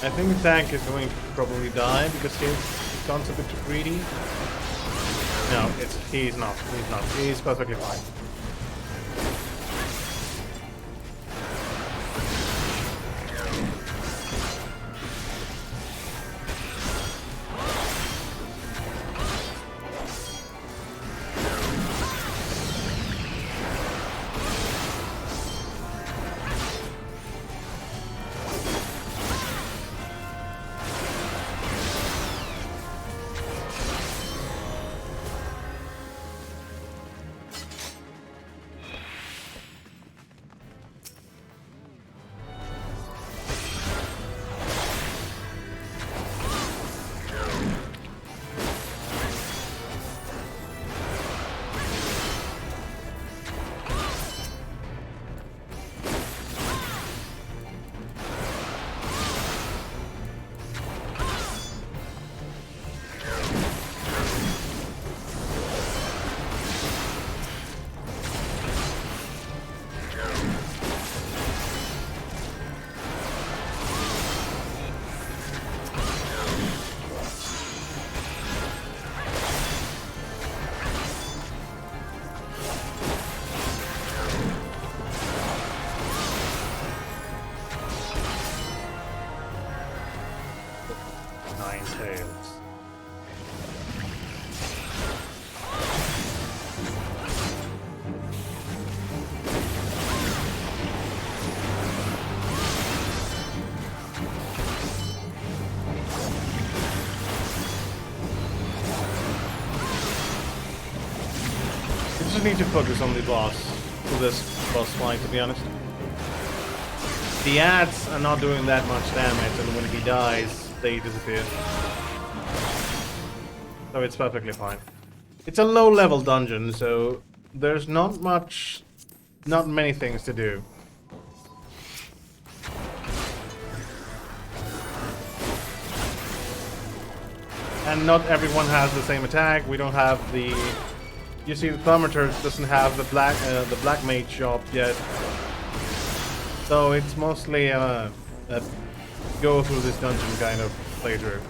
I think the tank is going to probably die because he's gone a bit too greedy. No, he's not. He's perfectly fine. Need to focus on the boss for this boss fight, to be honest. The ads are not doing that much damage, and when he dies, they disappear. So it's perfectly fine. It's a low-level dungeon, so there's not many things to do. And not everyone has the same attack. We don't have the... You see, the Thaumaturge doesn't have the black mage job yet, so it's mostly go through this dungeon kind of playthrough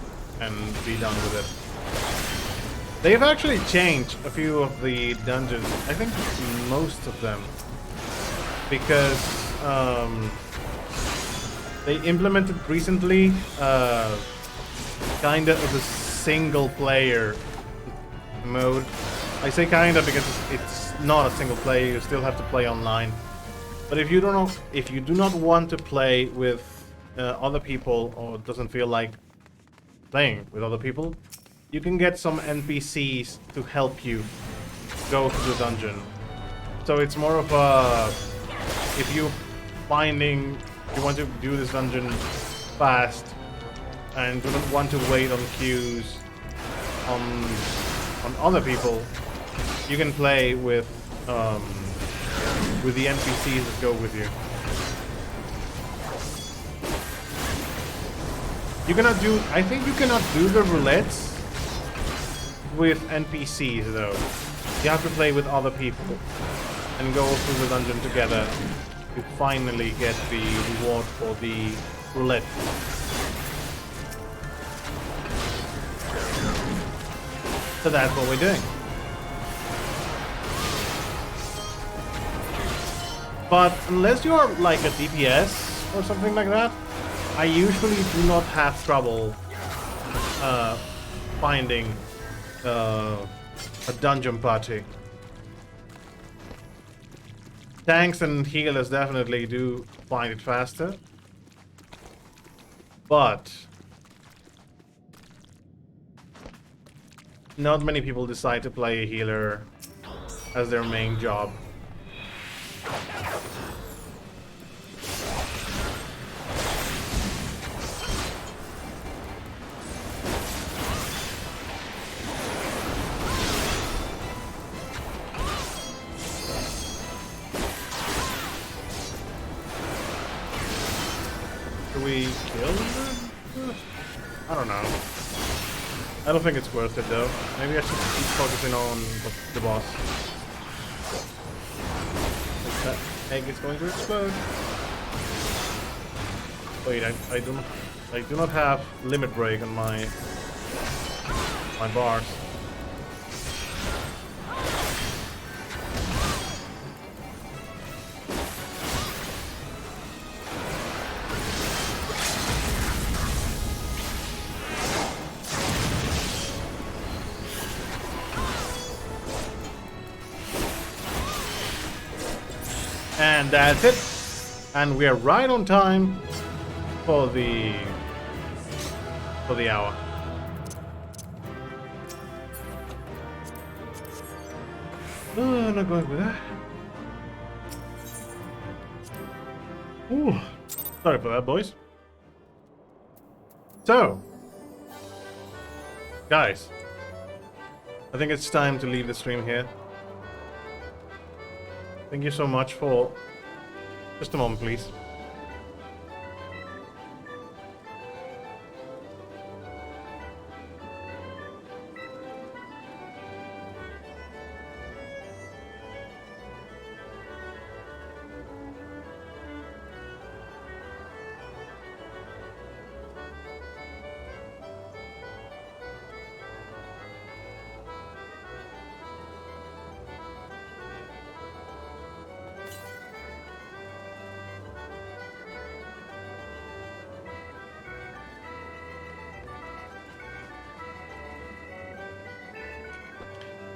and be done with it. They've actually changed a few of the dungeons, I think most of them, because they implemented recently kinda of a single player mode. I say kinda because it's not a single player, you still have to play online. But if you do not want to play with other people, or doesn't feel like playing with other people, you can get some NPCs to help you go through the dungeon. So it's more of a, if you want to do this dungeon fast and do not want to wait on queues on other people, you can play with the NPCs that go with you. I think you cannot do the roulettes with NPCs though. You have to play with other people and go through the dungeon together to finally get the reward for the roulette. So that's what we're doing. But unless you're like a DPS or something like that, I usually do not have trouble finding a dungeon party. Tanks and healers definitely do find it faster, but not many people decide to play a healer as their main job. Do we kill them? I don't know. I don't think it's worth it though. Maybe I should keep focusing on the boss. That egg is going to explode. Wait, I do not have limit break on my bars. And that's it. And we are right on time for the hour. Oh, not going with that. Ooh, sorry for that, boys. So, guys, I think it's time to leave the stream here. Thank you so much for... Just a moment, please.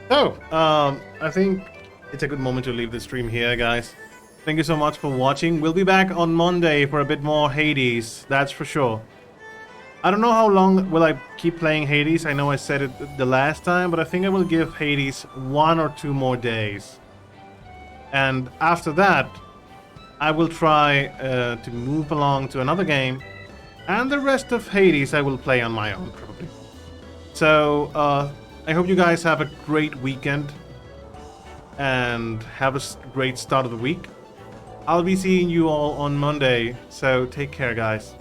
So, I think it's a good moment to leave the stream here, guys. Thank you so much for watching. We'll be back on Monday for a bit more Hades, that's for sure. I don't know how long will I keep playing Hades. I know I said it the last time, but I think I will give Hades 1 or 2 more days. And after that, I will try to move along to another game. And the rest of Hades I will play on my own, probably. So, I hope you guys have a great weekend and have a great start of the week. I'll be seeing you all on Monday, so take care, guys.